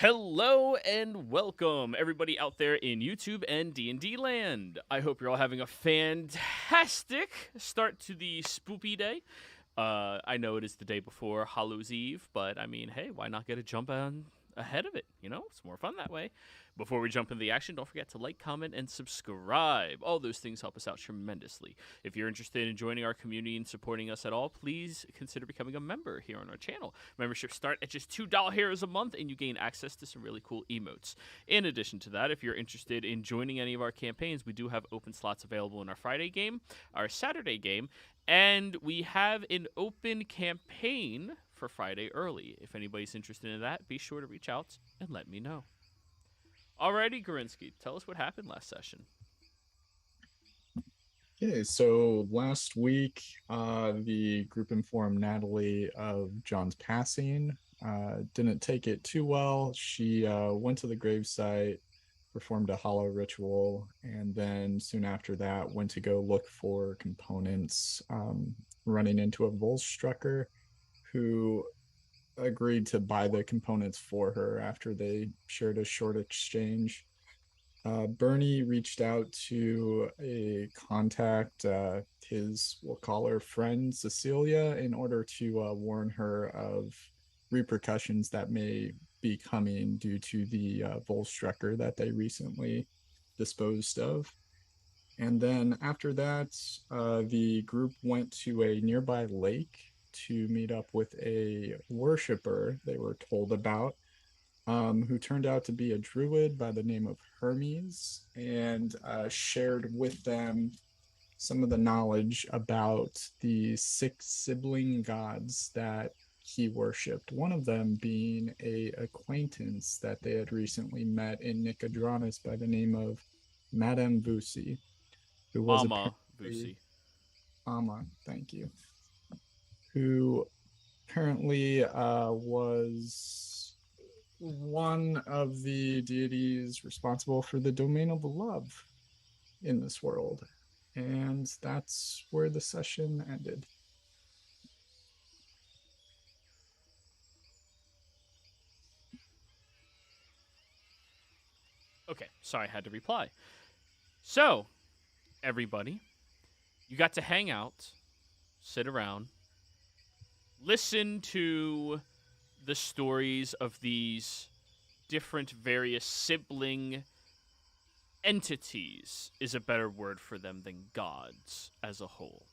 Hello and welcome, everybody out there in YouTube and D&D land. I hope you're all having a fantastic start to the spoopy day. I know it is the day before Hallows Eve, but I mean, hey, why not get a jump on ahead of it? You know, it's more fun that way. Before we jump into the action, don't forget to like, comment, and subscribe. All those things help us out tremendously. If you're interested in joining our community and supporting us at all, please consider becoming a member here on our channel. Memberships start at just $2 a month, and you gain access to some really cool emotes. In addition to that, if you're interested in joining any of our campaigns, we do have open slots available in our Friday game, our Saturday game, and we have an open campaign for Friday early. If anybody's interested in that, be sure to reach out and let me know. Alrighty, Gorinsky, tell us what happened last session. Okay, so last week, the group informed Natalie of John's passing. Didn't take it too well. She went to the gravesite, performed a hollow ritual, and then soon after that went to go look for components, running into a Volstrucker who agreed to buy the components for her after they shared a short exchange. Bernie reached out to a contact, we'll call her friend Cecilia, in order to warn her of repercussions that may be coming due to the Volstrucker that they recently disposed of. And then after that, the group went to a nearby lake to meet up with a worshiper they were told about, who turned out to be a druid by the name of Hermes, and shared with them some of the knowledge about the six sibling gods that he worshipped. One of them being a acquaintance that they had recently met in Nicodranus by the name of Madame Vusi, who was Mama apparently Vusi. Ama, thank you, who apparently was one of the deities responsible for the domain of love in this world. And that's where the session ended. Okay, sorry, I had to reply. So, everybody, you got to hang out, sit around, listen to the stories of these different various sibling entities is a better word for them than gods as a whole.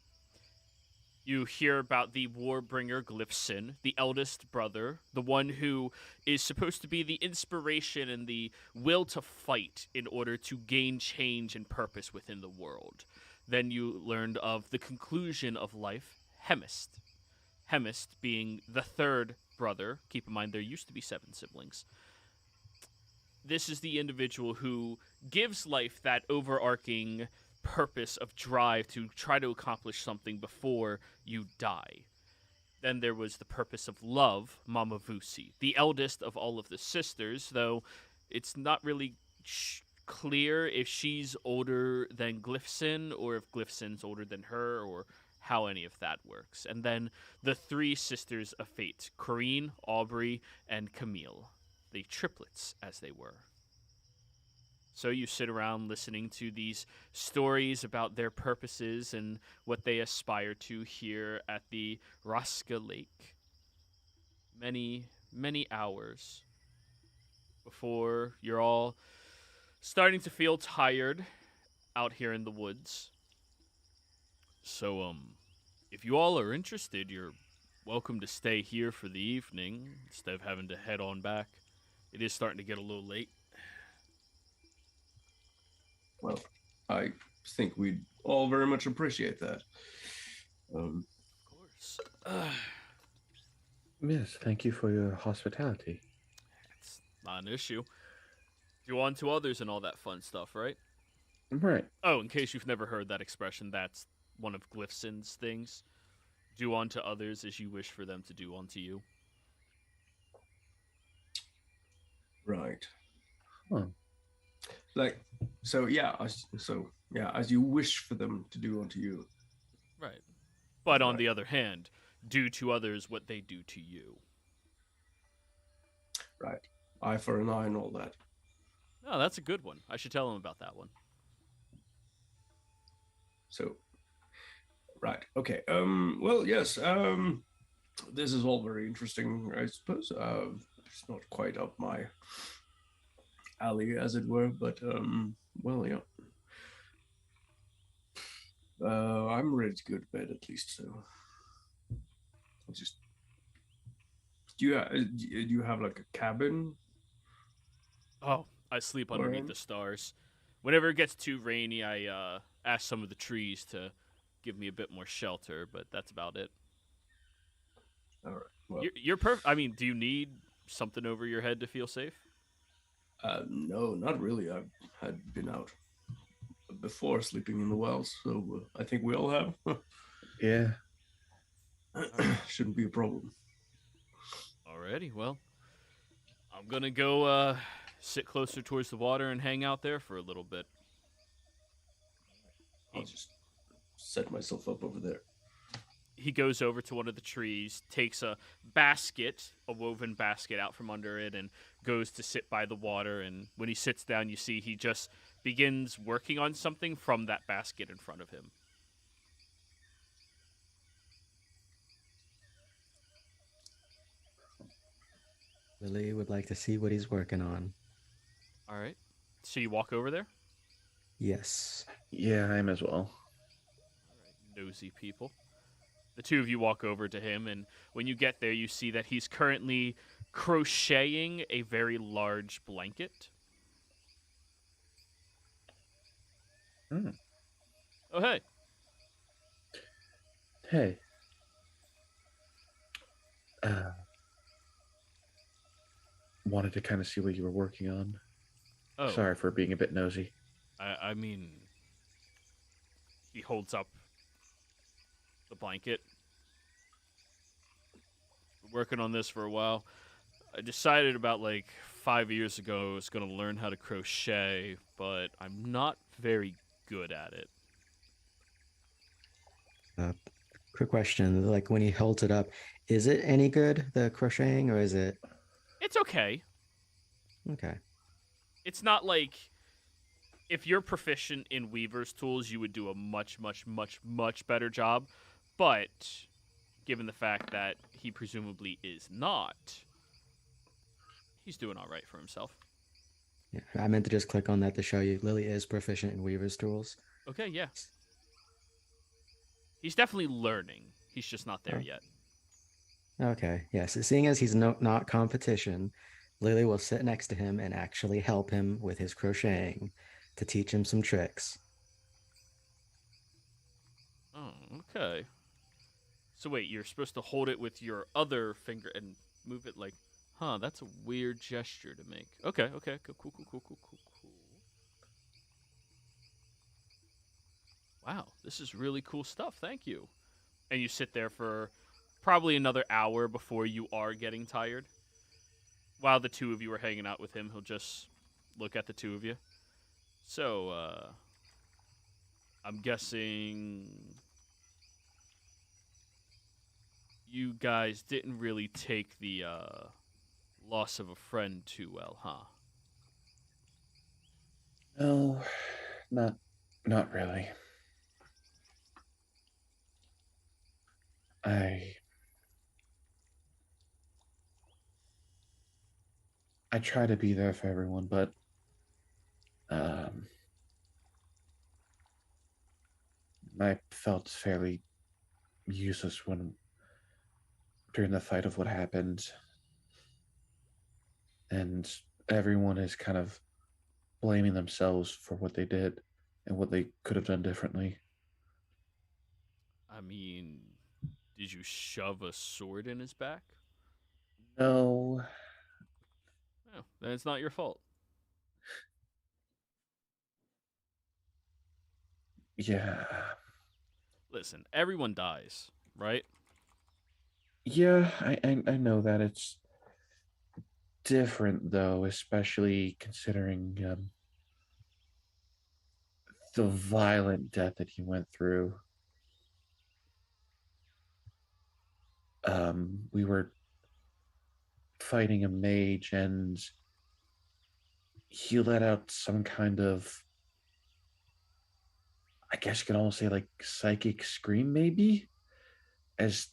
You hear about the Warbringer Glyphsin, the eldest brother, the one who is supposed to be the inspiration and the will to fight in order to gain change and purpose within the world. Then you learned of the conclusion of life, Hemist. Hemist being the third brother. Keep in mind, there used to be 7 siblings. This is the individual who gives life that overarching purpose of drive to try to accomplish something before you die. Then there was the purpose of love, Mama Vusi, the eldest of all of the sisters, though it's not really clear if she's older than Glyphsin or if Glyphsin's older than her or how any of that works. And then the 3 sisters of fate, Corinne, Aubrey, and Camille, the triplets as they were. So you sit around listening to these stories about their purposes and what they aspire to here at the Raska Lake. Many, many hours before you're all starting to feel tired out here in the woods. So, if you all are interested, you're welcome to stay here for the evening instead of having to head on back. It is starting to get a little late. Well, I think we'd all very much appreciate that. Of course. Yes, thank you for your hospitality. It's not an issue. Do unto others and all that fun stuff, right? Right. Oh, in case you've never heard that expression, that's one of Glyphson's things. Do unto others as you wish for them to do unto you. Right. Huh. As you wish for them to do unto you. Right. But on Right. the other hand, do to others what they do to you. Right. eye for an eye and all that. Oh, that's a good one. I should tell him about that one. So, right, okay. Well, yes. This is all very interesting, I suppose. It's not quite up my alley, as it were, but well, yeah. I'm ready to go to bed at least. So, I'll just. Do you have like a cabin? Oh, I sleep Or, underneath the stars. Whenever it gets too rainy, I ask some of the trees to give me a bit more shelter, but that's about it. all right. Well, You're perfect. I mean, do you need something over your head to feel safe? no, not really. I had been out before sleeping in the wells, so I think we all have. Yeah. Shouldn't be a problem. Alrighty, well, I'm gonna go sit closer towards the water and hang out there for a little bit. I'll just set myself up over there. He goes over to one of the trees, takes a basket, a woven basket out from under it, and goes to sit by the water. And when he sits down, you see he just begins working on something from that basket in front of him. Lily would like to see what he's working on. All right. So you walk over there? Yes. Yeah, I am as well. All right, nosy people. The two of you walk over to him, and when you get there, you see that he's currently crocheting a very large blanket. Hmm. Oh, hey. Hey. Wanted to kind of see what you were working on. Oh, Sorry for being a bit nosy. I mean, he holds up the blanket. Been working on this for a while. I decided about like 5 years ago I was going to learn how to crochet, but I'm not very good at it. Quick question. Like when he holds it up, is it any good, the crocheting, or is it It's okay. okay? It's not like if you're proficient in weaver's tools, you would do a much, much, much, much better job. But given the fact that he presumably is not, he's doing all right for himself. Yeah, I meant to just click on that to show you Lily is proficient in Weaver's tools. Okay, yeah. He's definitely learning. He's just not there Oh. yet. Okay, yes. Seeing as he's not competition, Lily will sit next to him and actually help him with his crocheting to teach him some tricks. Oh, okay. So wait, you're supposed to hold it with your other finger and move it like, huh, that's a weird gesture to make. Okay, cool. Wow, this is really cool stuff. Thank you. And you sit there for probably another hour before you are getting tired. While the two of you are hanging out with him, he'll just look at the two of you. So, I'm guessing you guys didn't really take the loss of a friend too well, huh? No, not really. I try to be there for everyone, but um, I felt fairly useless when during the fight of what happened, and everyone is kind of blaming themselves for what they did and what they could have done differently. I mean, did you shove a sword in his back? No, Oh, then it's not your fault. yeah, Listen, everyone dies, right? yeah, I know that it's different though, especially considering the violent death that he went through. We were fighting a mage, and he let out some kind of, I guess you could almost say like psychic scream, maybe, as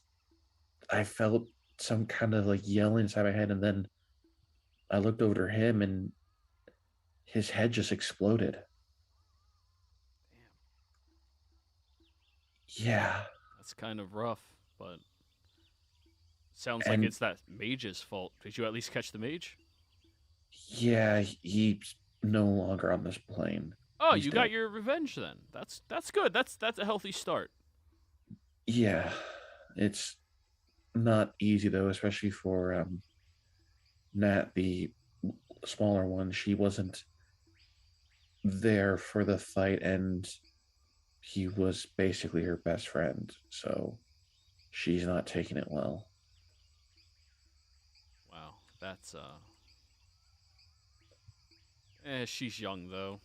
I felt some kind of like yell inside my head, and then I looked over to him, and his head just exploded. Yeah, That's kind of rough, but sounds like and it's that mage's fault. Did you at least catch the mage? yeah, he's no longer on this plane. Oh, He's you got dead. your revenge then. That's good. That's a healthy start. Yeah, it's not easy though, especially for Nat, the smaller one. She wasn't there for the fight, and he was basically her best friend, so she's not taking it well. Wow, that's she's young though.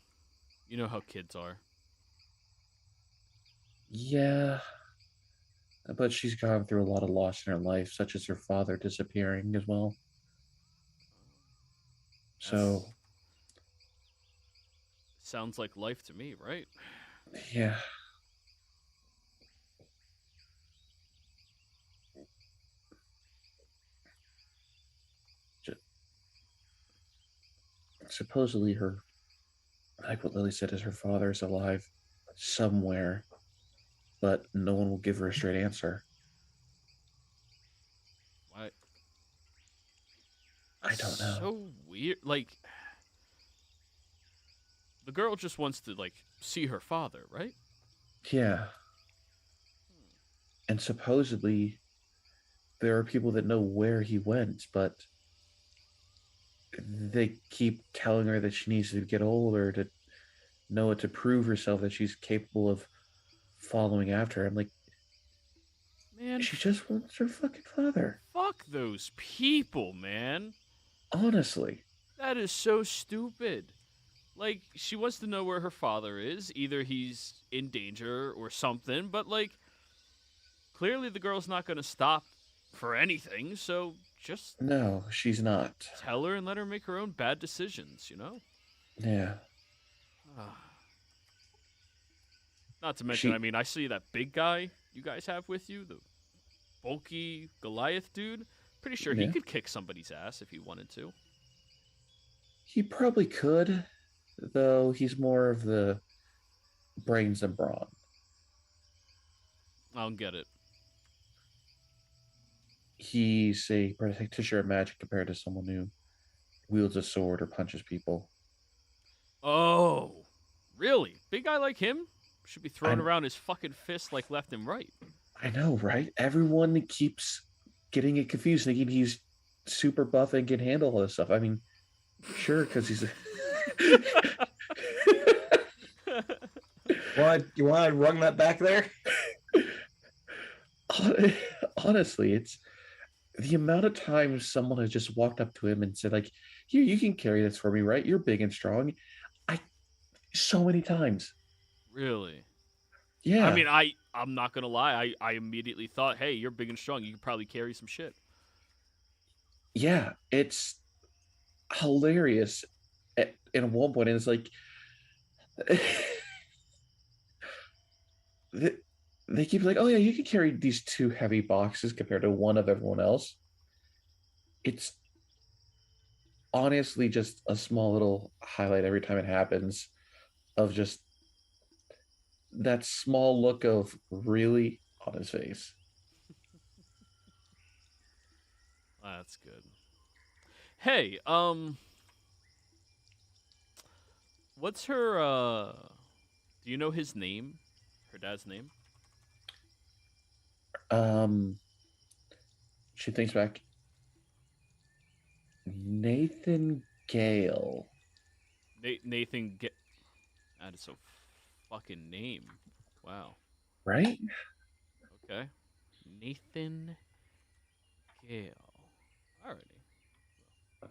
You know how kids are. Yeah, but she's gone through a lot of loss in her life, such as her father disappearing as well. That's So, sounds like life to me, right? yeah. Supposedly, her, like what Lily said, is her father is alive somewhere, but no one will give her a straight answer. Why? I don't know. So weird. Like the girl just wants to like see her father, right? Yeah. And supposedly, there are people that know where he went, but they keep telling her that she needs to get older to know it, to prove herself that she's capable of following after him. Like, Man, she just wants her fucking father. fuck those people, man. Honestly. That is so stupid. Like, she wants to know where her father is. Either he's in danger or something, but, like, clearly the girl's not going to stop for anything, so just No, she's not. tell her and let her make her own bad decisions, you know? Yeah. Not to mention, She- I mean, I see that big guy you guys have with you, the bulky Goliath dude. Pretty sure he Yeah. could kick somebody's ass if he wanted to. He probably could, though he's more of the brains and brawn. I don't get it. He's a practitioner of magic compared to someone who wields a sword or punches people. Oh, really? Big guy like him should be throwing I'm- around his fucking fist like left and right. I know, right? Everyone keeps getting it confused, thinking he's super buff and can handle all this stuff. I mean, sure, because he's. You want to rung that back there? Honestly, it's the amount of times someone has just walked up to him and said, like, "Here, you can carry this for me, right? You're big and strong." So many times. Really? Yeah. I mean, I'm not gonna lie. I immediately thought, hey, you're big and strong. You could probably carry some shit. Yeah, it's hilarious in one point, and it's like they keep like, "Oh yeah, you can carry these two heavy boxes compared to one of everyone else." It's honestly just a small little highlight every time it happens of just that small look of really on his face. That's good. Hey, what's her do you know his name? Her dad's name? She thinks back. Nathan Gale. Nathan that is a fucking name. Wow. Right? Okay. Nathan Gale. Alrighty.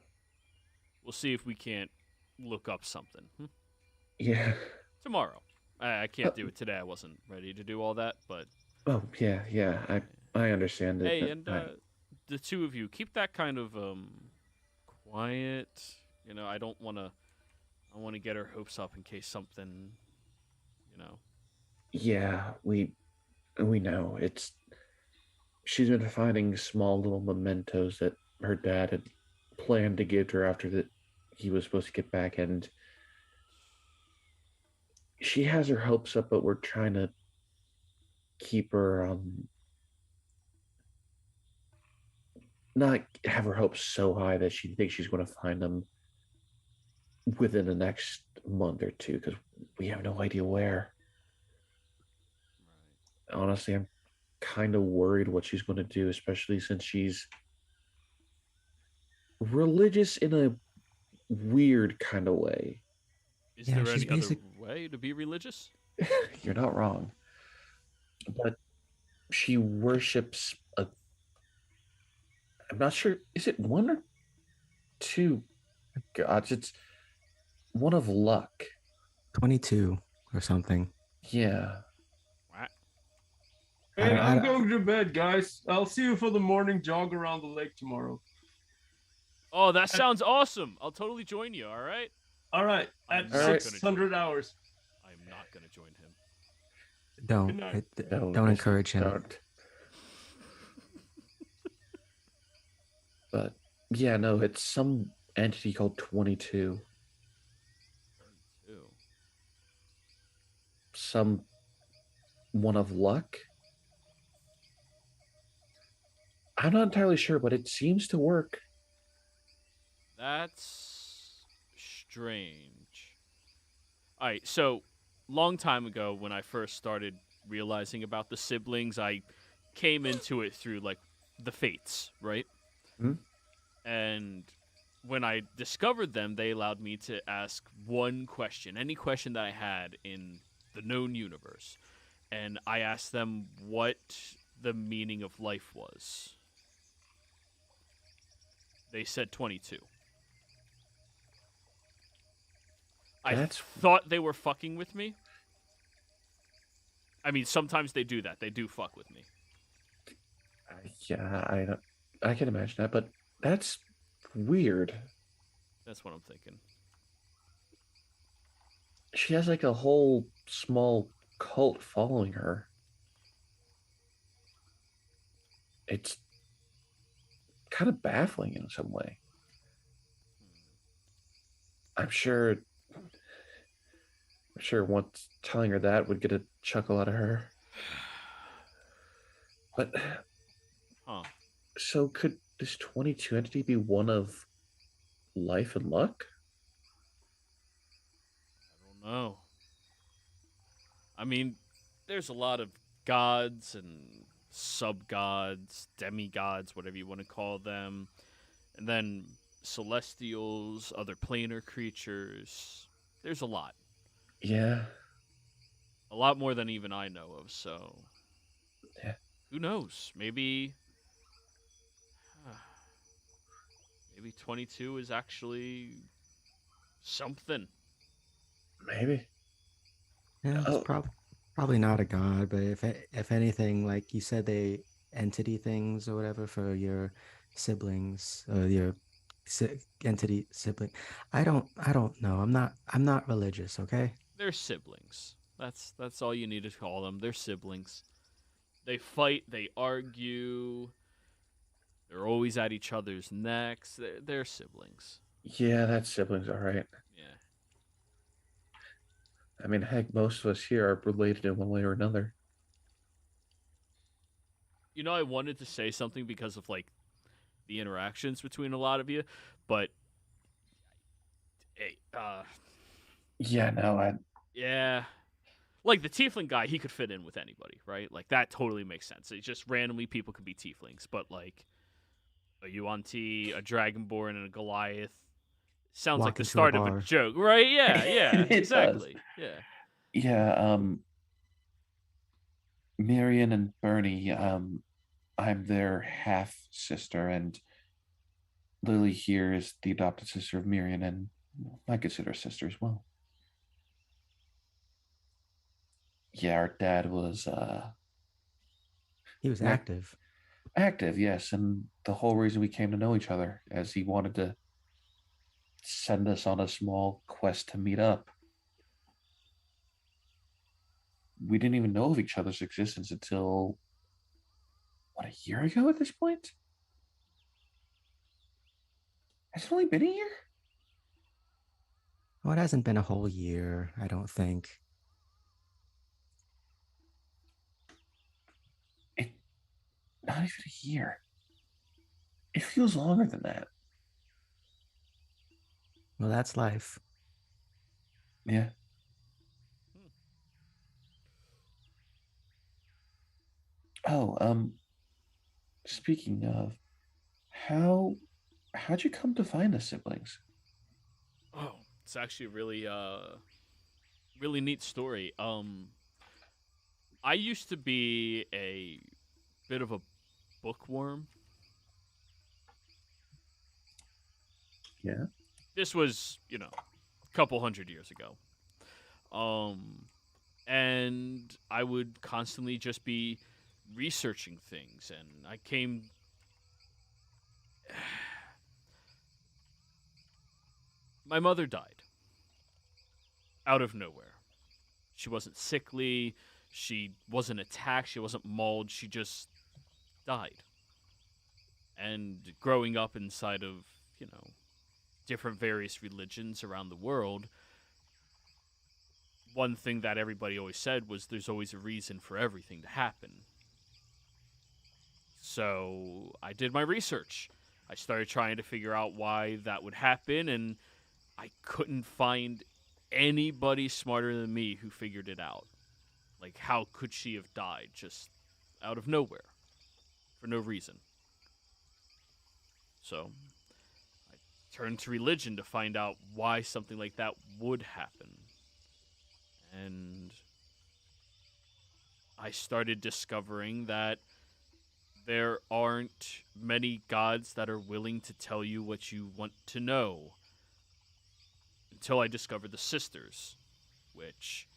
We'll see if we can't look up something. Yeah. Tomorrow. I can't do it today. I wasn't ready to do all that, but Oh yeah. I understand it. hey, but and I- the two of you keep that kind of quiet. You know, I don't want to I want to get her hopes up in case something, you know. Yeah, we know. She's been finding small little mementos that her dad had planned to give to her after that he was supposed to get back, and she has her hopes up, but we're trying to keep her not have her hopes so high that she thinks she's going to find them within the next month or two, because we have no idea where. Honestly, I'm kind of worried what she's going to do, especially since she's religious in a weird kind of way. Is Yeah, there she's any other basic- way to be religious? You're not wrong. But she worships a. I'm not sure. Is it one or two gods? It's one of luck. 22 or something. Yeah. What? I Hey, don't- I I'm don't- going to bed, guys. I'll see you for the morning jog around the lake tomorrow. Oh, that sounds awesome. I'll totally join you, all right? All right, I'm at not gonna 600 join him. hours. I'm not going to join him. Don't. night. No, Don't just encourage him. don't. But yeah, no, it's some entity called 22. Ew. Some one of luck. I'm not entirely sure, but it seems to work. That's strange. All right, so long time ago when I first started realizing about the siblings, I came into it through like the fates, right? Hmm? And when I discovered them, they allowed me to ask one question, any question that I had in the known universe. And I asked them what the meaning of life was. They said 22. I That's- thought they were fucking with me. I mean, sometimes they do that. They do fuck with me. Yeah, I can imagine that, but that's weird. That's what I'm thinking. She has like a whole small cult following her. It's kind of baffling in some way. I'm sure once telling her that would get a chuckle out of her. But Huh. so could this 22 entity be one of life and luck? I don't know. I mean, there's a lot of gods and sub-gods, demigods, whatever you want to call them. And then celestials, other planar creatures. There's a lot. Yeah. A lot more than even I know of, so Yeah. who knows? Maybe 22 is actually something. Maybe. Yeah, Oh. it's probably not a god, but if anything, like you said, they entity things or whatever for your siblings or your entity sibling. I don't know. I'm not religious. Okay. They're siblings. That's all you need to call them. They're siblings. They fight, they argue. They're always at each other's necks. They're siblings. Yeah, that's siblings, all right. Yeah. I mean, heck, most of us here are related in one way or another. You know, I wanted to say something because of like the interactions between a lot of you, but hey, Yeah, no, yeah. Like the tiefling guy, he could fit in with anybody, right? Like that totally makes sense. It's just randomly people could be tieflings, but like a Yuan-Ti, a Dragonborn, and a Goliath sounds Walk like the into a start of a bar. joke, right? Yeah, yeah, It does. exactly. Yeah. Yeah, Marion and Bernie, I'm their half sister, and Lily here is the adopted sister of Marion, and I consider her sister as well. Yeah, our dad was He was Right. active. active, yes, and the whole reason we came to know each other, as he wanted to send us on a small quest to meet up. We didn't even know of each other's existence until, what, a year ago at this point? Has it only been a year? Well, it hasn't been a whole year, I don't think. It, not even a year. It feels longer than that. Well, that's life. Yeah. Oh, speaking of, how how'd you come to find the siblings? Oh, it's actually a really really neat story. I used to be a bit of a bookworm. Yeah. This was, a couple hundred years ago. And I would constantly just be researching things, and I came. My mother died out of nowhere. She wasn't sickly. She wasn't attacked. She wasn't mauled. She just died. And growing up inside of, different various religions around the world, one thing that everybody always said was there's always a reason for everything to happen. So I did my research. I started trying to figure out why that would happen, and I couldn't find anybody smarter than me who figured it out. Like, how could she have died just out of nowhere for no reason? So I turned to religion to find out why something like that would happen. And I started discovering that there aren't many gods that are willing to tell you what you want to know. Until I discovered the sisters, which,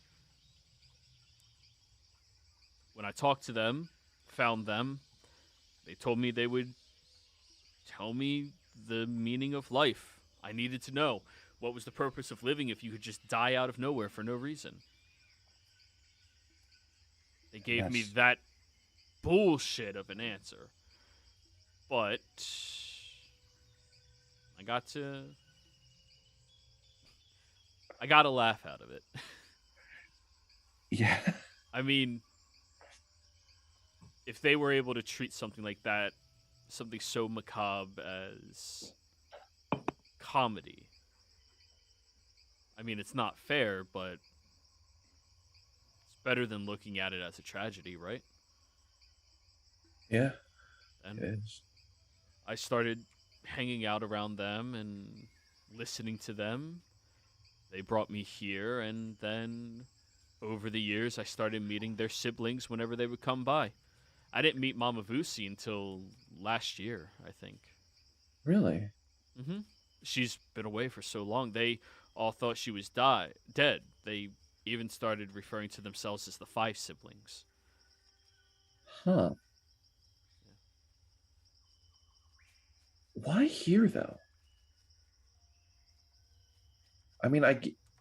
when I talked to them, found them, they told me they would tell me the meaning of life. I needed to know what was the purpose of living if you could just die out of nowhere for no reason. They gave me That's that bullshit of an answer. But I got to I got a laugh out of it. yeah. I mean, if they were able to treat something like that, something so macabre as comedy, I mean, it's not fair, but it's better than looking at it as a tragedy, right? Yeah. It And is. I started hanging out around them and listening to them. They brought me here, and then over the years, I started meeting their siblings whenever they would come by. I didn't meet Mama Vusi until last year, I think. Really? Mm-hmm. She's been away for so long. They all thought she was dead. They even started referring to themselves as the five siblings. Huh. Why here though? I mean,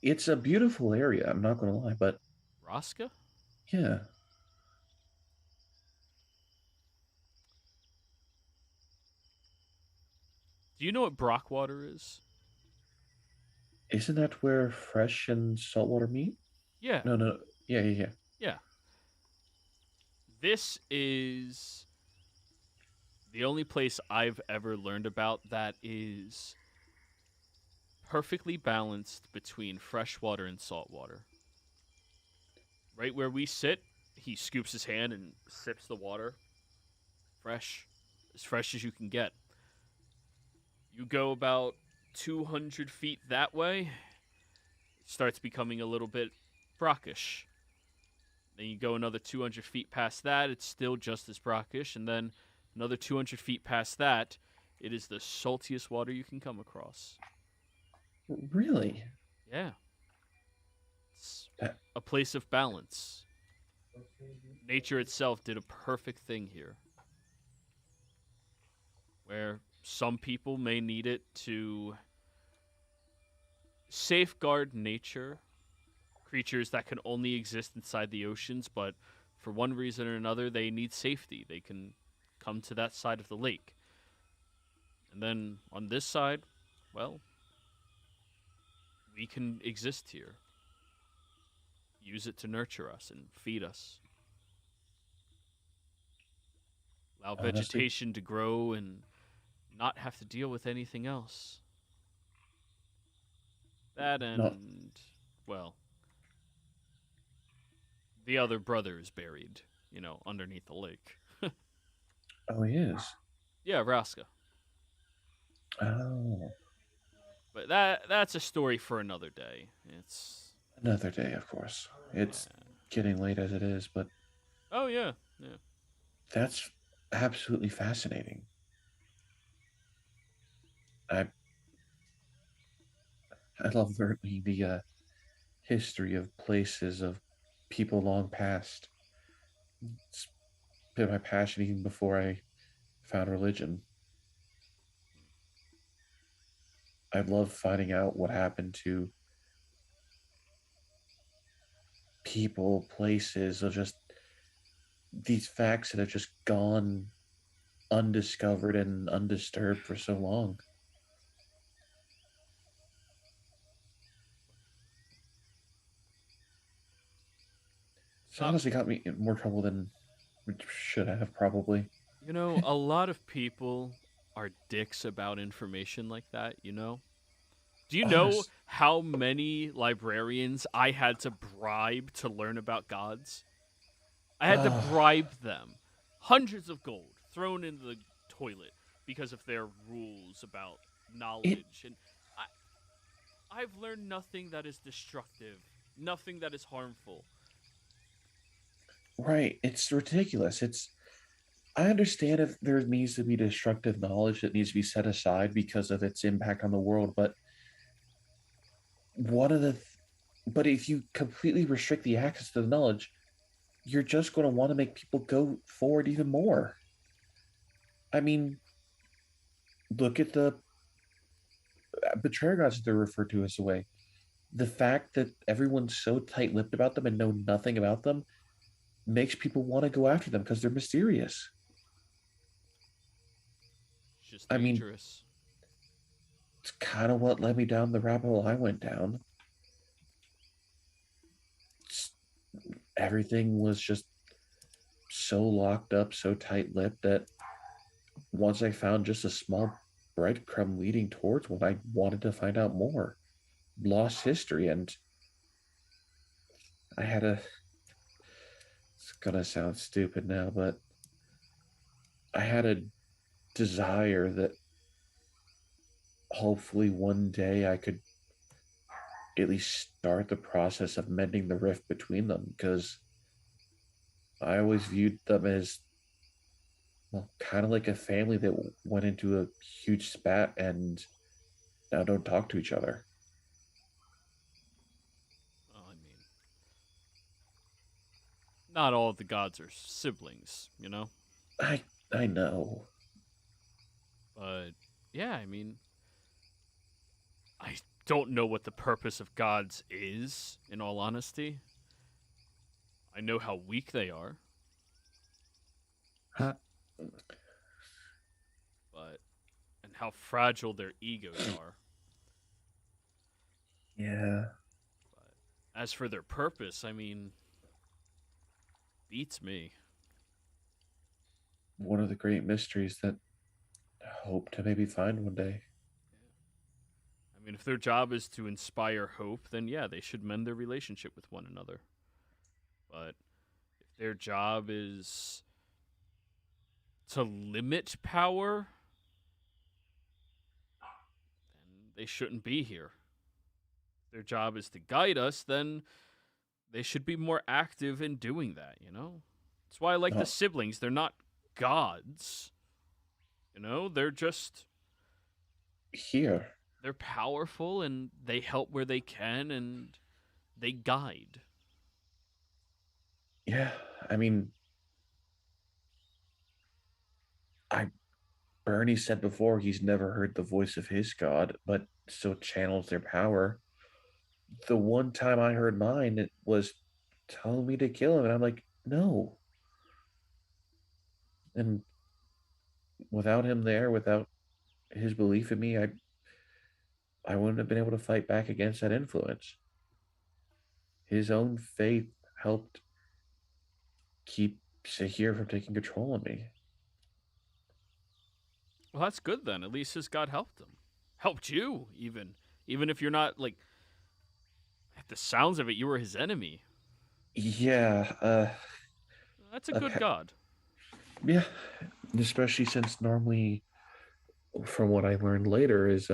it's a beautiful area, I'm not gonna lie, but Raska? yeah. Do you know what Brockwater is? Isn't that where fresh and saltwater meet? Yeah, No, no. Yeah, yeah, yeah. yeah. This is the only place I've ever learned about that is perfectly balanced between fresh water and salt water. Right where we sit, he scoops his hand and sips the water. Fresh. As fresh as you can get. You go about 200 feet that way, it starts becoming a little bit brackish. Then you go another 200 feet past that, it's still just as brackish. And then another 200 feet past that, it is the saltiest water you can come across. Really? Yeah. It's That, a place of balance. Nature itself did a perfect thing here. Where some people may need it to safeguard nature, creatures that can only exist inside the oceans, but for one reason or another, they need safety. They can come to that side of the lake. And then on this side, well, we can exist here. Use it to nurture us and feed us. Allow Honestly, vegetation to grow and not have to deal with anything else. That not. and, well, the other brother is buried, underneath the lake. Oh, he is. Yeah, Vraska. Oh, But that's a story for another day. It's another day, of course. It's yeah. getting late as it is, but Oh yeah, yeah. that's absolutely fascinating. I I love learning the history of places of people long past. It's been my passion even before I found religion. I love finding out what happened to people, places, or just these facts that have just gone undiscovered and undisturbed for so long. It's Uh, honestly got me in more trouble than it should have, probably. a lot of people are dicks about information like that. Do you know Honest. how many librarians I had to bribe to learn about gods? I had to bribe them. Hundreds of gold thrown into the toilet because of their rules about It knowledge. And I've learned nothing that is destructive, nothing that is harmful. right. It's ridiculous. I understand if there needs to be destructive knowledge that needs to be set aside because of its impact on the world, but one of the th- but if you completely restrict the access to the knowledge, you're just going to want to make people go forward even more. I mean, look at the betrayer gods that they're referred to as the way. The fact that everyone's so tight-lipped about them and know nothing about them makes people want to go after them because they're mysterious. It's just I mean, dangerous. it's kind of what led me down the rabbit hole I went down. It's, everything was just so locked up, so tight-lipped that once I found just a small breadcrumb leading towards what I wanted to find out more, lost history, and I had a. It's gonna sound stupid now, but I had a desire that hopefully one day I could at least start the process of mending the rift between them because I always viewed them as, well, kind of like a family that went into a huge spat and now don't talk to each other. Well, I mean, not all of the gods are siblings. I I know. But yeah, I mean, I don't know what the purpose of gods is, in all honesty. I know how weak they are, Huh? but and how fragile their egos are. Yeah. But as for their purpose, I mean, beats me. One of the great mysteries that I hope to maybe find one day. I mean, if their job is to inspire hope, then yeah, they should mend their relationship with one another. But if their job is to limit power, then they shouldn't be here. If their job is to guide us, then they should be more active in doing that. That's why I like the Oh, siblings. They're not gods. They're just here. they're powerful and they help where they can and they guide. Yeah. I mean, I Bernie said before he's never heard the voice of his god, but still channels their power. the one time I heard mine, it was telling me to kill him, and I'm like, no. And without him there, without his belief in me, I wouldn't have been able to fight back against that influence. His own faith helped keep Sahir from taking control of me. Well, that's good then. At least his God helped him. Helped you, even if you're not like. At the sounds of it, you were his enemy. Yeah, That's a good God. yeah, especially since normally, from what I learned later, is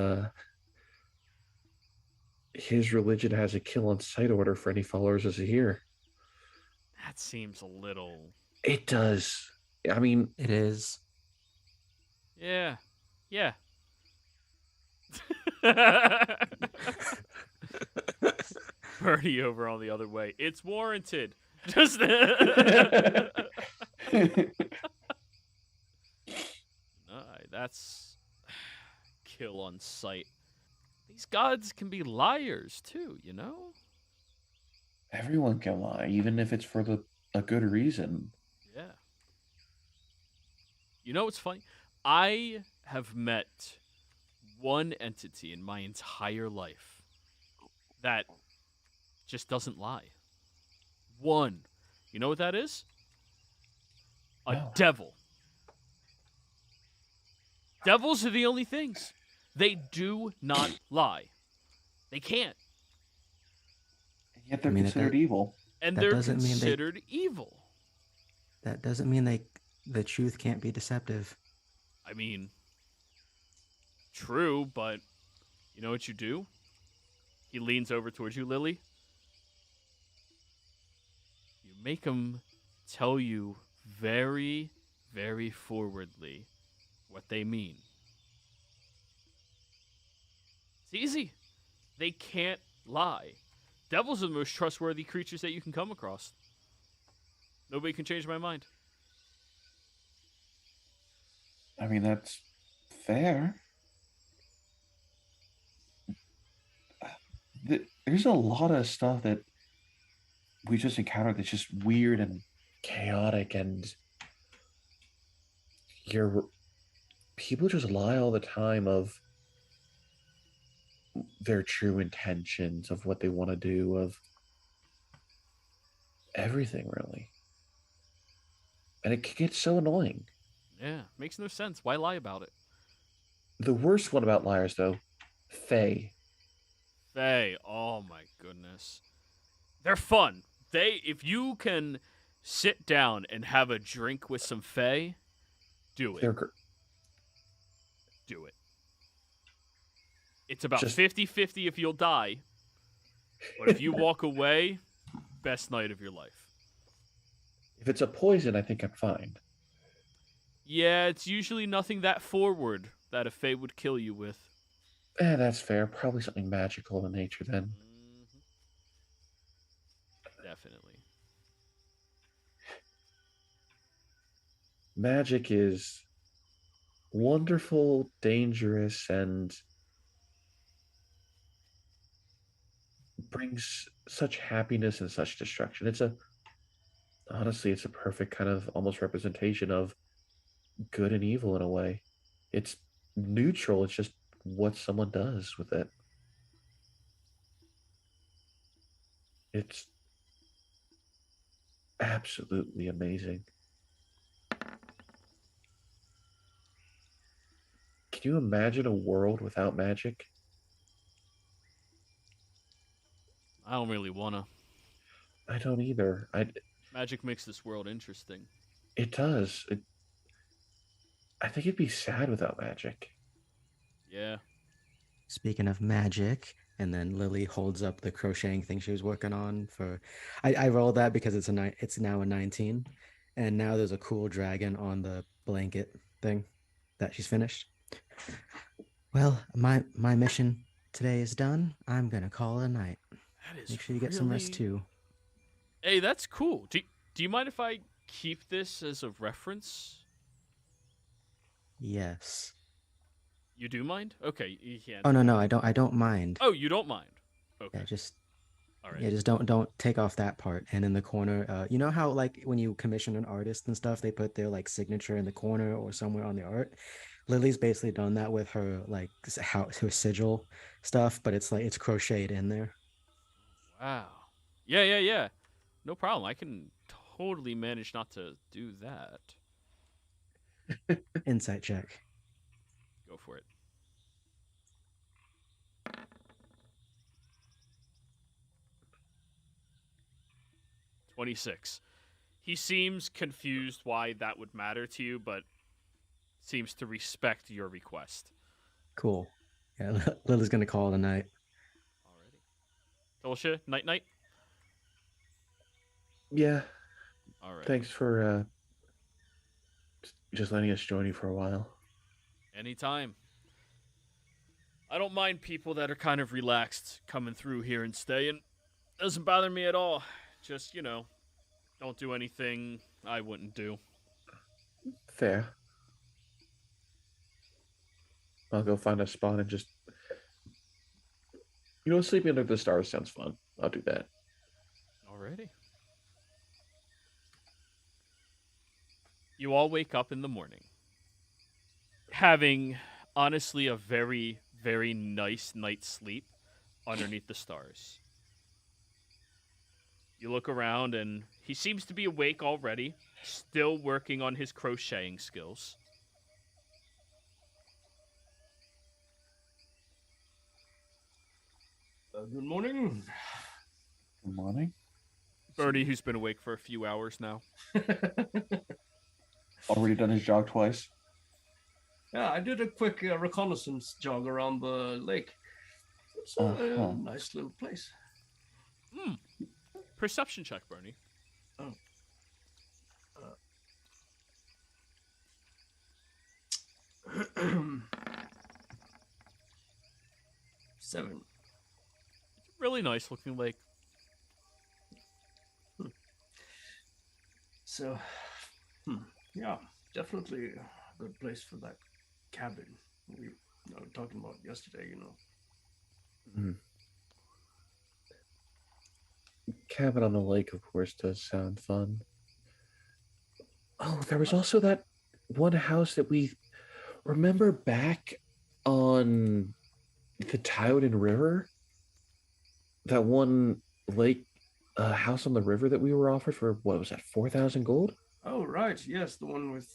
his religion has a kill on sight order for any followers of Sahir. That seems a little. It does. I mean, It is. Yeah. Yeah. Bernie over on the other way. It's warranted. Just that's kill on sight. These gods can be liars too, you know? everyone can lie, even if it's for a good reason. Yeah. You know what's funny? I have met one entity in my entire life that just doesn't lie. One. You know what that is? A No. devil. Devils are the only things. They do not lie. They can't. And yet they're I mean, considered evil. And That they're doesn't mean they- considered evil. That doesn't mean the truth can't be deceptive. I mean, true, but you know what you do? He leans over towards you, Lily. You make him tell you very, very forwardly what they mean. It's easy. They can't lie. Devils are the most trustworthy creatures that you can come across. Nobody can change my mind. I mean, that's fair. There's a lot of stuff that we just encountered that's just weird and chaotic, and people just lie all the time of their true intentions, of what they want to do, of everything, really. And it gets so annoying. Yeah, makes no sense. Why lie about it? The worst one about liars, though, Faye. Faye, oh my goodness. They're fun. If you can sit down and have a drink with some Faye, do it. Do it. It's about Just- 50-50 if you'll die. But if you walk away, best night of your life. If it's a poison, I think I'm fine. Yeah, it's usually nothing that forward that a Fae would kill you with. That's fair. Probably something magical in nature then. Definitely. Magic is wonderful, dangerous, and brings such happiness and such destruction. Honestly, it's a perfect kind of almost representation of good and evil in a way. It's neutral. It's just what someone does with it. It's absolutely amazing. Can you imagine a world without magic? I don't really wanna. I don't either. Magic makes this world interesting. It does. I think it'd be sad without magic. Yeah. Speaking of magic, and then Lily holds up the crocheting thing she was working on for. I rolled that because it's now a 19, and now there's a cool dragon on the blanket thing that she's finished. Well, my mission today is done. I'm gonna call it a night. That is Make sure you get some rest really- too. Hey, that's cool. Do you mind if I keep this as a reference? Yes. You do mind? Okay, you can. Oh no, I don't mind. Oh, you don't mind? Okay. Yeah, just All right. Yeah, just don't take off that part. And in the corner, you know how like when you commission an artist and stuff, they put their like signature in the corner or somewhere on the art. Lily's basically done that with her like how her sigil stuff, but it's like it's crocheted in there. Wow. Yeah, yeah, yeah. No problem. I can totally manage not to do that. Insight check. Go for it. 26. He seems confused why that would matter to you, but seems to respect your request. Cool. Yeah, Lily's gonna call it a night. Alrighty. Dolce, night night. Yeah. All right. Thanks for just letting us join you for a while. Anytime. I don't mind people that are kind of relaxed coming through here and staying. Doesn't bother me at all. Just, don't do anything I wouldn't do. Fair. I'll go find a spot and just, sleeping under the stars sounds fun. I'll do that. Alrighty. You all wake up in the morning, having honestly a very, very nice night's sleep underneath the stars. You look around and he seems to be awake already, still working on his crocheting skills. Good morning. Good morning. Birdie, who's been awake for a few hours now. Already done his jog twice. Yeah, I did a quick reconnaissance jog around the lake. It's a nice little place. Perception check, Bernie. Oh. 7. Really nice looking lake. So, yeah, definitely a good place for that cabin we were talking about yesterday, Cabin on the lake, of course, does sound fun. Oh, there was also that one house that we remember back on the Tal'Dorei River. That one lake house on the river that we were offered for, what was that, 4,000 gold? Oh, right. Yes, the one with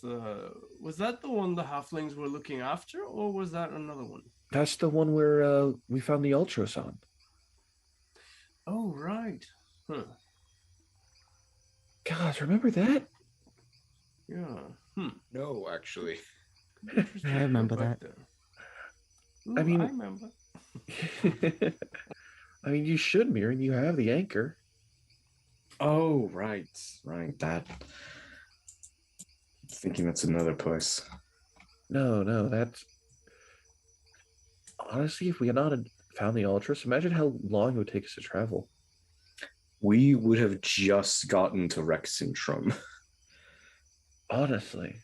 was that the one the halflings were looking after, or was that another one? That's the one where we found the ultrasound. Oh, right. Huh. Gosh, remember that? Yeah. No, actually. Interesting. I remember Go back that. there. I mean- I remember. I mean, you should, Mirren. You have the anchor. Oh, right. That. Thinking that's another place. No, that's honestly, if we had not had found the Ultras, imagine how long it would take us to travel. We would have just gotten to Rexentrum. Honestly.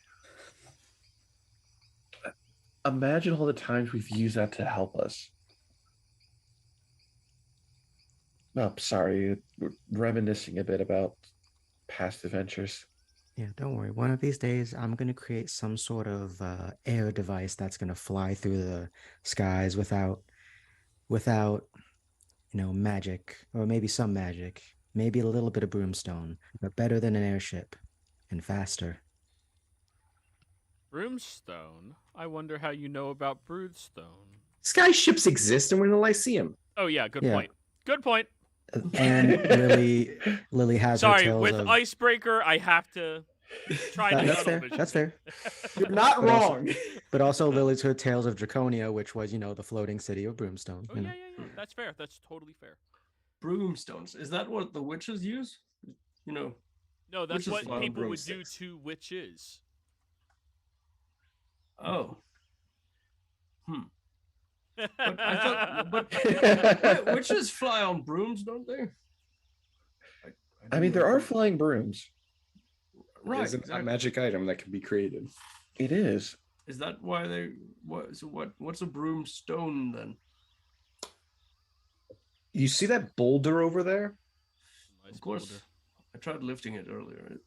Imagine all the times we've used that to help us. Oh, sorry, we're reminiscing a bit about past adventures. Yeah, don't worry. One of these days, I'm gonna create some sort of air device that's gonna fly through the skies without, magic, or maybe some magic, maybe a little bit of broomstone, but better than an airship, and faster. Broomstone? I wonder how you know about Broodstone. Skyships exist and we're in the Lyceum. Oh, yeah, good Yeah. point. Good point. And Lily has her Sorry, tales with of. Icebreaker, I have to try to That's tunnel fair. vision. That's fair. You're not But also- wrong. But also Lily's her tales of Draconia, which was, the floating city of Broomstone. Oh, yeah. That's fair. That's totally fair. Broomstones. Is that what the witches use? No, that's Witches what fly on people would do broomsticks. to witches. Oh. But I thought, wait, witches fly on brooms, don't they? I mean, there are flying brooms. Right. It's a Exactly. magic item that can be created. It is. Is that why they? What's a broomstone then? You see that boulder over there? Nice Of course, boulder. I tried lifting it earlier.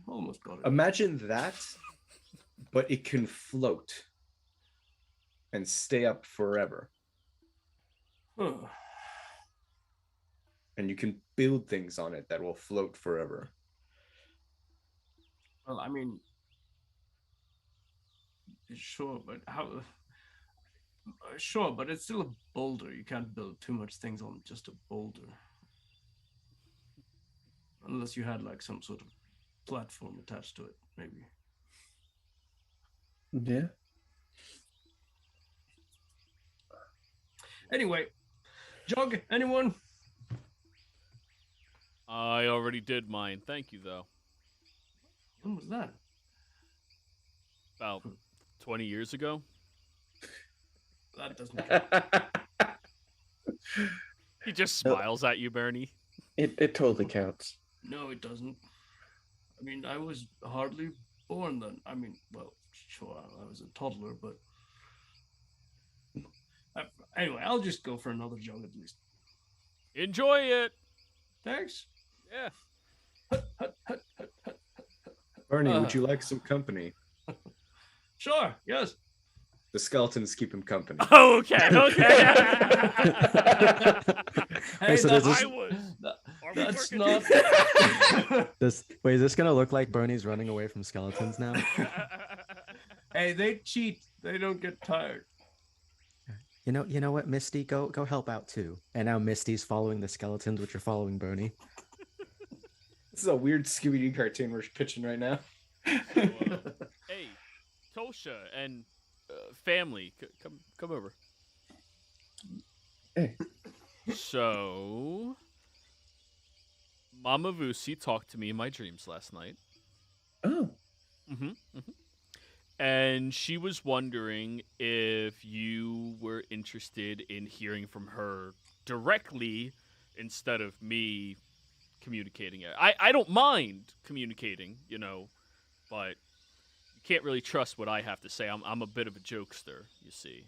Almost got it. Imagine that, but it can float and stay up forever. Huh. And you can build things on it that will float forever. Well, I mean, sure, but how? Sure, but it's still a boulder. You can't build too much things on just a boulder. Unless you had like some sort of platform attached to it, maybe. Yeah. Anyway, jog, anyone? I already did mine. Thank you, though. When was that? About 20 years ago. That doesn't count. He just smiles at you, Bernie. It totally counts. No, it doesn't. I mean, I was hardly born then. I mean, well, sure, I was a toddler, but anyway, I'll just go for another jog at least. Enjoy it. Thanks. Yeah. Bernie, would you like some company? Sure. Yes. The skeletons keep him company. Oh, okay. Okay. Hey, so that's, there's I would. Are we that's working not. Wait, is this gonna look like Bernie's running away from skeletons now? Hey, they cheat. They don't get tired. You know what, Misty, go help out too. And now Misty's following the skeletons, which are following Bernie. This is a weird Scooby-Doo cartoon we're pitching right now. Hey, Tosha and family, come over. Hey. So, Mama Vusi talked to me in my dreams last night. Oh. And she was wondering if you were interested in hearing from her directly instead of me communicating it. I don't mind communicating, but you can't really trust what I have to say. I'm a bit of a jokester, you see.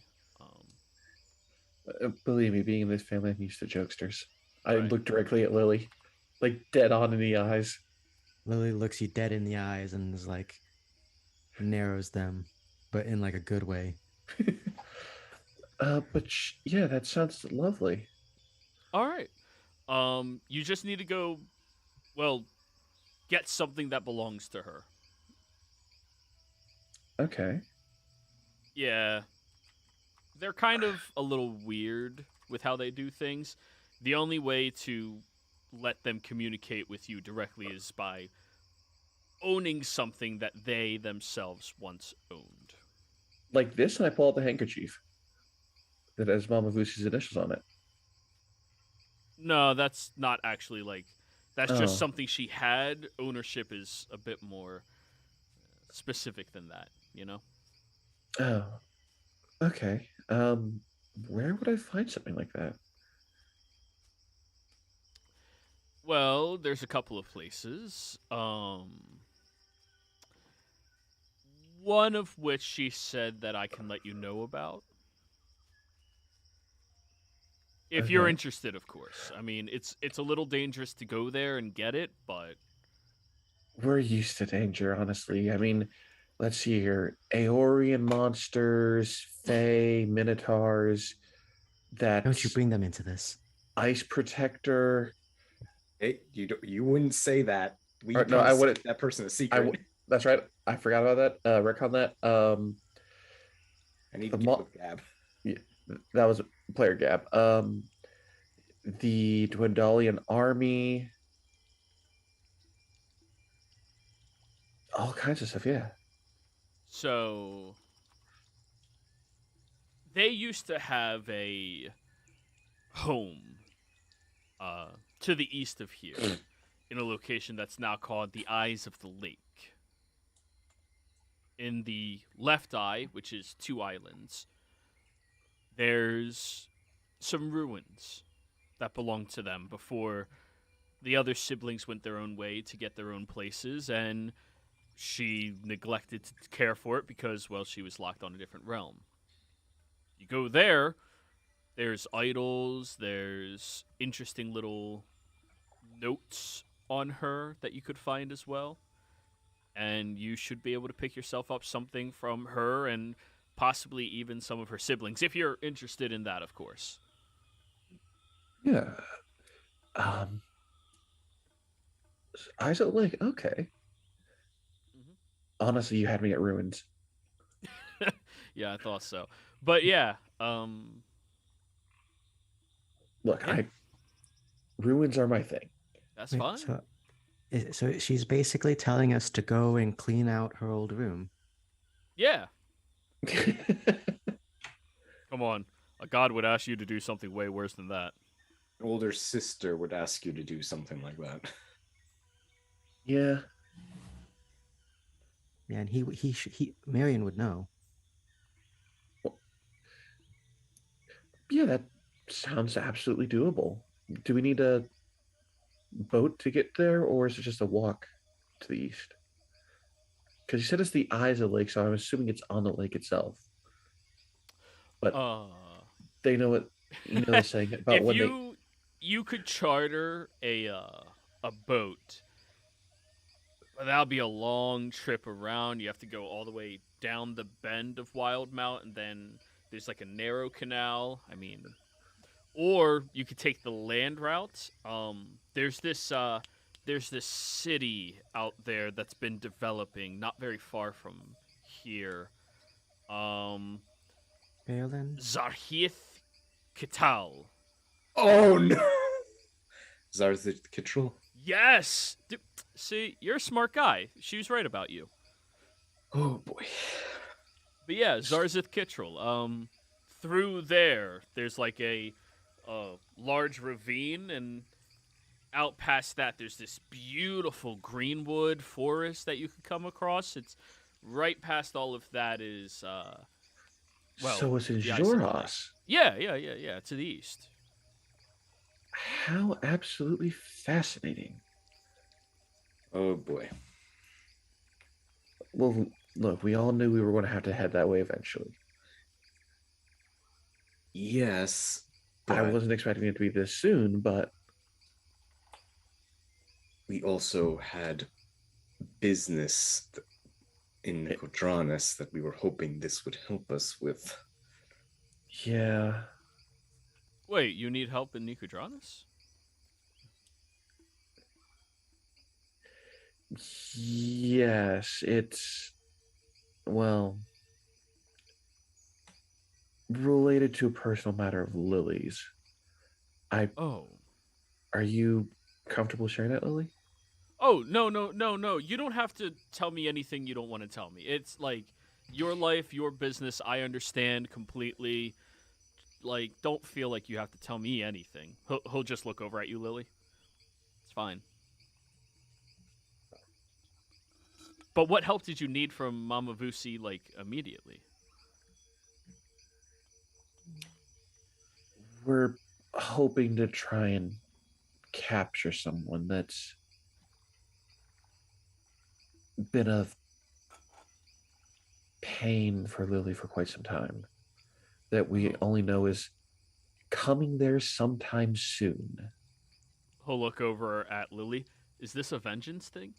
Believe me, being in this family, I'm used to jokesters. I Right. look directly at Lily, like dead on in the eyes. Lily looks you dead in the eyes and is like, narrows them, but in like a good way. Yeah, that sounds lovely. All right. You just need to go, get something that belongs to her. Okay. Yeah. They're kind of a little weird with how they do things. The only way to let them communicate with you directly is by owning something that they themselves once owned. Like this, and I pull out the handkerchief that has Mama Vusi's initials on it. No, that's not actually that's just Oh. something she had. Ownership is a bit more specific than that, Oh. Okay. Where would I find something like that? Well, there's a couple of places. One of which she said that I can let you know about. If you're Okay. interested, of course. I mean, it's a little dangerous to go there and get it, but We're used to danger, honestly. I mean, let's see here. Aeorian monsters, Fae, Minotaurs, that Don't you bring them into this? ice protector. Hey, you wouldn't say that. We Or, no, I promised wouldn't. that person a secret. That's right. I forgot about that. Recon that. I need the to get mo- with Gab. That was player gap. The Dwendalian army. All kinds of stuff, yeah. so they used to have a home to the east of here in a location that's now called the Eyes of the Lake. In the left eye, which is 2 islands, there's some ruins that belonged to them before the other siblings went their own way to get their own places, and she neglected to care for it because, she was locked on a different realm. You go there, There's idols, there's interesting little notes on her that you could find as well. And you should be able to pick yourself up something from her and possibly even some of her siblings, if you're interested in that, of course. Yeah. Um, Eyes of the Lake. Okay. Mhm. Honestly, you had me at ruins. Yeah, I thought so. But yeah, Look, yeah, ruins are my thing. that's Wait, fine. so she's basically telling us to go and clean out her old room. Yeah, come on. A god would ask you to do something way worse than that. Older sister would ask you to do something like that. Yeah. Yeah, and Marion would know. Yeah, that sounds absolutely doable. Do we need a boat to get there, or is it just a walk to the east? Because you said it's the eyes of the lake, so I'm assuming it's on the lake itself. But Uh, they know what the saying about if when you could charter a boat, but that'll be a long trip around. You have to go all the way down the bend of Wildmount, and then there's like a narrow canal. I mean, or you could take the land route. There's this city out there that's been developing, not very far from here. Um, Marilyn? Zarhith Kital. Oh no! Zarth Kittrell? Yes. See, you're a smart guy. She was right about you. Oh boy. But yeah, Zarzith Kittrell. Through there's like a large ravine, and out past that, there's this beautiful greenwood forest that you can come across. It's right past all of that is well. so it's in the ice of the lake. Jorhas. Yeah. To the east. How absolutely fascinating. Oh boy. Well, look, we all knew we were going to have to head that way eventually. Yes. I But wasn't expecting it to be this soon, but we also had business in Nicodranas that we were hoping this would help us with. yeah. Wait, you need help in Nicodranas? Yes, it's, well, related to a personal matter of Lily's. Oh. Are you comfortable sharing that, Lily? Oh, no. You don't have to tell me anything you don't want to tell me. It's like your life, your business. I understand completely. Like, don't feel like you have to tell me anything. He'll just look over at you, Lily. It's fine. But what help did you need from Mama Vusi, like, immediately? We're hoping to try and capture someone that's been a pain for Lily for quite some time. That we only know is coming there sometime soon. He'll look over at Lily. Is this a vengeance thing?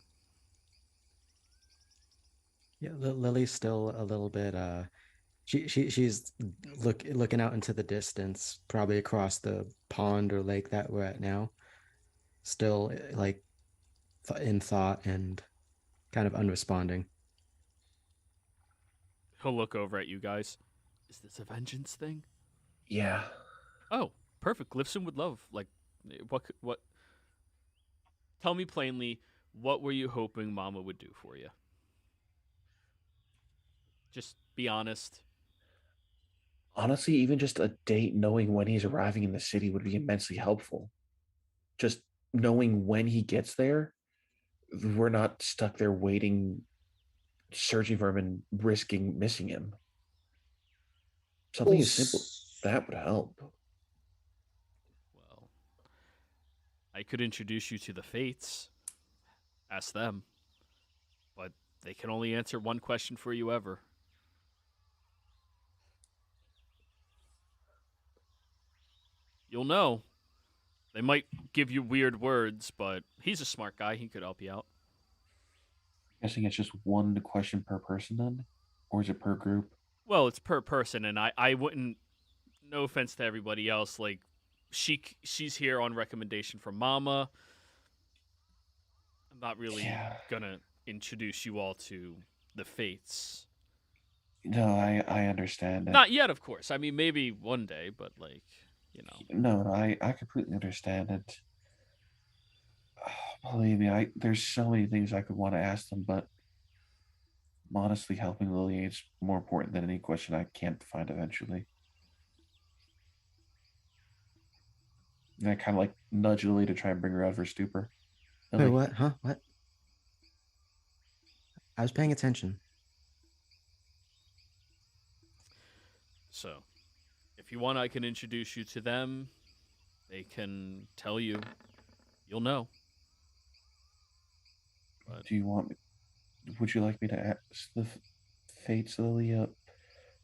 Yeah, Lily's still a little bit she's looking out into the distance, probably across the pond or lake that we're at now. Still like in thought and kind of unresponding. He'll look over at you guys. Is this a vengeance thing? Yeah. Oh, perfect. Lifson would love. Like, what? Tell me plainly, what were you hoping Mama would do for you? Just be honest. Honestly, even just a date knowing when he's arriving in the city would be immensely helpful. Just knowing when he gets there, we're not stuck there waiting, searching for him and risking missing him. Something as simple as that would help. Well, I could introduce you to the Fates. Ask them. But they can only answer one question for you ever. you'll know. They might give you weird words, but he's a smart guy. He could help you out. Guessing it's just one question per person then? Or is it per group? Well, it's per person, and I wouldn't. No offense to everybody else, like she's here on recommendation from Mama. I'm not really Yeah. gonna introduce you all to the fates. No, I understand. Not yet, of course. I mean, maybe one day, but like, you know. No, I completely understand it. Believe me, there's so many things I could want to ask them, but honestly, helping Lily is more important than any question I can't find eventually. And I kind of like nudge Lily to try and bring her out of her stupor. Wait, Lily, what? Huh? What? I was paying attention. So, if you want, I can introduce you to them. They can tell you. You'll know. But do you want me? Would you like me to ask the fates, Lily,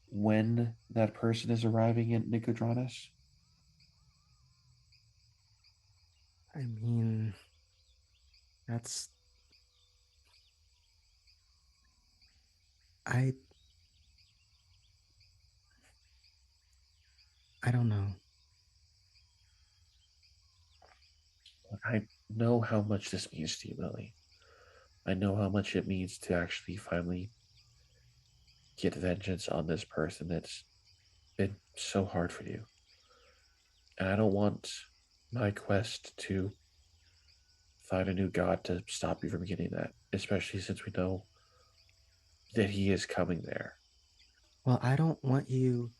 when that person is arriving in Nicodranus? I mean, that's. I don't know. I know how much this means to you, Lily. I know how much it means to actually finally get vengeance on this person that's been so hard for you. And I don't want my quest to find a new god to stop you from getting that, especially since we know that he is coming there. Well, I don't want you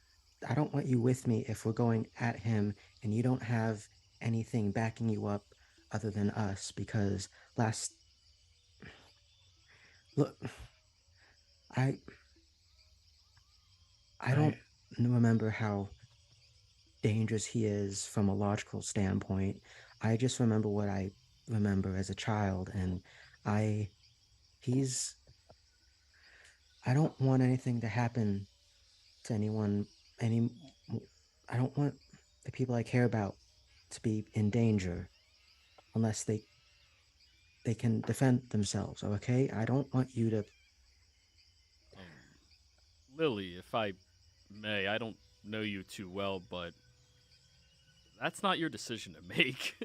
with me if we're going at him and you don't have anything backing you up other than us, because look, I don't remember how dangerous he is from a logical standpoint. I just remember what I remember as a child, and I don't want anything to happen to anyone. I don't want the people I care about to be in danger unless they can defend themselves. Okay, I don't want you to. Lily, if I may, I don't know you too well, but that's not your decision to make.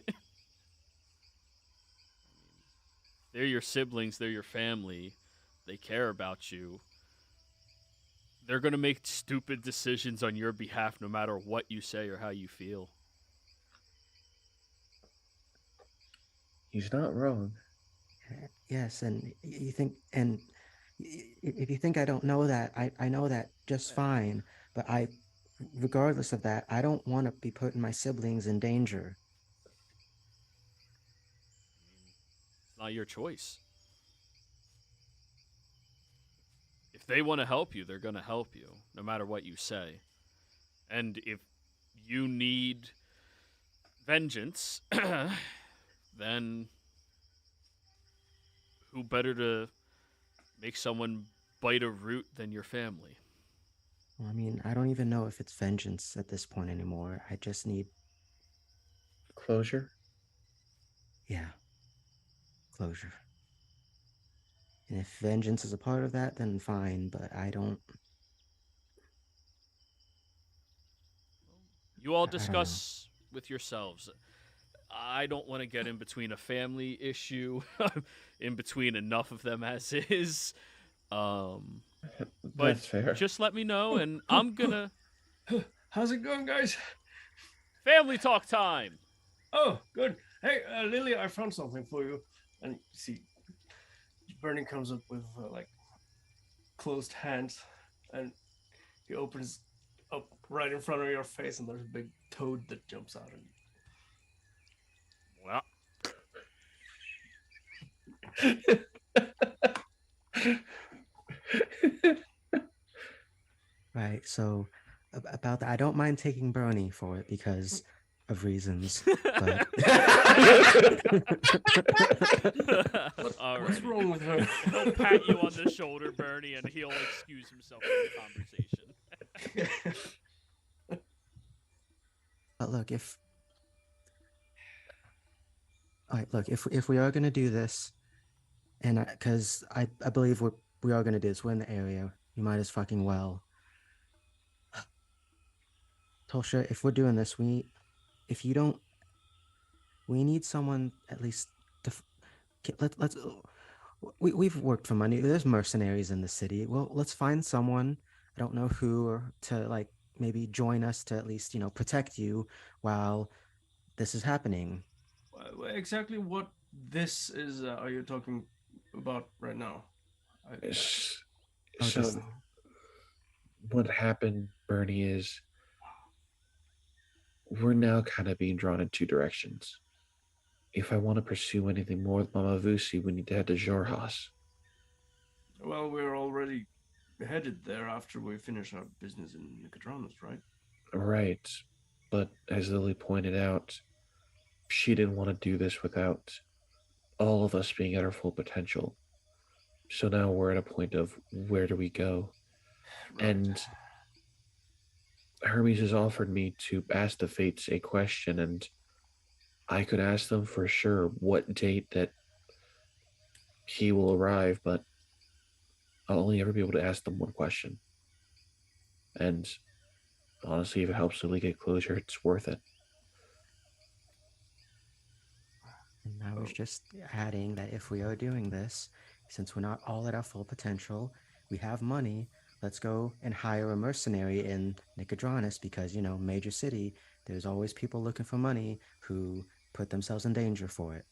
They're your siblings, they're your family, they care about you. They're going to make stupid decisions on your behalf no matter what you say or how you feel. He's not wrong. Yes, and you think, and if you think I don't know that, I know that just fine. But regardless of that, I don't want to be putting my siblings in danger. It's not your choice. If they want to help you, they're going to help you, no matter what you say. And if you need vengeance, then who better to make someone bite a root than your family? Well, I mean, I don't even know if it's vengeance at this point anymore. I just need, Closure? yeah, closure. And if vengeance is a part of that, then fine, but I don't. You all I don't know. discuss with yourselves. I don't want to get in between a family issue, in between enough of them as is. But That's fair. just let me know, and I'm gonna. How's it going, guys? Family talk time! Oh, good. Hey, Lily, I found something for you. And you see, Bernie comes up with like closed hands, and he opens up right in front of your face, and there's a big toad that jumps out. Well, Right. So about that, I don't mind taking Bernie for it because of reasons. But What's wrong with her? He'll pat you on the shoulder, Bernie, and he'll excuse himself from the conversation. But look, if All right, look, if we are gonna do this, and because I believe we are gonna do this, we're in the area. You might as fucking well. Tulsha, if we're doing this, if you don't, we need someone at least to let's we've worked for money. There's mercenaries in the city. Well, let's find someone. I don't know who, or to like maybe join us to at least protect you while this is happening. Exactly what this is are you talking about right now? Oh, just So what happened, Bernie, is we're now kind of being drawn in two directions. If I want to pursue anything more with Mama Vusi, we need to head to Jorhas. Well, we're already headed there after we finish our business in Nicodranas, right? Right. But as Lily pointed out, she didn't want to do this without all of us being at our full potential. So now we're at a point of where do we go? Right. And Hermes has offered me to ask the Fates a question, and I could ask them for sure what date that he will arrive, but I'll only ever be able to ask them one question. And honestly, if it helps Lily get closure, it's worth it. And I was just adding that if we are doing this, since we're not all at our full potential, we have money, let's go and hire a mercenary in Nicodranas because, major city, there's always people looking for money who put themselves in danger for it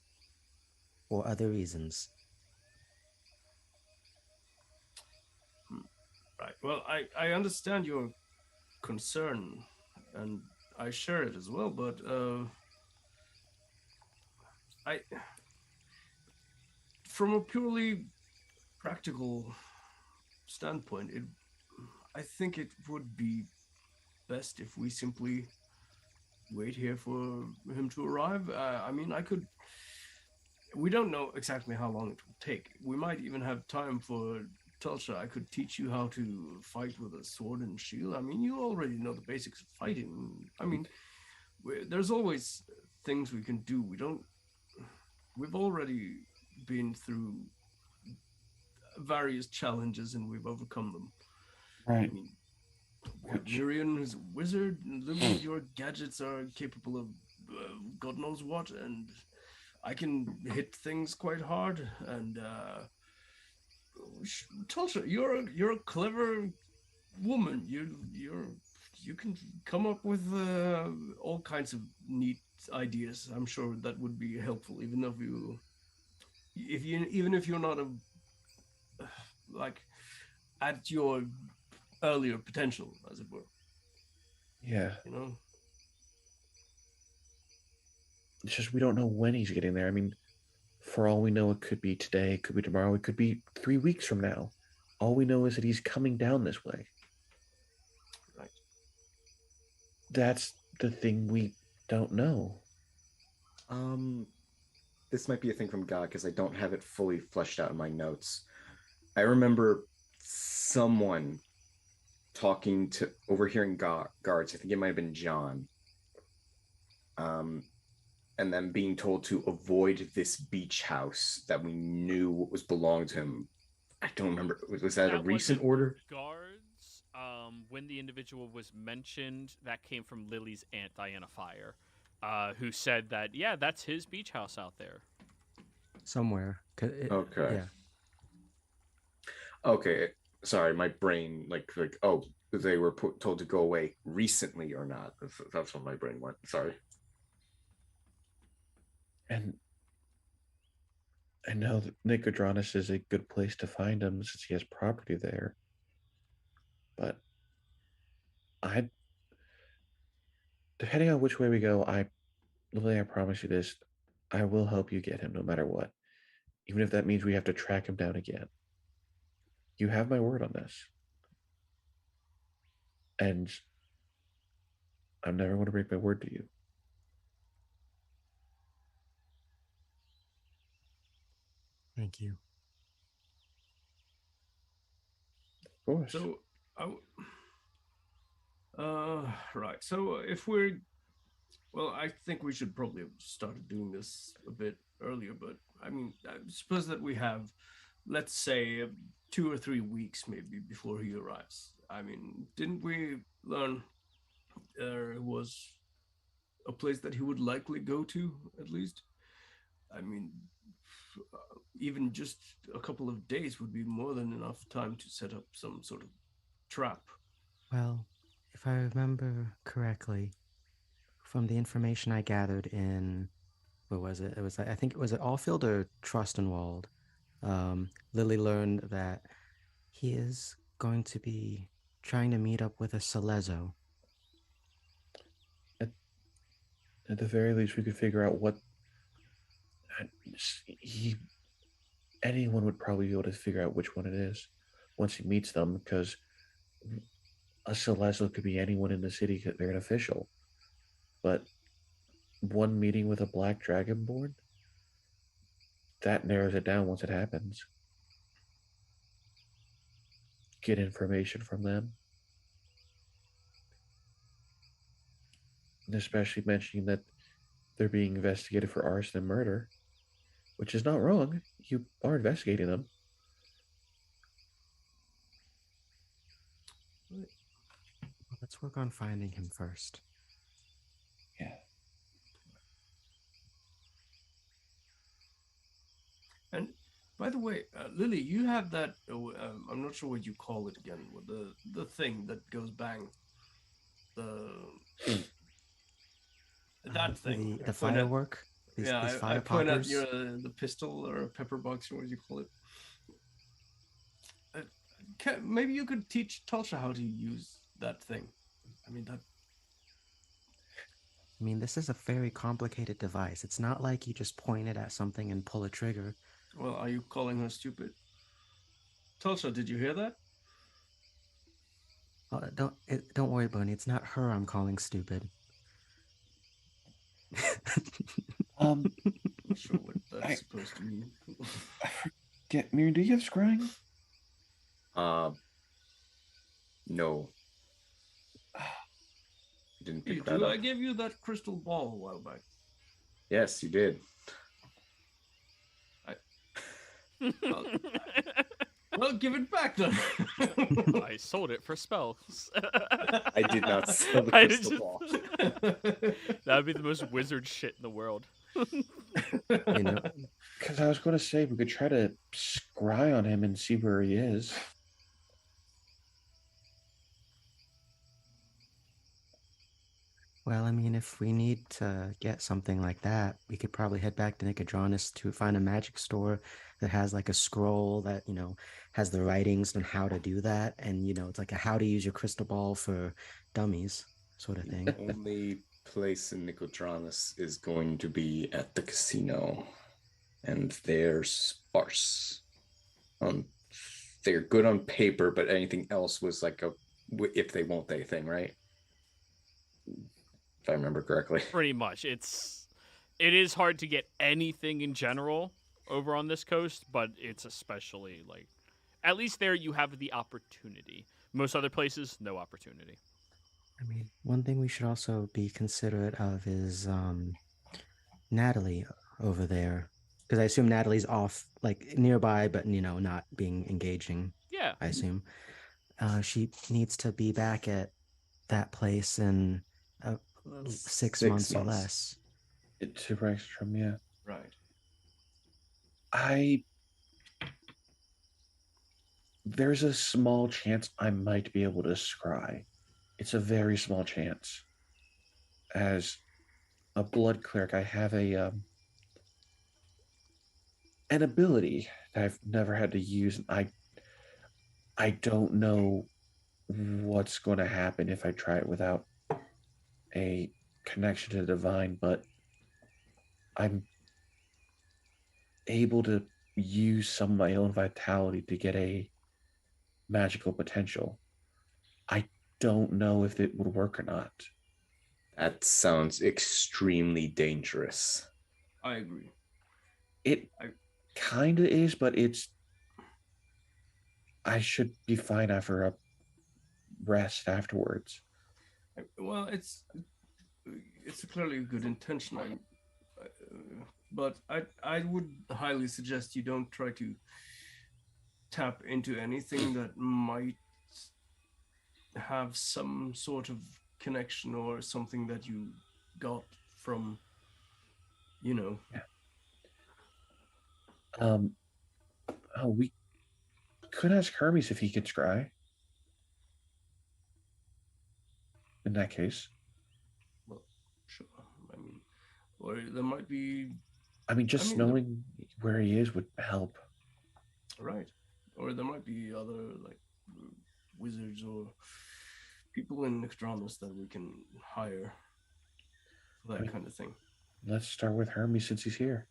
or other reasons. Right. Well, I understand your concern, and I share it as well. But I, from a purely practical standpoint, I think it would be best if we simply wait here for him to arrive. I mean, I could. We don't know exactly how long it will take. We might even have time for Tulsa. I could teach you how to fight with a sword and shield. I mean, you already know the basics of fighting. I mean, there's always things we can do. We've already been through various challenges and we've overcome them. Right. I mean, we have Miriam, who's a wizard, and Lily, your gadgets are capable of God knows what, and I can hit things quite hard. And Tulsa, you're a clever woman. You can come up with all kinds of neat ideas. I'm sure that would be helpful, even if you're not like at your earlier potential, as it were. Yeah. You know. It's just we don't know when he's getting there. I mean, for all we know, it could be today, it could be tomorrow, it could be 3 weeks from now. All we know is that he's coming down this way. Right. That's the thing we don't know. This might be a thing from God because I don't have it fully fleshed out in my notes. I remember someone overhearing guards. I think it might have been John. And then being told to avoid this beach house that we knew was belonged to him. I don't remember. Was that a recent order? Guards. When the individual was mentioned, that came from Lily's aunt Diana Fire, who said that that's his beach house out there. Somewhere. Okay. Yeah. Okay. Sorry, my brain they were told to go away recently or not. That's what my brain went. Sorry. And I know that Nicodranas is a good place to find him since he has property there. But depending on which way we go, Lily, I promise you this, I will help you get him no matter what. Even if that means we have to track him down again. You have my word on this. And I'm never going to break my word to you. Thank you. Of course. So, right. So if we're Well, I think we should probably have started doing this a bit earlier, but I mean, I suppose that we have, let's say, 2 or 3 weeks maybe before he arrives. I mean, didn't we learn there was a place that he would likely go to, at least? I mean, even just a couple of days would be more than enough time to set up some sort of trap. Well, if I remember correctly, from the information I gathered in, what was it? It was, I think it was at Allfield or Trustenwald. Lily learned that he is going to be trying to meet up with a Celezo. At the very least, we could figure out what he. Anyone would probably be able to figure out which one it is once he meets them, because a Celestial could be anyone in the city. They're an official, but one meeting with a Black Dragonborn, that narrows it down once it happens. Get information from them. And especially mentioning that they're being investigated for arson and murder, which is not wrong. You are investigating them. Well, let's work on finding him first. Yeah. And by the way, Lily, you have that. I'm not sure what you call it again. The thing that goes bang. The that thing. The firework. These fire I point at poppers. the pistol or pepper box, or what do you call it? Maybe you could teach Tulsa how to use that thing. I mean that. I mean, this is a very complicated device. It's not like you just point it at something and pull a trigger. Well, are you calling her stupid? Tulsa, did you hear that? Don't worry, Bunny. It's not her I'm calling stupid. Not sure what that's supposed to mean. Get Miriam, do you have scrying? No. Didn't pick that up. I gave you that crystal ball a while back. Yes, you did. Well, give it back then. I sold it for spells. I did not sell the I crystal just- ball. That would be the most wizard shit in the world. You know, Because I was going to say we could try to scry on him and see where he is. well, I mean, if we need to get something like that, we could probably head back to Nicodranus to find a magic store that has like a scroll that, has the writings on how to do that. And, it's like a how to use your crystal ball for dummies sort of thing. The only place in Nicodranus is going to be at the casino, and they're sparse. They're good on paper, but anything else was like a if they won't they thing, right? If I remember correctly. Pretty much. It is hard to get anything in general over on this coast, but it's especially like, at least there you have the opportunity. Most other places, no opportunity. I mean, one thing we should also be considerate of is Natalie over there. Because I assume Natalie's off, like, nearby, but, not being engaging, Yeah. I assume. She needs to be back at that place in 6 months or less. It's super extra, yeah. Right. There's a small chance I might be able to scry. It's a very small chance. As a blood cleric, I have an ability that I've never had to use. I don't know what's going to happen if I try it without a connection to the divine, but I'm able to use some of my own vitality to get a magical potential. I don't know if it would work or not. That sounds extremely dangerous. I agree. It kind of is, but I should be fine after a rest afterwards. Well, it's clearly a good intention. But I would highly suggest you don't try to tap into anything that might have some sort of connection or something that you got from, you know. We could ask Hermes if he could scry. In that case, Well, sure. I mean, or there might be. I mean, just knowing where he is would help. Right. Or there might be other, like, wizards or people in Exandria that we can hire for that kind of thing. Let's start with Hermes since he's here.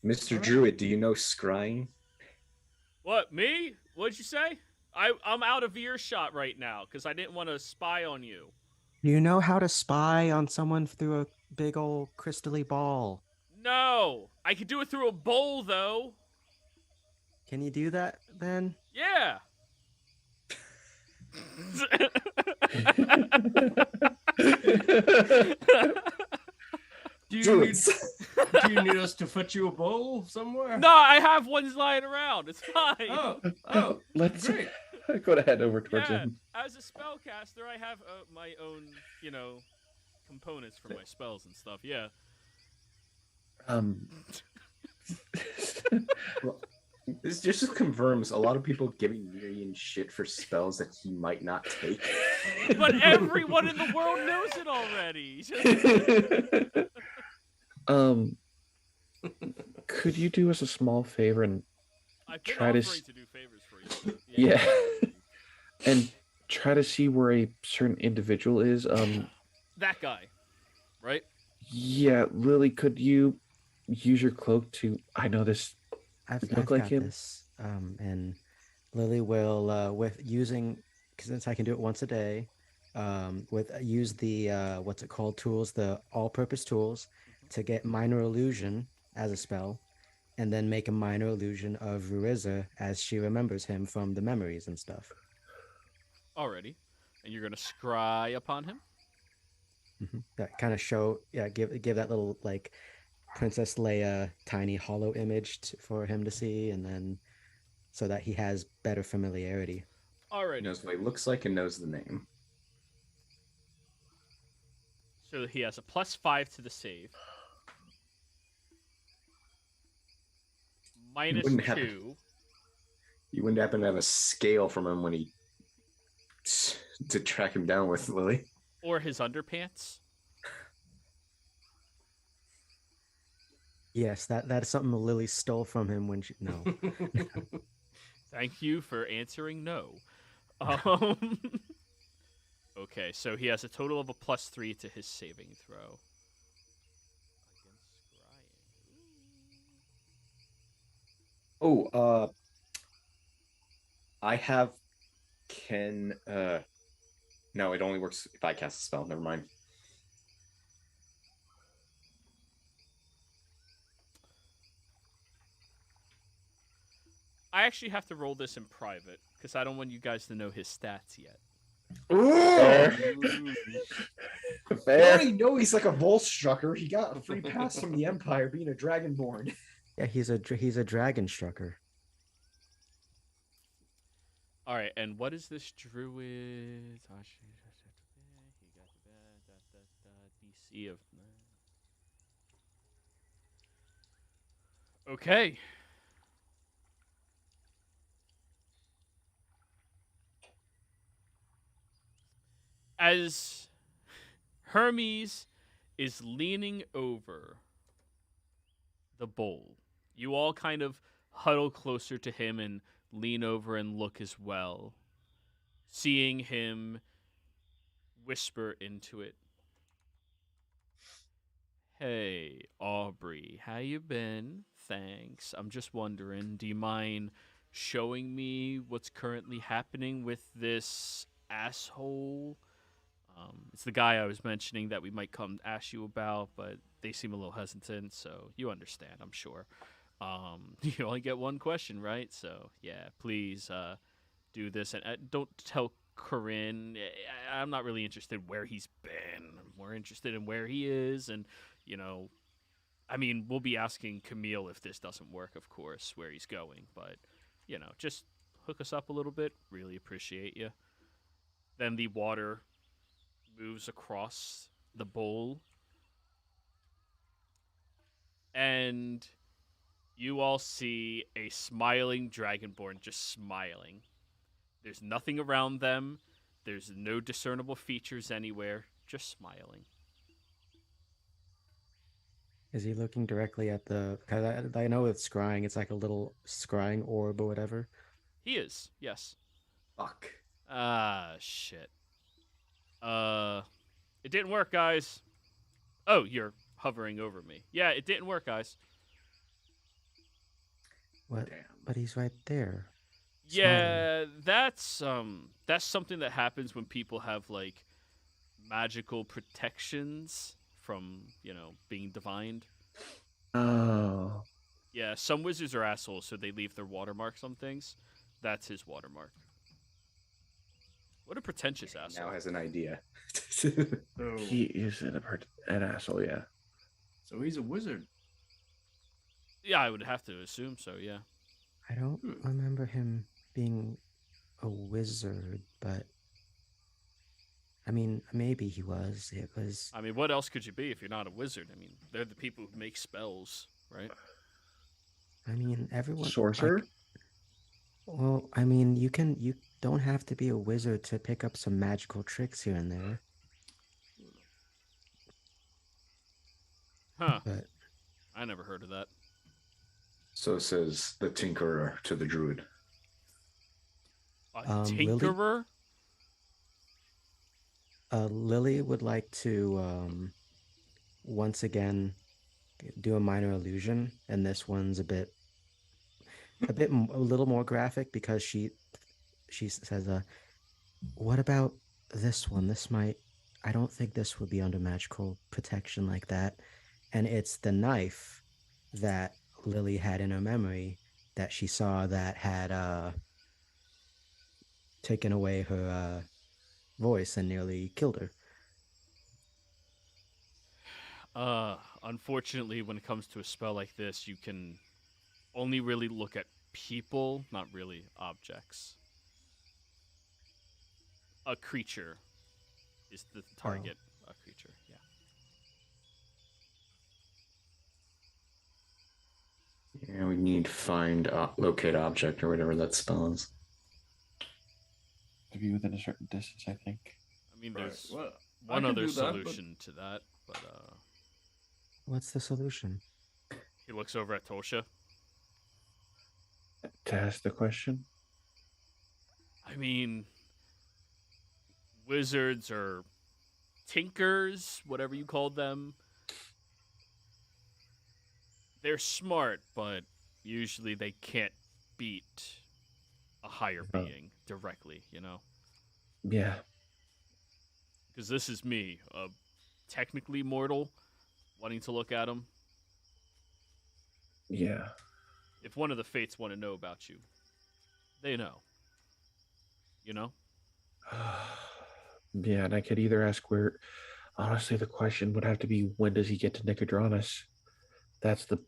Mr. Druid, do you know scrying? What, me? What'd you say? I'm out of earshot right now because I didn't want to spy on you. You know how to spy on someone through a big old crystally ball. No, I could do it through a bowl though. Can you do that then? Yeah. Do you need us to fetch you a bowl somewhere? No, I have ones lying around. It's fine. Oh, Let's great. go to head over towards Yeah, him. as a spellcaster, I have my own, components for my spells and stuff. Yeah. Well, this just confirms a lot of people giving Miriam shit for spells that he might not take. But everyone in the world knows it already. Could you do us a small favor and I've been try to offering to do favors for you. yeah, and try to see where a certain individual is? That guy, right? Yeah, Lily, could you use your cloak to? I know this. I've Look like got him? this. And Lily will, with using, since I can do it once a day, use the what's it called tools, the all-purpose tools, to get minor illusion as a spell, and then make a minor illusion of Ruriza as she remembers him from the memories and stuff. Already, and you're gonna scry upon him. That kind of give that little like Princess Leia tiny hollow image for him to see, and then so that he has better familiarity. Alrighty. He knows what he looks like and knows the name. So he has a +5 to the save. -2. You wouldn't happen to have a scale from him when he to track him down with, Lily? Or his underpants. Yes, that is something Lily stole from him when she no. Thank you for answering no. Okay, so he has a total of a +3 to his saving throw. Oh, I have no, it only works if I cast a spell. Never mind. I actually have to roll this in private because I don't want you guys to know his stats yet. Fair. Fair. already know he's like a Volstrucker. He got a free pass from the Empire being a Dragonborn. Yeah, he's a dragon strucker. All right, and what is this druid? He got the DC of. Okay. As Hermes is leaning over the bowl, you all kind of huddle closer to him and lean over and look as well, seeing him whisper into it. Hey, Aubrey, how you been? Thanks. I'm just wondering, do you mind showing me what's currently happening with this asshole? It's the guy I was mentioning that we might come ask you about, but they seem a little hesitant, so you understand, I'm sure. You only get one question, right? So, yeah, please do this. And don't tell Corinne. I'm not really interested where he's been. I'm more interested in where he is, and you know, I mean, we'll be asking Camille if this doesn't work, of course, where he's going. But you know, just hook us up a little bit. Really appreciate you. Then the water moves across the bowl, and you all see a smiling dragonborn just smiling. There's nothing around them. There's no discernible features anywhere. Just smiling. Is he looking directly at the? Cause I know it's scrying. It's like a little scrying orb or whatever. He is, yes. Fuck. Ah, shit. It didn't work, guys. Oh, you're hovering over me. Yeah, it didn't work, guys. What? Damn. But he's right there. Yeah, that's something that happens when people have like magical protections from, being divined. Oh, Yeah, some wizards are assholes, so they leave their watermarks on things. That's his watermark. What a pretentious asshole. Now has an idea. So, he is an asshole. Yeah. so he's a wizard. Yeah, I would have to assume so, yeah. I don't remember him being a wizard, but I mean, maybe he was. It was. I mean, what else could you be if you're not a wizard? I mean, they're the people who make spells, right? I mean, everyone. Sorcerer? Like, well, I mean, you don't have to be a wizard to pick up some magical tricks here and there. Huh. But I never heard of that. So says the tinkerer to the druid. A Lily? tinkerer? Lily would like to once again do a minor illusion, and this one's a little more graphic because she says, "What about this one? This might. I don't think this would be under magical protection like that." And it's the knife that Lily had in her memory that she saw that had taken away her voice and nearly killed her. Unfortunately, when it comes to a spell like this, you can only really look at people, not really objects. A creature is the target. A creature, yeah. Yeah, we need find locate object or whatever that spell is. To be within a certain distance, I think. I mean, Right, there's well, I one can other do that, but- solution to that, but What's the solution? he looks over at Tosha. To ask the question. I mean, wizards or tinkers, whatever you called them, they're smart, but usually they can't beat a higher being directly, Yeah. Because this is me, a technically mortal, wanting to look at him. Yeah. If one of the fates want to know about you, they know. You know? Yeah, and I could either ask where. Honestly, the question would have to be when does he get to Nicodranus? That's the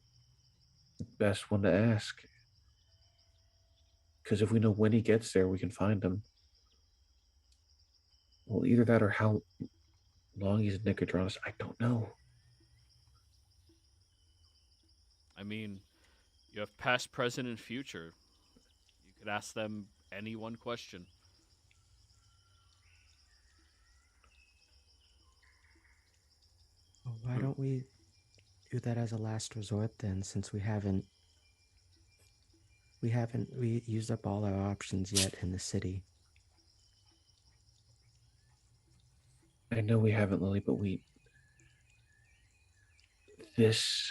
best one to ask. Because if we know when he gets there, we can find him. Well, either that or how long he's in Nicodranus. I don't know. I mean, you have past, present, and future. You could ask them any one question. Well, why don't we do that as a last resort then, since we used up all our options yet in the city. I know we haven't, Lily, but this.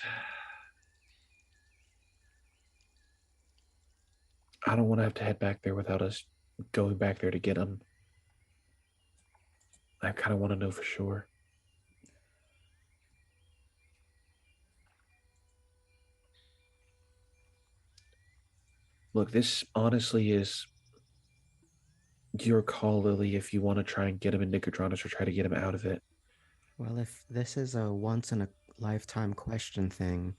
I don't want to have to head back there without us going back there to get him. I kind of want to know for sure. Look, this honestly is Your call, Lily, if you want to try and get him in Nicodranus or try to get him out of it. Well, if this is a once in a lifetime question thing,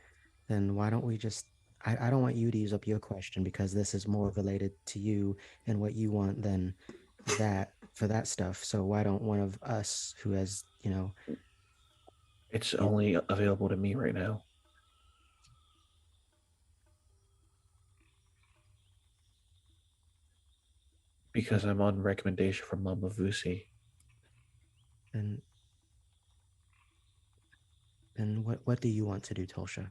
then why don't we just. I don't want you to use up your question because this is more related to you and what you want than that for that stuff. So why don't one of us who has, It's only available to me right now. Because I'm on recommendation from Mama Vusi. then what do you want to do, Tolsha?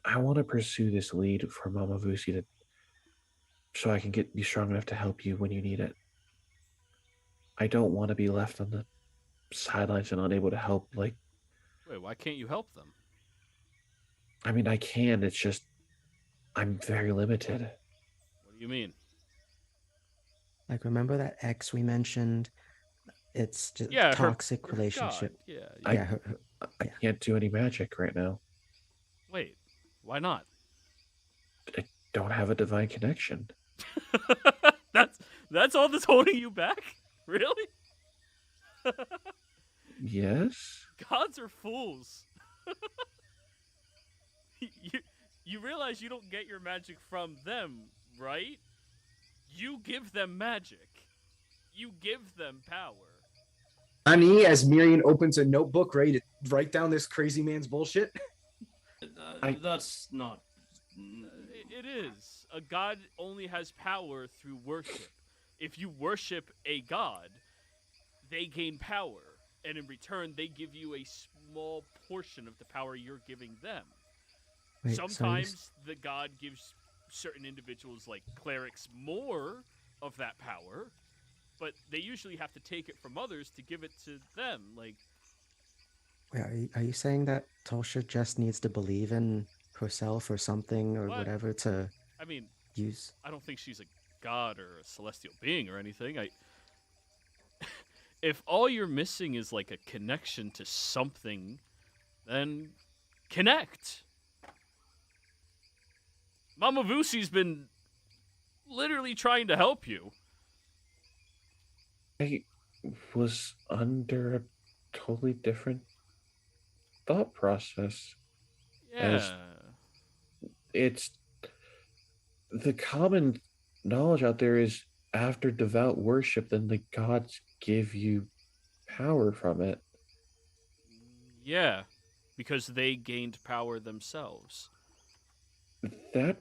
I want to pursue this lead for Mama Vusi so I can be strong enough to help you when you need it. I don't want to be left on the sidelines and unable to help. Wait, why can't you help them? I mean, I can. It's just I'm very limited. What do you mean? Like, remember that ex we mentioned? It's just Yeah, toxic her relationship. God. Yeah. Yeah, I can't do any magic right now. Wait, why not? I don't have a divine connection. that's all that's holding you back? Really? Yes? Gods are fools. you realize you don't get your magic from them, right? You give them magic. You give them power. Ani, as Miriam opens a notebook ready to write down this crazy man's bullshit. That's not. It is. A god only has power through worship. If you worship a god, they gain power, and in return, they give you a small portion of the power you're giving them. Wait, Sometimes the god gives certain individuals, like clerics, more of that power, but they usually have to take it from others to give it to them. Like, wait, are you saying that Tolsha just needs to believe in herself or something or What? whatever to I mean, use? I don't think she's a god or a celestial being or anything. If all you're missing is like a connection to something, then connect. Mama Vusi's been literally trying to help you. I was under a totally different thought process. Yeah. It's the common knowledge out there is after devout worship, then the gods give you power from it. Yeah, because they gained power themselves. That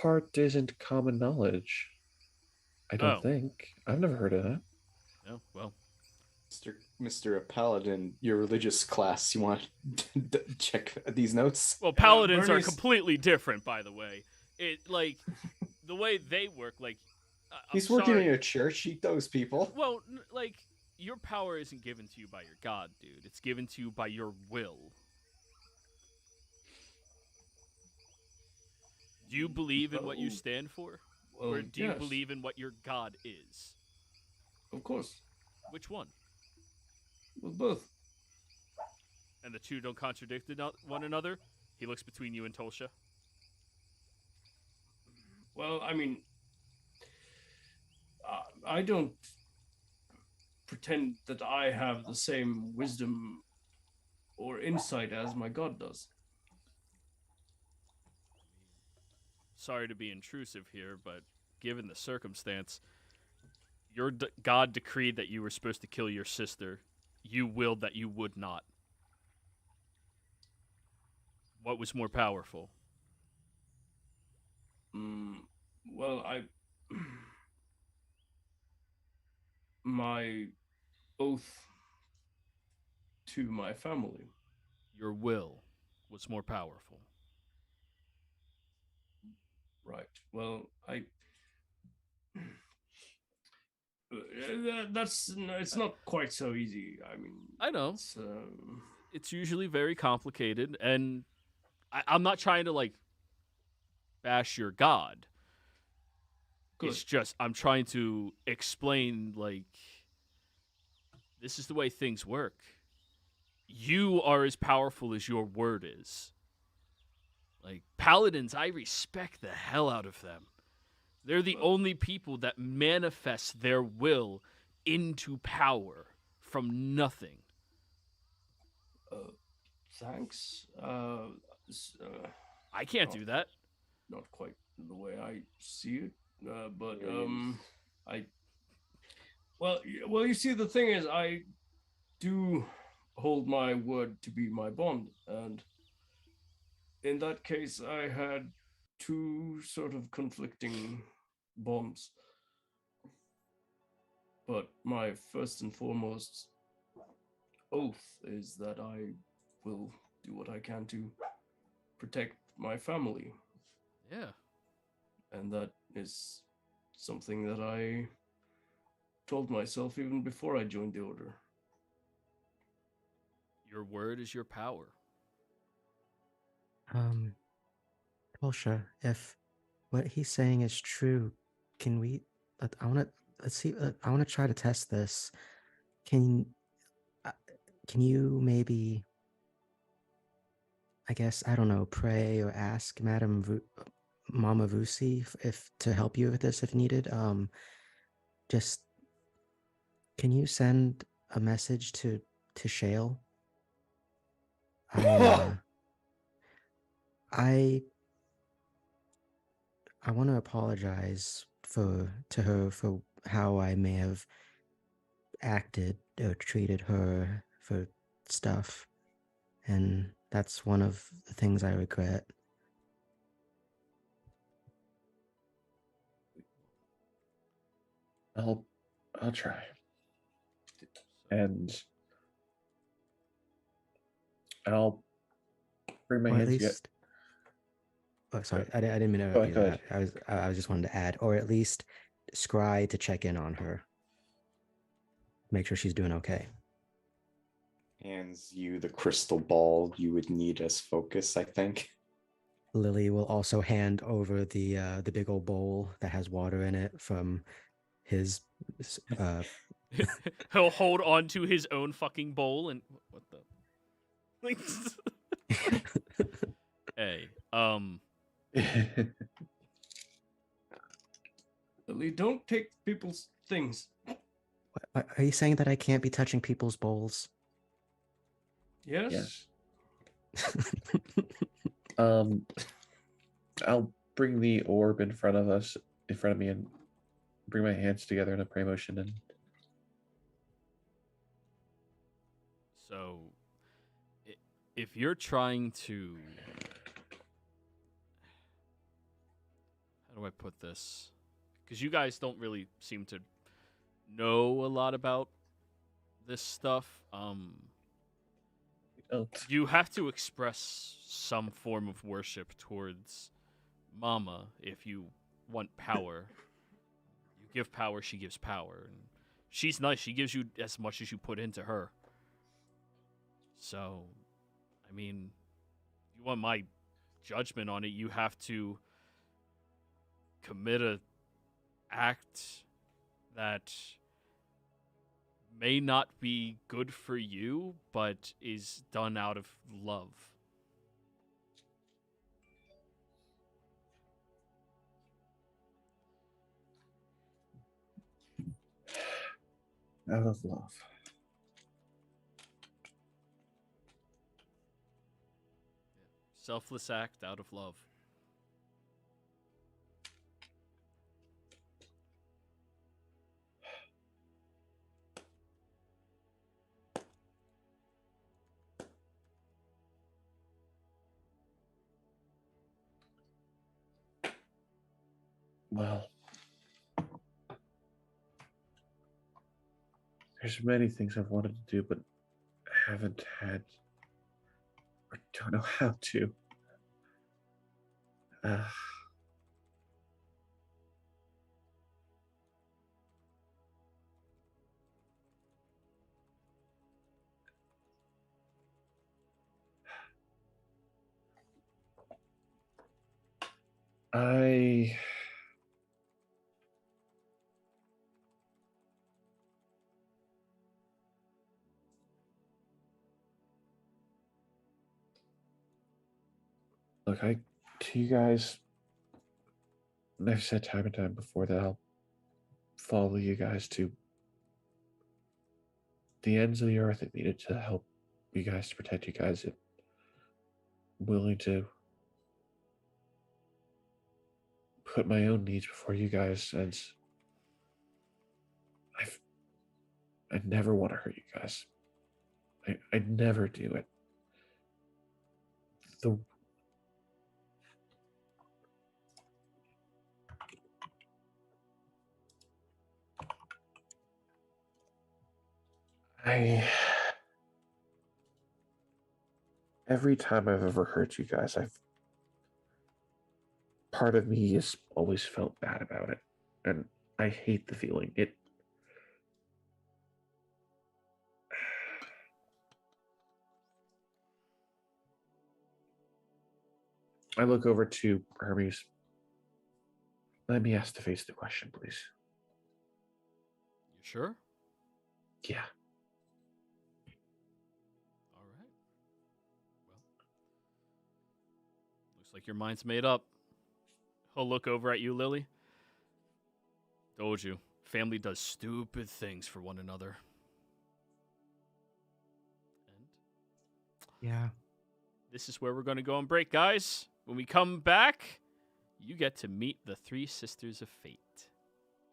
part isn't common knowledge. I don't Oh. think. I've never heard of that. Oh, well. Mr. Paladin, your religious class, you want to check these notes? Well, paladins are Bernie's- completely different, by the way. It, like, the way they work, like... He's I'm working sorry. in a church. He knows people. Well, like, your power isn't given to you by your god, dude. It's given to you by your will. Do you believe in what you stand for? Or do you yes, believe in what your god is? Of course. Which one? Well, both. And the two don't contradict one another? He looks between you and Tolsha. Well, I mean, I don't pretend that I have the same wisdom or insight as my god does. Sorry to be intrusive here, but given the circumstance, your god decreed that you were supposed to kill your sister. You willed that you would not. What was more powerful? Well, my oath to my family. Your will was more powerful. Right. Well, it's not quite so easy. I mean, I know. It's, It's usually very complicated, and I'm not trying to, like, bash your god. good. It's just I'm trying to explain, like, this is the way things work. you are as powerful as your word is. Like, paladins, I respect the hell out of them. They're the only people that manifest their will into power from nothing. Thanks. I can't do that. Not quite the way I see it, but I. Well, you see, the thing is, I do hold my word to be my bond, and in that case, I had two sort of conflicting bonds. But my first and foremost oath is that I will do what I can to protect my family. Yeah. And that is something that I told myself even before I joined the order. Your word is your power. Tulsha, if what he's saying is true, can we? I want to let's see. I want to try to test this. Can uh, can you maybe? I guess I don't know. Pray or ask Mama Vusi if to help you with this if needed. Just can you send a message to Shale? I want to apologize to her for how I may have acted or treated her for stuff, and that's one of the things I regret. I'll try. And I'll bring my Or at hands together. least, oh, sorry, I didn't mean to Go interrupt ahead, you. go I was just wanted to add, or at least scry to check in on her, make sure she's doing okay. Hands you the crystal ball you would need as focus, I think. Lily will also hand over the big old bowl that has water in it from his He'll hold on to his own fucking bowl and what the Hey, Lily, don't take people's things. Are you saying that I can't be touching people's bowls? Yes? Yes. I'll bring the orb in front of me, and bring my hands together in a pray motion. And so if you're trying to, how do I put this? Because you guys don't really seem to know a lot about this stuff. You have to express some form of worship towards Mama if you want power. You give power, she gives power. And she's nice. She gives you as much as you put into her. So, I mean, if you want my judgment on it, you have to commit a act that may not be good for you, but is done out of love. out of love. Selfless act out of love. Well, there's many things I've wanted to do, but haven't had or don't know how to. I Look, to you guys, I've said time and time before that I'll follow you guys to the ends of the earth if needed to help you guys, to protect you guys. If willing to put my own needs before you guys, and I never want to hurt you guys. I never do it. The I every time I've ever hurt you guys, I've part of me has always felt bad about it, and I hate the feeling. I look over to Hermes. Let me ask to face the question, please. You sure? Yeah. All right. Well, looks like your mind's made up. He'll look over at you, Lily. Told you, family does stupid things for one another. And Yeah. this is where we're going to go on break, guys. When we come back, you get to meet the three sisters of fate.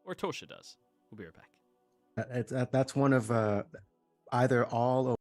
Or Tosha does. We'll be right back. That's one of either all or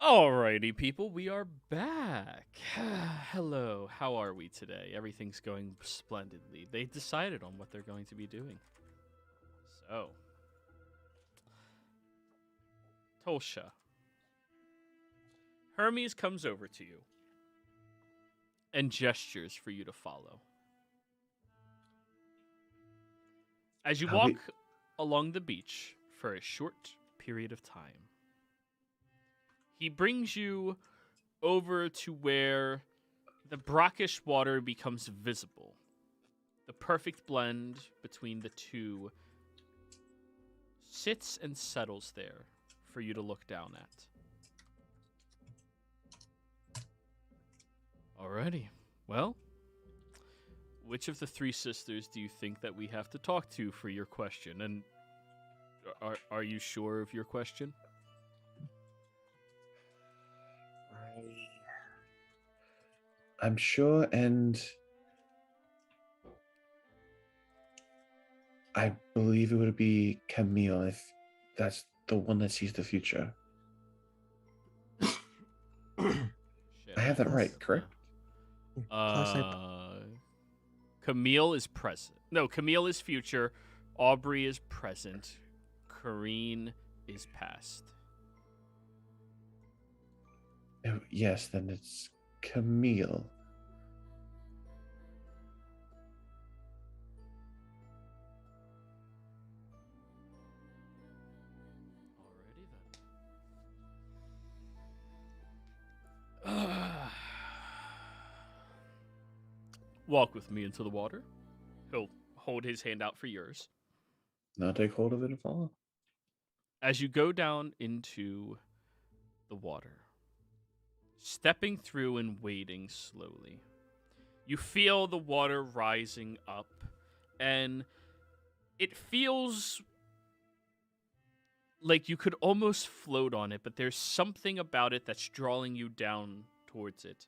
Alrighty, people, we are back. Hello, how are we today? Everything's going splendidly. They decided on what they're going to be doing. So, Tolsha, Hermes comes over to you and gestures for you to follow. As you How walk we- along the beach for a short period of time, he brings you over to where the brackish water becomes visible. The perfect blend between the two sits and settles there for you to look down at. Alrighty. Well, which of the three sisters do you think that we have to talk to for your question? And are you sure of your question? I'm sure, and I believe it would be Camille if that's the one that sees the future. Shit, I have that Plus- right, correct? Plus, Camille is present. No, Camille is future. Aubrey is present. Corrine is past. Yes, then it's Camille. Alrighty then. Walk with me into the water. He'll hold his hand out for yours. Now take hold of it and follow. As you go down into the water, stepping through and wading slowly, you feel the water rising up, and it feels like you could almost float on it, but there's something about it that's drawing you down towards it.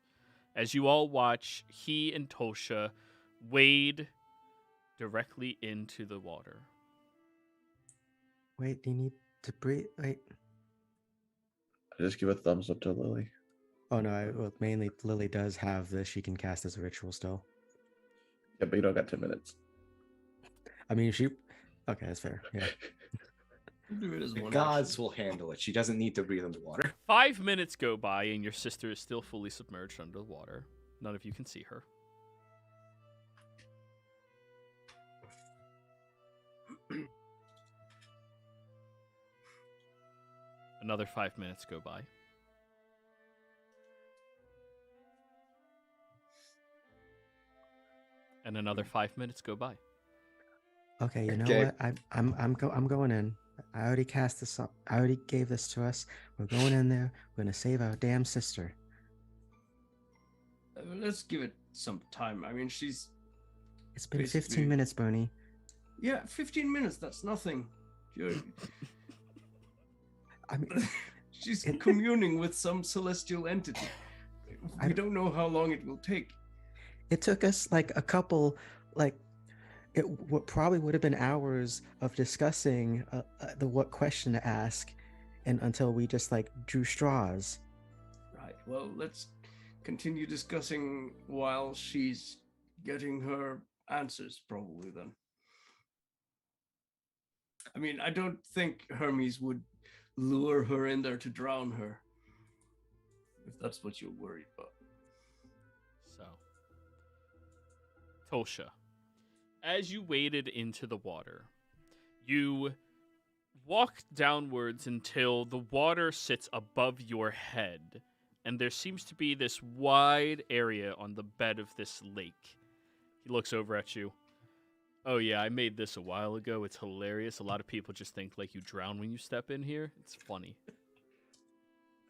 As you all watch, he and Tolsha wade directly into the water. wait, do you need to breathe? Wait. I just give a thumbs up to Lily. Oh no, well, mainly Lily does have this she can cast as a ritual still. Yeah, but you don't got 10 minutes. I mean, she. Okay, that's fair. Yeah. Do it as The one gods action. will handle it. She doesn't need to breathe underwater. 5 minutes go by, and your sister is still fully submerged under the water. None of you can see her. Another 5 minutes go by. And another 5 minutes go by. Okay, you know Okay. what? I'm going in. I already cast this up. I already gave this to us. We're going in there. We're gonna save our damn sister. Let's give it some time. I mean, she's It's been Basically- 15 minutes, Bernie. yeah, 15 minutes. That's nothing. You're- I mean, she's It- communing with some celestial entity. I- We don't know how long it will take. it took us like a couple, like, it probably would have been hours of discussing what question to ask, and until we just like drew straws. Right. Well, let's continue discussing while she's getting her answers, probably then. I mean, I don't think Hermes would lure her in there to drown her. If that's what you're worried about. So, Tolsha, as you waded into the water, you walk downwards until the water sits above your head, and there seems to be this wide area on the bed of this lake. He looks over at you. Oh yeah, I made this a while ago. It's hilarious. A lot of people just think like you drown when you step in here. It's funny.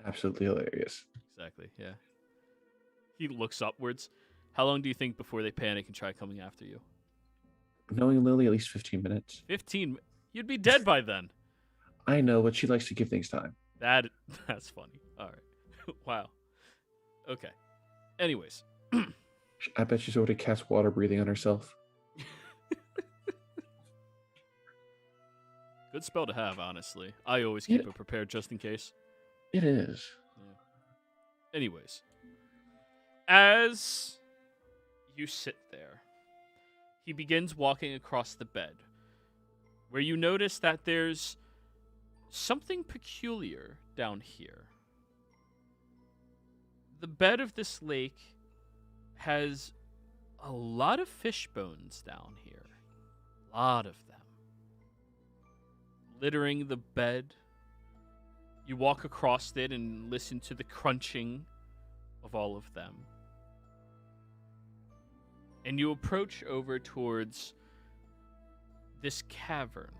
Absolutely hilarious. Exactly, yeah. He looks upwards. How long do you think before they panic and try coming after you? Knowing Lily, at least 15 minutes. 15. You'd be dead by then. I know, but she likes to give things time. That's funny. All right. Wow. Okay. Anyways, I bet she's already cast water breathing on herself. good spell to have, honestly. I always keep Yeah. it prepared just in case. It is. Yeah. Anyways, as you sit there, he begins walking across the bed, where you notice that there's something peculiar down here. The bed of this lake has a lot of fish bones down here. A lot of them. Littering the bed. You walk across it and listen to the crunching of all of them. And you approach over towards this cavern.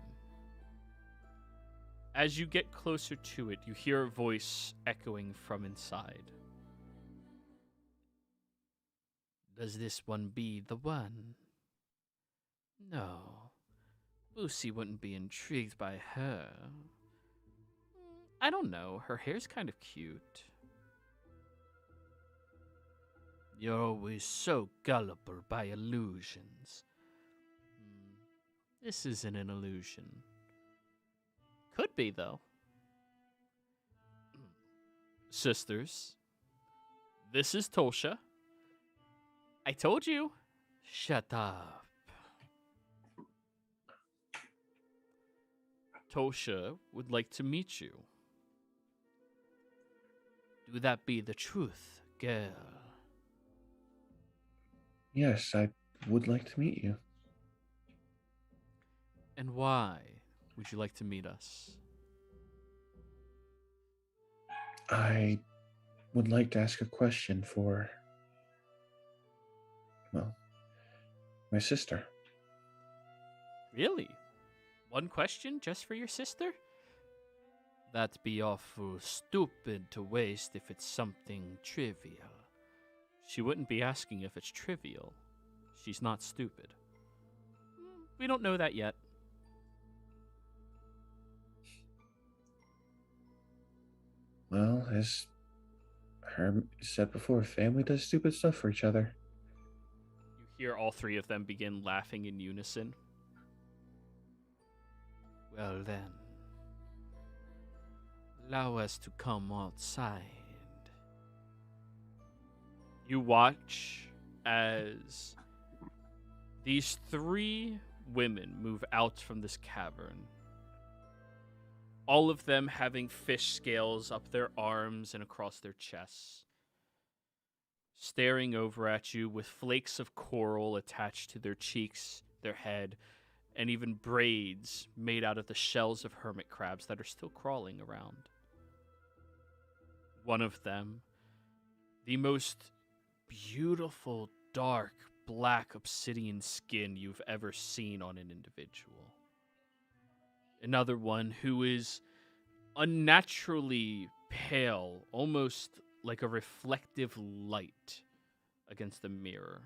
As you get closer to it, you hear a voice echoing from inside. Does this one be the one? No. Lucy wouldn't be intrigued by her. I don't know. Her hair's kind of cute. You're always so gullible by illusions. This isn't an illusion. Could be, though. Sisters, this is Tosha. I told you. Shut up. Tosha would like to meet you. Do that be the truth, girl? Yes, I would like to meet you. And why would you like to meet us? I would like to ask a question for, well, my sister. Really? One question just for your sister? That'd be awful stupid to waste if it's something trivial. She wouldn't be asking if it's trivial. She's not stupid. We don't know that yet. Well, as Herm said before, family does stupid stuff for each other. You hear all three of them begin laughing in unison. Well then, allow us to come outside. You watch as these three women move out from this cavern. All of them having fish scales up their arms and across their chests. Staring over at you with flakes of coral attached to their cheeks, their head, and even braids made out of the shells of hermit crabs that are still crawling around. One of them, the most beautiful, dark, black obsidian skin you've ever seen on an individual. Another one who is unnaturally pale, almost like a reflective light against a mirror.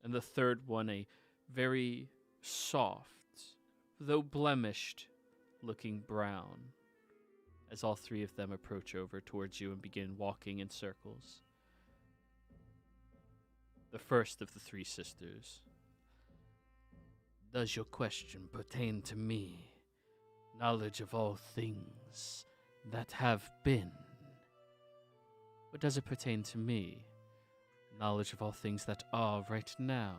And the third one, a very soft, though blemished, looking brown, as all three of them approach over towards you and begin walking in circles. The first of the three sisters. Does your question pertain to me? Knowledge of all things that have been? Or does it pertain to me? Knowledge of all things that are right now?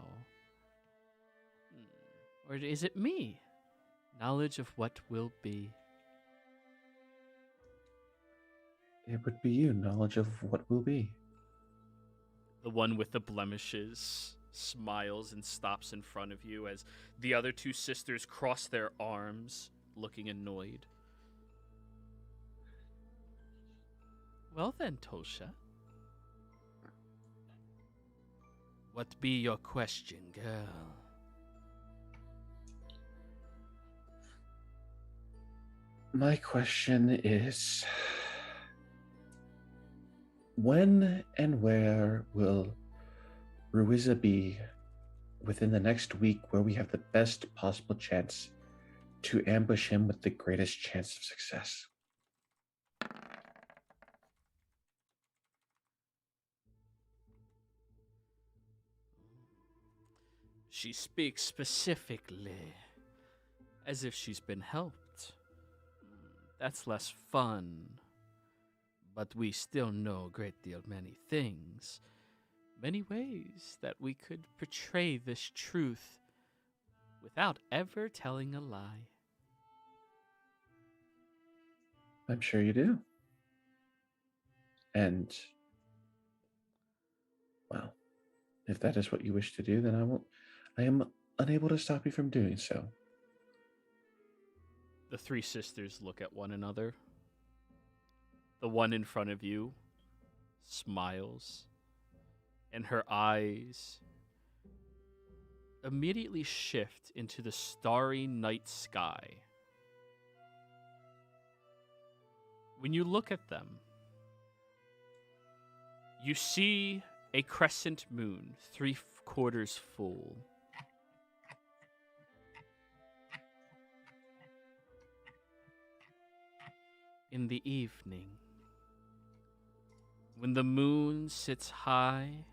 Or is it me? Knowledge of what will be? It would be you, knowledge of what will be. The one with the blemishes smiles and stops in front of you as the other two sisters cross their arms, looking annoyed. Well then, Tosha. What be your question, girl? My question is, when and where will Ruiza be within the next week where we have the best possible chance to ambush him with the greatest chance of success? She speaks specifically, as if she's been helped. That's less fun. But we still know a great deal many things, many ways that we could portray this truth without ever telling a lie. I'm sure you do. And, well, if that is what you wish to do, then I am unable to stop you from doing so. The three sisters look at one another. The one in front of you smiles, and her eyes immediately shift into the starry night sky. When you look at them, you see a crescent moon, 3/4 full. In the evening, when the moon sits high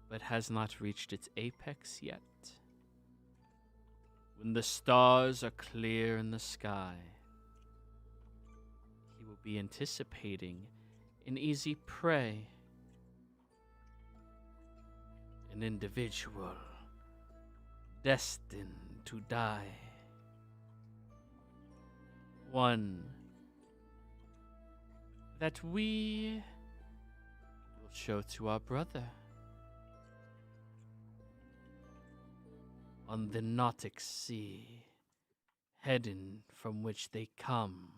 but has not reached its apex yet, when the stars are clear in the sky, he will be anticipating an easy prey, an individual destined to die, one that we will show to our brother on the Nautic Sea, heading from which they come,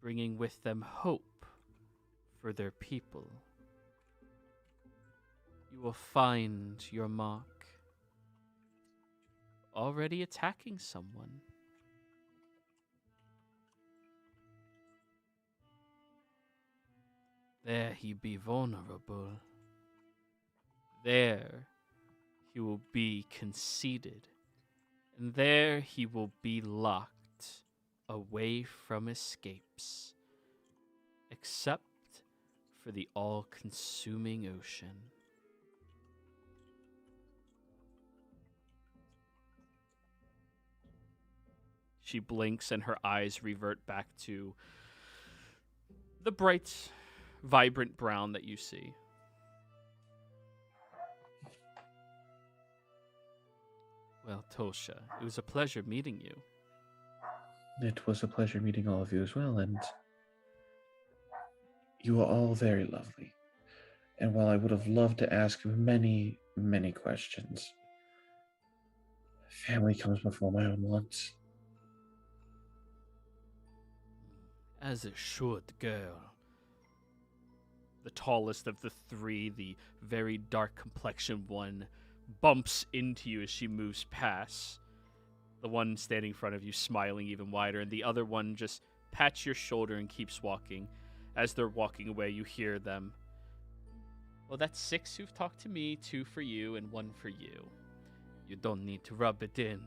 bringing with them hope for their people. You will find your mark already attacking someone. There he be vulnerable. There he will be conceited. And there he will be locked away from escapes, except for the all-consuming ocean. She blinks and her eyes revert back to the bright, vibrant brown that you see. Well, Tosha, it was a pleasure meeting you. It was a pleasure meeting all of you as well, and you are all very lovely. And while I would have loved to ask many, many questions, family comes before my own wants. As it should, girl. The tallest of the three, the very dark complexioned one, bumps into you as she moves past. The one standing in front of you smiling even wider, and the other one just pats your shoulder and keeps walking. As they're walking away, you hear them. Well, that's 6 who've talked to me, 2 for you, and 1 for you. You don't need to rub it in.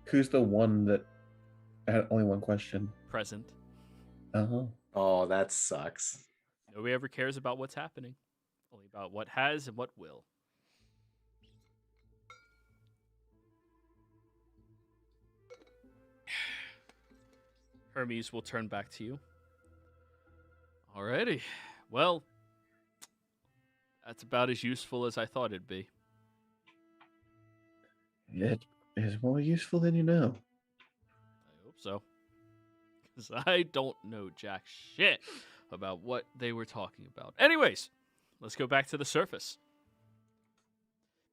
Who's the one that had only one question? Present. Uh-huh. Oh, that sucks. Nobody ever cares about what's happening. Only about what has and what will. Hermes will turn back to you. Alrighty. Well, that's about as useful as I thought it'd be. It is more useful than you know. I hope so. Because I don't know jack shit about what they were talking about. Anyways, let's go back to the surface.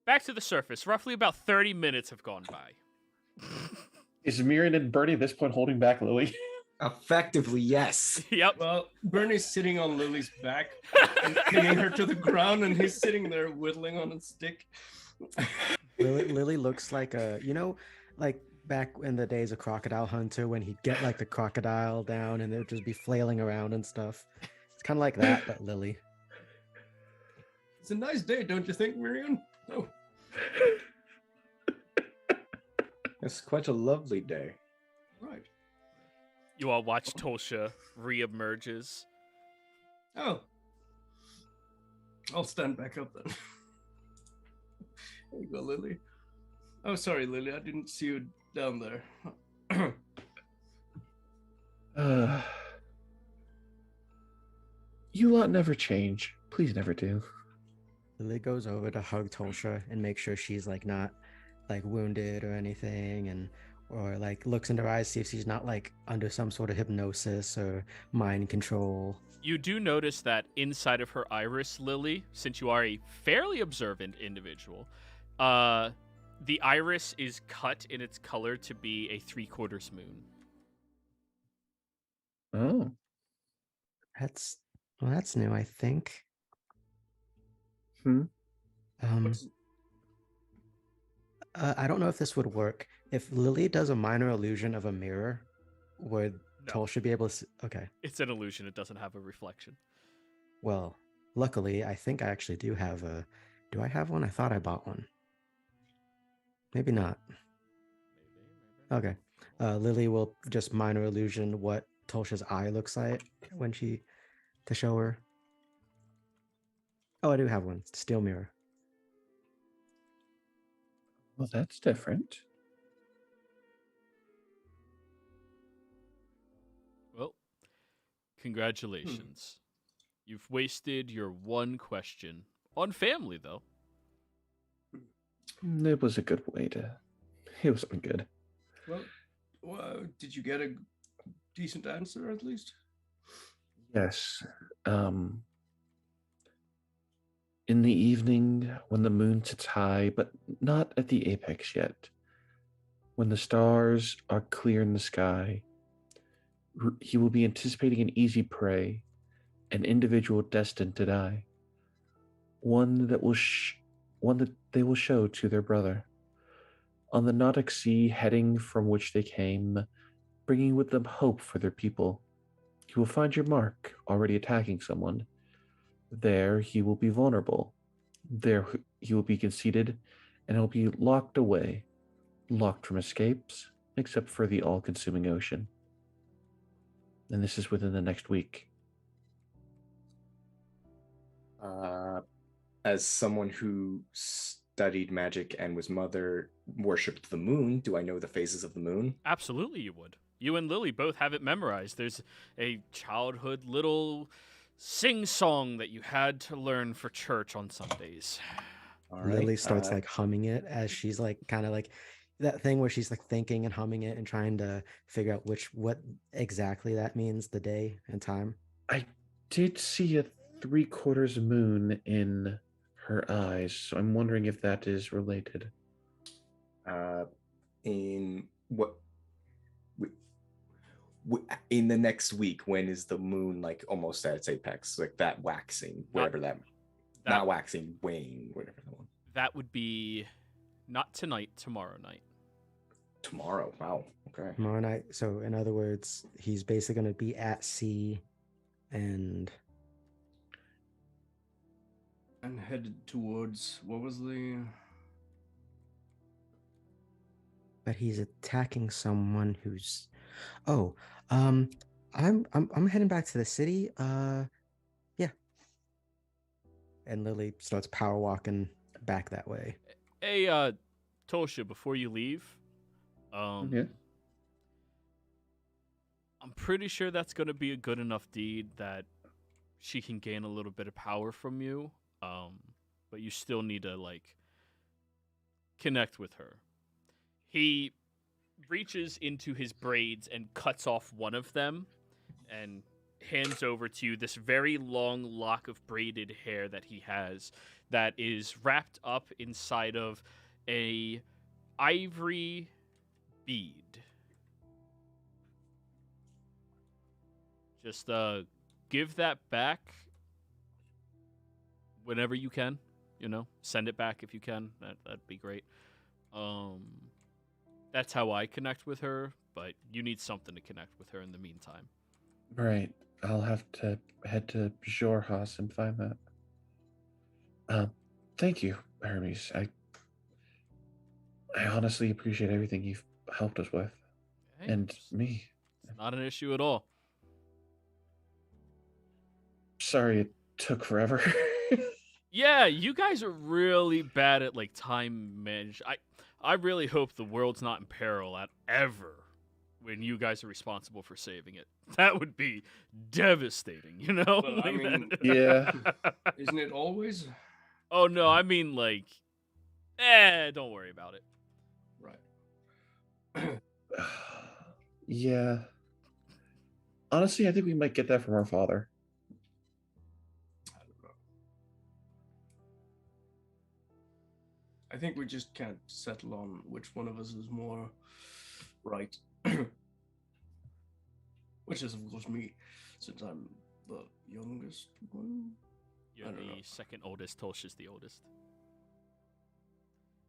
Back to the surface. Roughly about 30 minutes have gone by. Is Miriam and Bernie at this point holding back Lily? Effectively, yes. Yep. Well, Bernie's sitting on Lily's back and pinning her to the ground, and he's sitting there whittling on a stick. Lily looks like like back in the days of Crocodile Hunter when he'd get like the crocodile down and they'd just be flailing around and stuff. It's kind of like that, but Lily. It's a nice day, don't you think, Miriam? Oh. It's quite a lovely day. Right. You all watch Tosha reemerges. Oh. I'll stand back up then. There you go, Lily. Oh, sorry, Lily. I didn't see you down there. Uh, you lot never change. Please never do. Lily goes over to hug Tolsha and make sure she's like not like wounded or anything, and or like looks in her eyes, see if she's not like under some sort of hypnosis or mind control. You do notice that inside of her iris, Lily, since you are a fairly observant individual, the iris is cut in its color to be a 3/4 moon. Oh. That's well, that's new, I think. Hmm. I don't know if this would work. If Lily does a minor illusion of a mirror, would No. Tolsha be able to see? Okay. It's an illusion. It doesn't have a reflection. Well, luckily, I think I actually do have a. Do I have one? I thought I bought one. Maybe not. Maybe. Okay. Lily will just minor illusion what Tolsha's eye looks like when she to show her. Oh, I do have one. Steel mirror. Well, that's different. Well, congratulations. You've wasted your one question on family, though. It was a good way to. It was good. Well, did you get a decent answer at least? Yes. In the evening, when the moon sits high, but not at the apex yet, when the stars are clear in the sky, he will be anticipating an easy prey, an individual destined to die, one that they will show to their brother. On the Nautic Sea, heading from which they came, bringing with them hope for their people, you will find your mark already attacking someone. There he will be vulnerable. There he will be conceited, and he'll be locked away, locked from escapes, except for the all-consuming ocean. And this is within the next week. As someone who studied magic and was worshipped the moon, do I know the phases of the moon? Absolutely, you would. You and Lily both have it memorized. There's a childhood little sing-song that you had to learn for church on Sundays. All right. Lily starts like humming it as she's like kind of like that thing where she's like thinking and humming it and trying to figure out what exactly that means, the day and time. I did see a 3/4 moon in her eyes, so I'm wondering if that is related. In what? In the next week, when is the moon like almost at its apex, like that waxing, wherever not waxing, wane, whatever that one. That would be not tonight, tomorrow night. Tomorrow. Wow. Okay. Tomorrow night. So in other words, he's basically going to be at sea and headed towards what was the? but he's attacking someone who's I'm heading back to the city. Yeah. And Lily starts power walking back that way. Hey, Tolsha, before you leave, Yeah. I'm pretty sure that's going to be a good enough deed that she can gain a little bit of power from you. But you still need to like connect with her. He reaches into his braids and cuts off one of them and hands over to you this very long lock of braided hair that he has that is wrapped up inside of a ivory bead. Just give that back whenever you can, send it back if you can. That'd be great. That's how I connect with her, but you need something to connect with her in the meantime. Right. I'll have to head to Jorhas and find that. Thank you, Hermes. I honestly appreciate everything you've helped us with. Hey, And me. it's not an issue at all. Sorry it took forever. Yeah, you guys are really bad at like time management. I really hope the world's not in peril at ever when you guys are responsible for saving it. That would be devastating, you know? Well, I mean, Yeah. isn't it always? Oh no, I mean like, don't worry about it. Right. Yeah. Honestly, I think we might get that from our father. I don't know. I think we just can't settle on which one of us is more right. Which is, of course, me, since I'm the youngest one. You're I don't the know. second oldest. Tolsha's the oldest.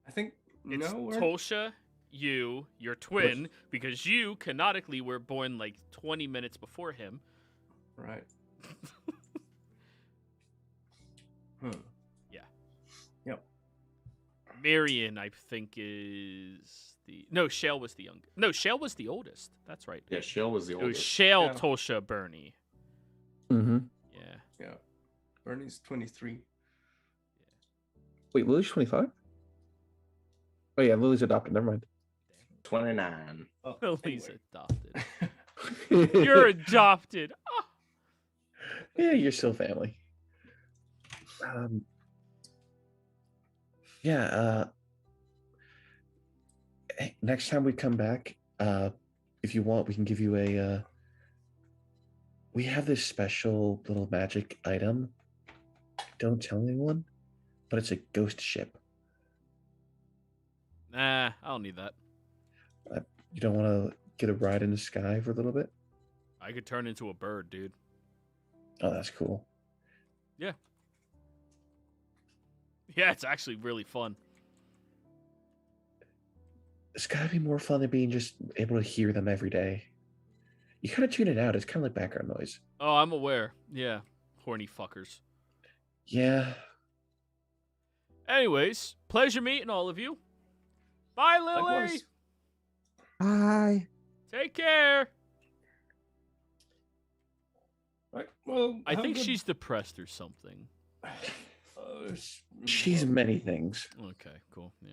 I think It's no, we're Tolsha, you, your twin, because you canonically were born like 20 minutes before him. right. Hmm. Yeah. Yep. Marion, I think, is the Shale was the youngest. No, Shale was the oldest. That's right. Yeah, Shale was the It was oldest. Shale, Yeah. Tolsha, Bernie. Mm-hmm. Yeah. Yeah. Bernie's 23. Wait, Lily's 25? Oh yeah, Lily's adopted. Never mind. 29. Oh, Lily's anyway. adopted. You're adopted. Oh. Yeah, you're still family. Yeah, hey, next time we come back, if you want, we can give you a we have this special little magic item. Don't tell anyone, but it's a ghost ship. Nah, I don't need that. You don't want to get a ride in the sky for a little bit? I could turn into a bird, dude. Oh, that's cool. Yeah, it's actually really fun. It's gotta be more fun than being just able to hear them every day. You kind of tune it out. It's kind of like background noise. Oh, I'm aware. Yeah, horny fuckers. Yeah. Anyways, pleasure meeting all of you. Bye, Lily. Likewise. Bye. Take care. Right. Well, I have think good- she's depressed or something. She's many things. Okay, cool. Yeah.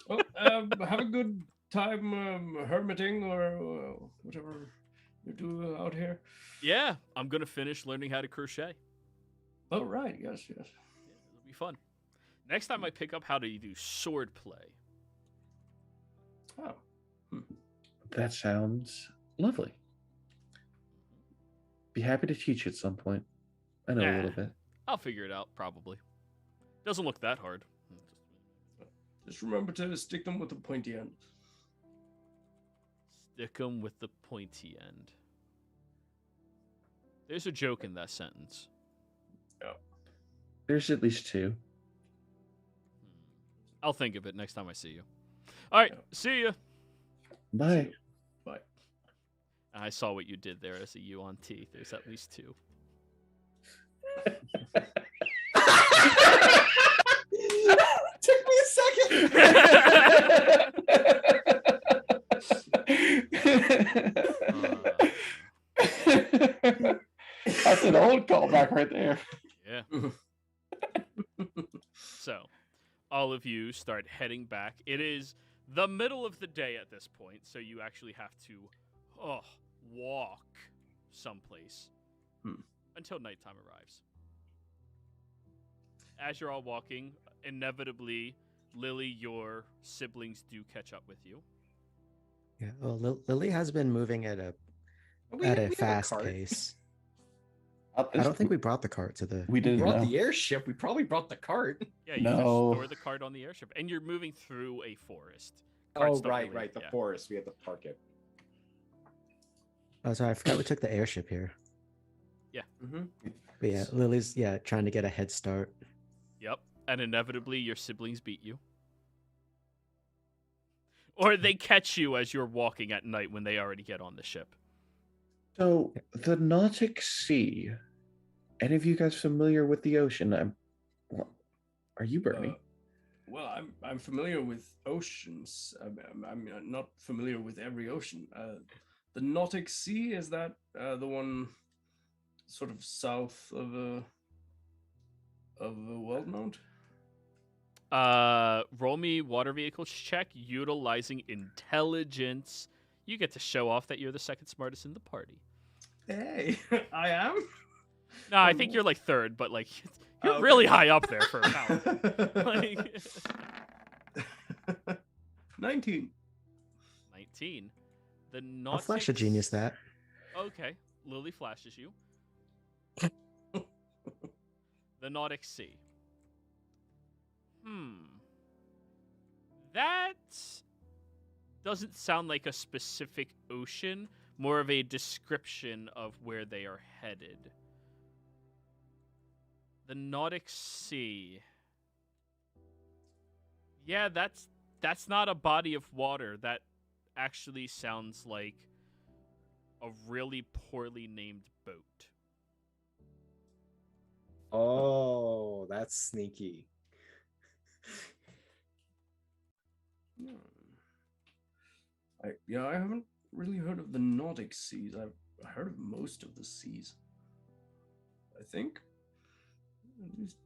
Well, have a good time hermiting or whatever you do out here. Yeah, I'm gonna finish learning how to crochet. Oh, right. Yes, yes. Yeah, it'll be fun. Next time I pick up how to do sword play. Oh. That sounds lovely. Be happy to teach you at some point. I know a little bit. I'll figure it out, probably. Doesn't look that hard. Just remember to stick them with the pointy end. Stick 'em with the pointy end. There's a joke in that sentence. There's at least two. I'll think of it next time I see you. All right, Yeah. see ya. Bye. Bye. I saw what you did there as a U on T. There's at least two. Took me a second. That's an old callback right there. Yeah. So, all of you start heading back. It is the middle of the day at this point, so you actually have to walk someplace until nighttime arrives. As you're all walking, inevitably, Lily, your siblings do catch up with you. Yeah. Well, Lily has been moving at a We at had- a we had fast cart. pace. I don't think we brought the cart to the. We didn't brought know. the airship. We probably brought the cart. Yeah, you No. just store the cart on the airship, and you're moving through a forest. Carts Oh, don't right, really- right. The yeah. forest. We had to park it. Oh, sorry, I forgot we took the airship here. Mm-hmm. But yeah, Lily's trying to get a head start. Yep, and inevitably your siblings beat you. Or they catch you as you're walking at night when they already get on the ship. So the Nautic Sea. Any of you guys familiar with the ocean? Are you Bernie? Well, I'm familiar with oceans. I'm not familiar with every ocean. The Nautic Sea, is that the one sort of south of Wildmount? Roll me water vehicles check utilizing intelligence. You get to show off that you're the second smartest in the party. Hey, I am. No, I think you're like third, but like you're Okay. really high up there for a paladin. Like 19. 19. The I'll flash a genius that. Okay, Lily flashes you. The Nautic Sea. That doesn't sound like a specific ocean, more of a description of where they are headed. The Nautic Sea. Yeah, that's not a body of water. That actually sounds like a really poorly named boat. Oh, that's sneaky. I haven't really heard of the Nordic seas. I've heard of most of the seas. I think. At least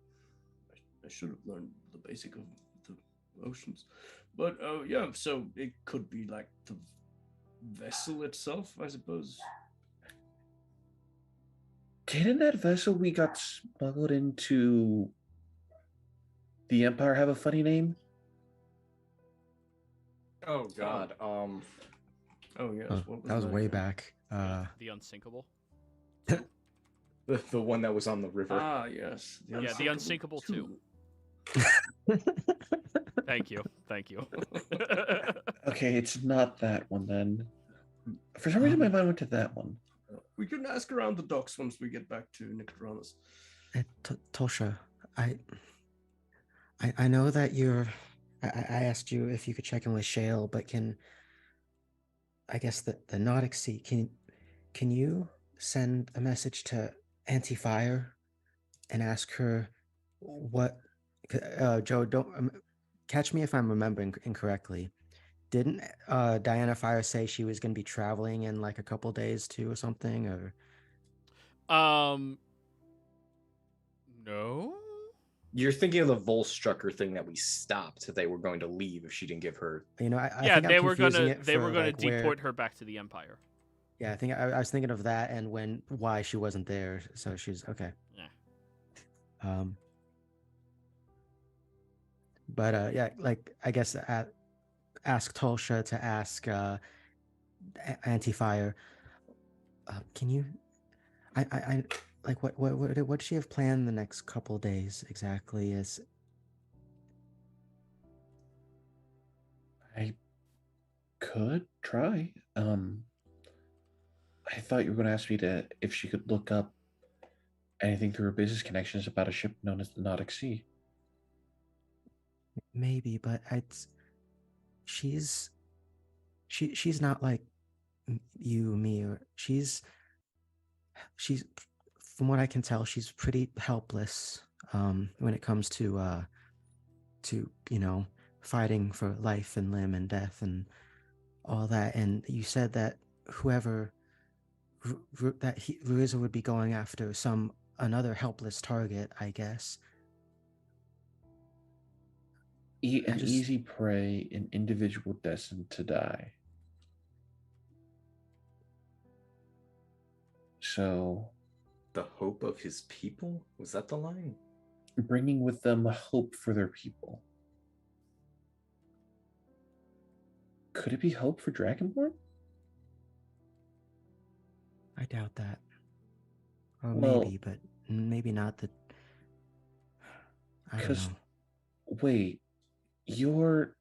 I should have learned the basic of the oceans. But yeah, so it could be like the vessel itself, I suppose. Didn't that vessel we got smuggled into the Empire have a funny name? Oh God. Oh yes. Oh, What that was way again? back. The Unsinkable. The one that was on the river. Ah yes. The Unsinkable 2. Thank you. Okay, it's not that one then. For some reason, my mind went to that one. We can ask around the docks once we get back to Nicodranas. Tosha, I know that you're. I asked you if you could check in with Shale, but I guess the Nautic Sea, can you send a message to Anti-Fire and ask her what? Joe, don't catch me if I'm remembering incorrectly. Didn't Diana Fire say she was going to be traveling in like a couple days too, or something? Or No. You're thinking of the Volstrucker thing that we stopped. That they were going to leave if she didn't give her. I Yeah, think they I'm were confusing gonna it they were for, gonna like, where- deport her back to the Empire. Yeah, I think I was thinking of that and why she wasn't there. So she's okay. Yeah. But yeah, like I guess ask Tolsha to ask Anti-Fire. Can you? I like what does she have planned the next couple days exactly? Is I could try. I thought you were going to ask me if she could look up anything through her business connections about a ship known as the Nautic Sea. maybe, but she's not like you, me, or she's from what I can tell, she's pretty helpless when it comes to fighting for life and limb and death and all that. And you said that whoever Ruiza would be going after another helpless target, I guess. An easy prey, an individual destined to die. So, The hope of his people? Was that the line? bringing with them hope for their people. Could it be hope for Dragonborn? I doubt that. Or Well- maybe, but maybe not. I don't Because, know. wait, your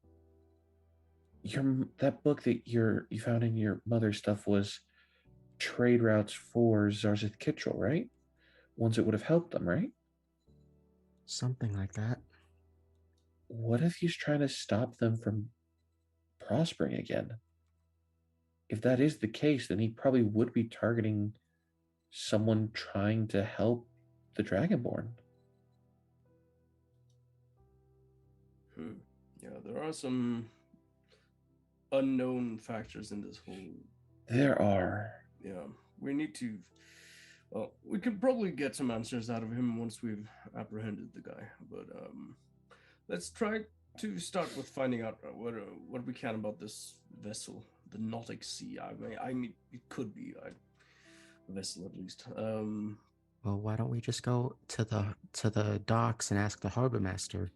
that book that you found in your mother's stuff was trade routes for Zarzith Kittrell, right? Ones that would have helped them, right? Something like that. What if he's trying to stop them from prospering again? If that is the case, then he probably would be targeting someone trying to help the Dragonborn. Yeah, there are some unknown factors in this whole. There are. Yeah, we need to. Well, we could probably get some answers out of him once we've apprehended the guy. But let's try to start with finding out what we can about this vessel, the Nautic Sea. I mean, it could be a vessel at least. Well, why don't we just go to the docks and ask the harbor master?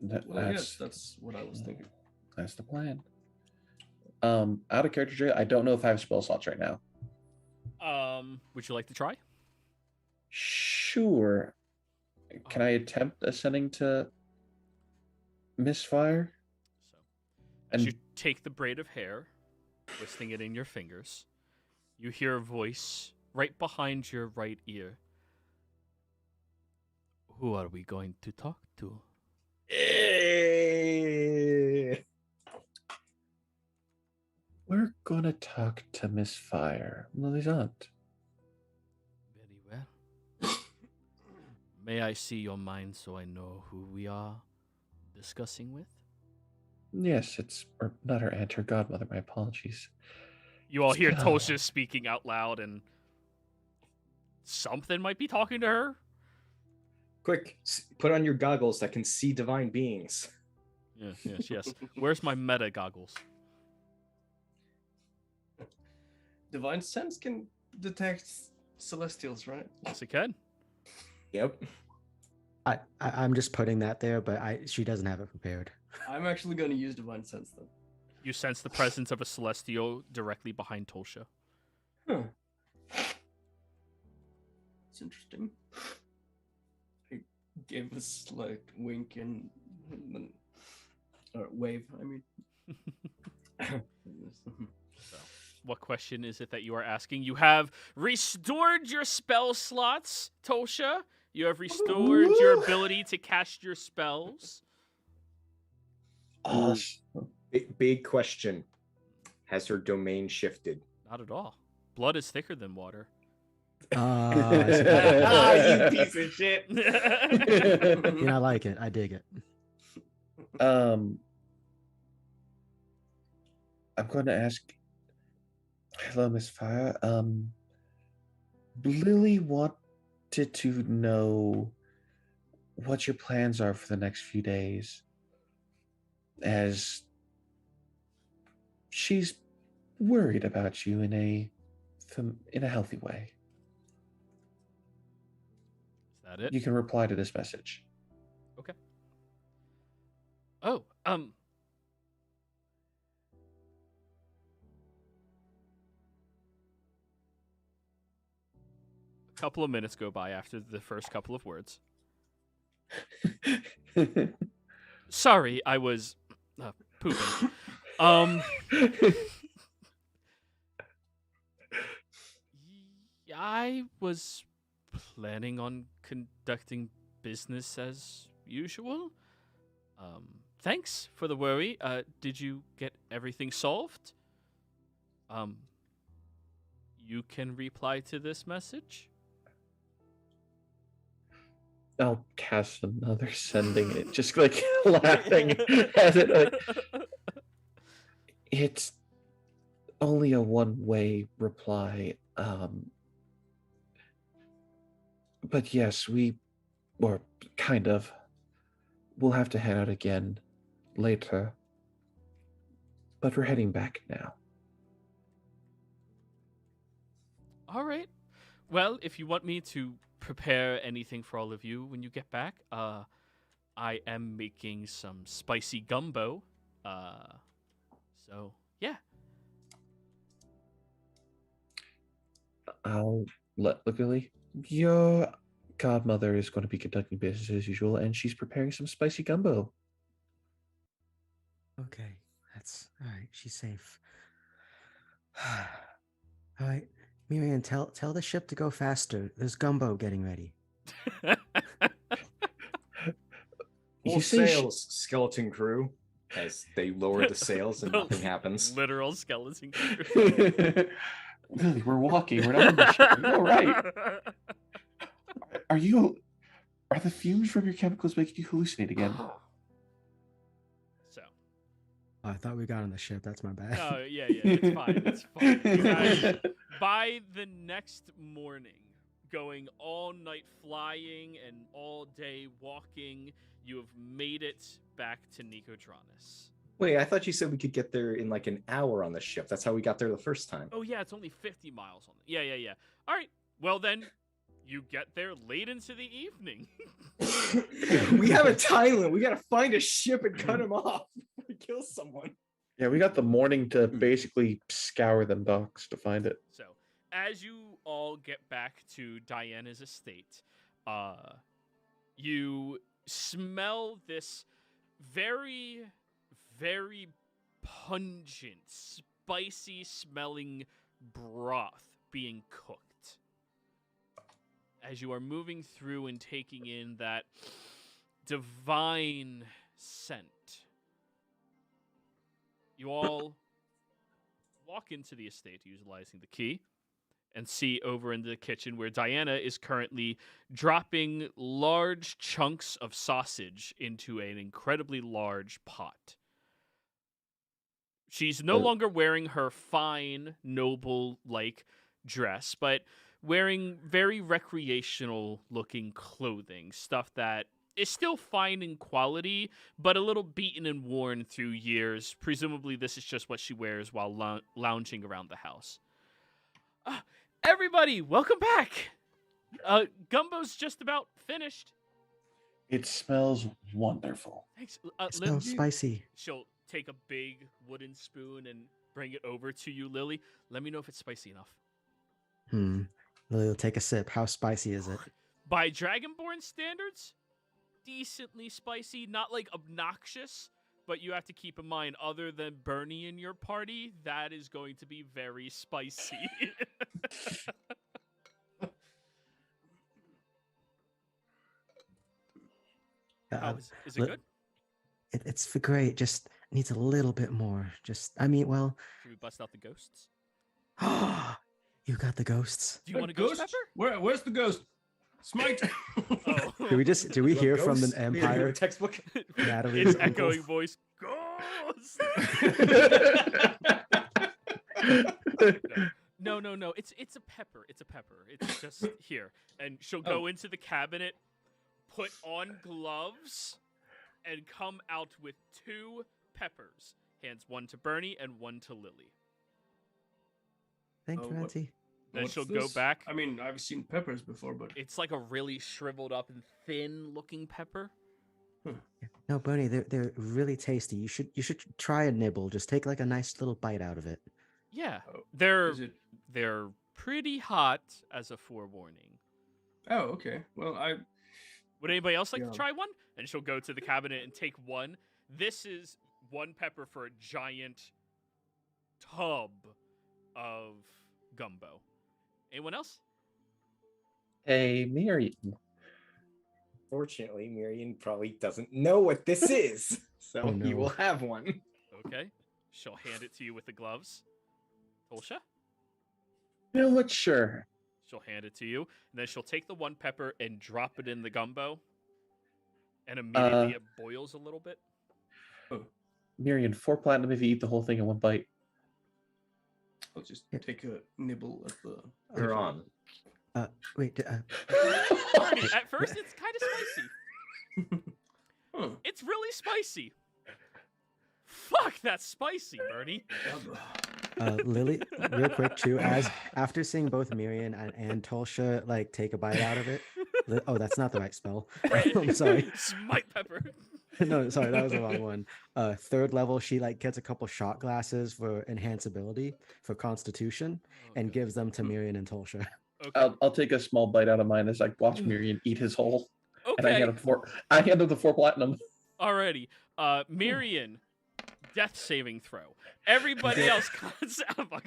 Well, yes, that's what I was thinking. That's the plan. Out of character, Jay, I don't know if I have spell slots right now. Would you like to try? Sure. Can I attempt ascending to misfire? So, as And- you take the braid of hair, twisting it in your fingers, you hear a voice right behind your right ear. Who are we going to talk to? We're gonna talk to Misfire, Lily's aunt. Very well. May I see your mind so I know who we are discussing with? Yes, it's not her aunt, her godmother. My apologies. You all hear Spell. Tosha speaking out loud, and something might be talking to her. Quick, put on your goggles that can see divine beings. Yes. Where's my meta goggles? Divine sense can detect celestials, right? Yes, it can. Yep. I'm just putting that there, but she doesn't have it prepared. I'm actually going to use divine sense then. You sense the presence of a celestial directly behind Tosha. Huh. It's interesting. I gave a slight wink and or wave. I mean. So, what question is it that you are asking? You have restored your spell slots, Tosha. You have restored your ability to cast your spells. Big question. Has her domain shifted? Not at all. Blood is thicker than water. You piece of shit. I like it. I dig it. I'm going to ask. Hello, Misfire. Lily wanted to know what your plans are for the next few days, as she's worried about you in a healthy way. Is that it? You can reply to this message. Okay. Oh, a couple of minutes go by after the first couple of words. Sorry, I was pooping. I was planning on conducting business as usual. Thanks for the worry. Did you get everything solved? You can reply to this message. I'll cast another sending it, just like laughing at it. Like, it's only a one-way reply. But yes, or kind of, we'll have to head out again later. But we're heading back now. All right. Well, if you want me to prepare anything for all of you when you get back, I am making some spicy gumbo. So, yeah. I'll let Lily. Your godmother is going to be conducting business as usual, and she's preparing some spicy gumbo. Okay, that's all right. She's safe. All right, Miriam, tell the ship to go faster. There's gumbo getting ready. Full sails, skeleton crew. As they lower the sails and nothing happens. Literal skeleton crew. Lily, we're walking. We're not on the ship. You're all right. Are the fumes from your chemicals making you hallucinate again? So. Oh, I thought we got on the ship. That's my bad. Oh, yeah, it's fine. It's fine. You guys, by the next morning, going all night flying and all day walking, you have made it back to Nicodranas. Wait, I thought you said we could get there in like an hour on the ship. That's how we got there the first time. Oh yeah, it's only 50 miles on. Yeah. All right. Well then, you get there late into the evening. We have a time limit. We gotta find a ship and cut him off. Kill someone. Yeah, we got the morning to basically scour them docks to find it. So, as you all get back to Diana's estate, you smell this very, very pungent, spicy smelling broth being cooked. As you are moving through and taking in that divine scent, you all walk into the estate utilizing the key and see over in the kitchen where Diana is currently dropping large chunks of sausage into an incredibly large pot. She's no longer wearing her fine, noble-like dress, but wearing very recreational-looking clothing, stuff that is still fine in quality, but a little beaten and worn through years. Presumably, this is just what she wears while lounging around the house. Everybody, welcome back! Gumbo's just about finished. It smells wonderful. Thanks. It smells spicy. She'll take a big wooden spoon and bring it over to you, Lily. Let me know if it's spicy enough. Lily will take a sip. How spicy is it? By Dragonborn standards, decently spicy. Not like obnoxious, but you have to keep in mind, other than Bernie in your party, that is going to be very spicy. Is it good? It's great. Just needs a little bit more. Should we bust out the ghosts? You got the ghosts. Do you want a ghost pepper? Where's the ghost? Smite. Oh. Do we hear from the Ghosts? Empire? Textbook. Natalie's Its echoing voice. Ghost! No. It's a pepper. It's a pepper. It's just here. And she'll go into the cabinet, put on gloves, and come out with 2 peppers. Hands one to Bernie and one to Lily. Thank you, Auntie. Then What's she'll this? go back. I mean, I've seen peppers before, but It's like a really shriveled up and thin looking pepper. No, Bernie, they're really tasty. You should try a nibble. Just take like a nice little bite out of it. Yeah. Oh, They're is it? they're pretty hot as a forewarning. Oh, okay. Well, Would anybody else like Yeah. to try one? And she'll go to the cabinet and take one. This is 1 pepper for a giant tub of gumbo. Anyone else? Hey, Miriam. Fortunately, Miriam probably doesn't know what this is, so Oh, no. he will have one. Okay. She'll hand it to you with the gloves. Tolsha? You know what? Sure. She'll hand it to you. And then she'll take the 1 pepper and drop it in the gumbo. And immediately it boils a little bit. Miriam, 4 platinum if you eat the whole thing in 1 bite. I'll just take a nibble at the. You're on. Wait. Bernie, at first it's kind of spicy. Huh. It's really spicy. Fuck, that's spicy, Bernie. Lily, real quick too, after seeing both Miriam and Tolsha like take a bite out of it. That's not the right spell. I'm sorry. Smite pepper. No, sorry, that was the wrong one. 3rd level, she like gets a couple shot glasses for enhanceability for Constitution, and gives them to Miriam and Tolsha. Okay. I'll take a small bite out of mine as I watch Miriam eat his whole. And I Okay. hand him the 4 platinum. Alrighty. Miriam, death saving throw. Everybody else cuts out. I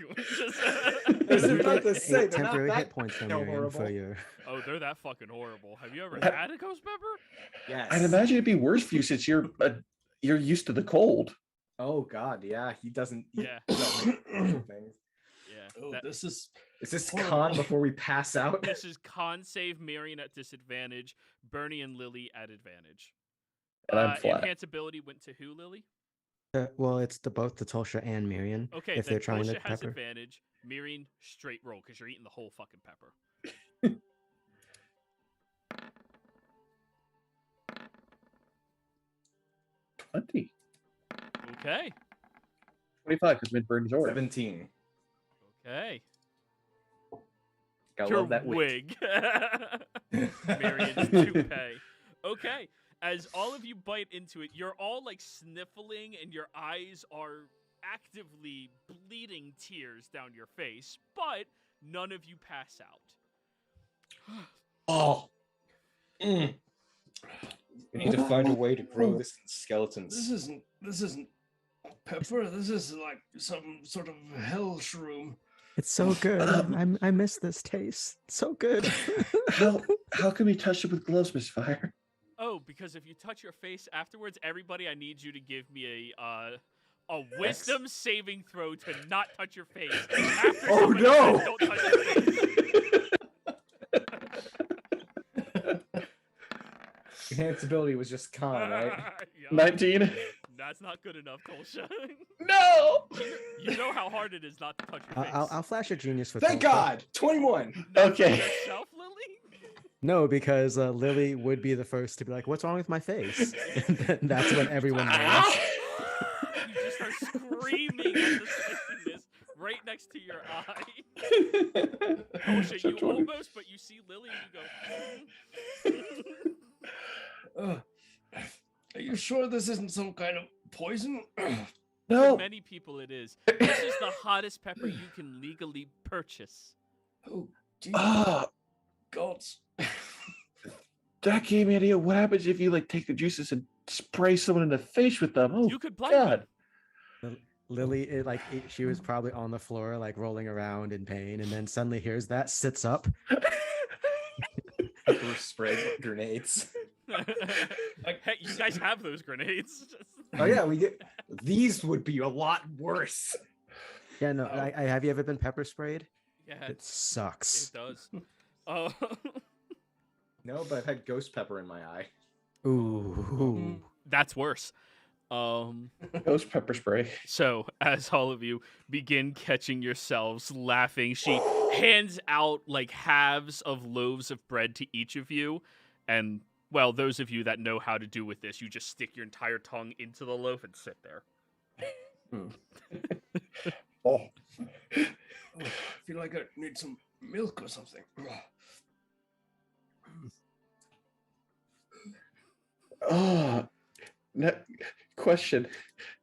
was about to say, they're not temporary that hit points though, Miriam, for horrible. your. Oh, they're that fucking horrible. Have you ever had a ghost pepper? Yes. I'd imagine it'd be worse for you since you're used to the cold. Oh God, yeah, he doesn't. Yeah. Things. Yeah. Oh, that- this is. Is this Horrible. con before we pass out? This is con save Miriam at disadvantage, Bernie and Lily at advantage. And I'm flat. Enhanceability went to who, Lily? Well, it's both the Tolsha and Miriam. Okay, if then they're trying Tolsha to has pepper. advantage. Miriam, straight roll, because you're eating the whole fucking pepper. 20. Okay. 25 because Midburn's order. 17. Okay. I Your love that wig. Marion's toupee. Okay. As all of you bite into it, you're all like sniffling and your eyes are actively bleeding tears down your face, but none of you pass out. Oh. Mm. We need to find a way to grow this in skeletons. This isn't pepper. This is like some sort of hell shroom. It's so good. I miss this taste. It's so good. How can we touch it with gloves, Miss Fire? Oh, because if you touch your face afterwards, everybody, I need you to give me a wisdom saving throw to not touch your face. After Oh, somebody no! says, don't touch your face. Enhanceability was just con, right? Yup. 19. That's not good enough, Kolsha. No! You know how hard it is not to touch your face. I'll flash a genius for Thank Tulsa. God! 21! Not for Okay. yourself, Lily? No, because Lily would be the first to be like, "What's wrong with my face?" And then that's when everyone knows. You just start screaming at the spiciness right next to your eye. Kolsha, you almost, but you see Lily and you go, Are you sure this isn't some kind of poison? For No! many people it is. This is the hottest pepper you can legally purchase. Oh, dear Ah, gods. that gave me an idea. What happens if you like take the juices and spray someone in the face with them? Oh, You could blind them. God. Lily, she was probably on the floor, like rolling around in pain, and then suddenly hears that, sits up. Pepper spray grenades. Hey, you guys have those grenades. Oh yeah, we get these would be a lot worse. Yeah, no. I have you ever been pepper sprayed? Yeah, It sucks. it does. Oh. No, but I've had ghost pepper in my eye. Ooh. That's worse. Ghost pepper spray. So, as all of you begin catching yourselves laughing, she hands out like halves of loaves of bread to each of you. And, well, those of you that know how to do with this, you just stick your entire tongue into the loaf and sit there. Oh. I feel like I need some milk or something. Oh. Question.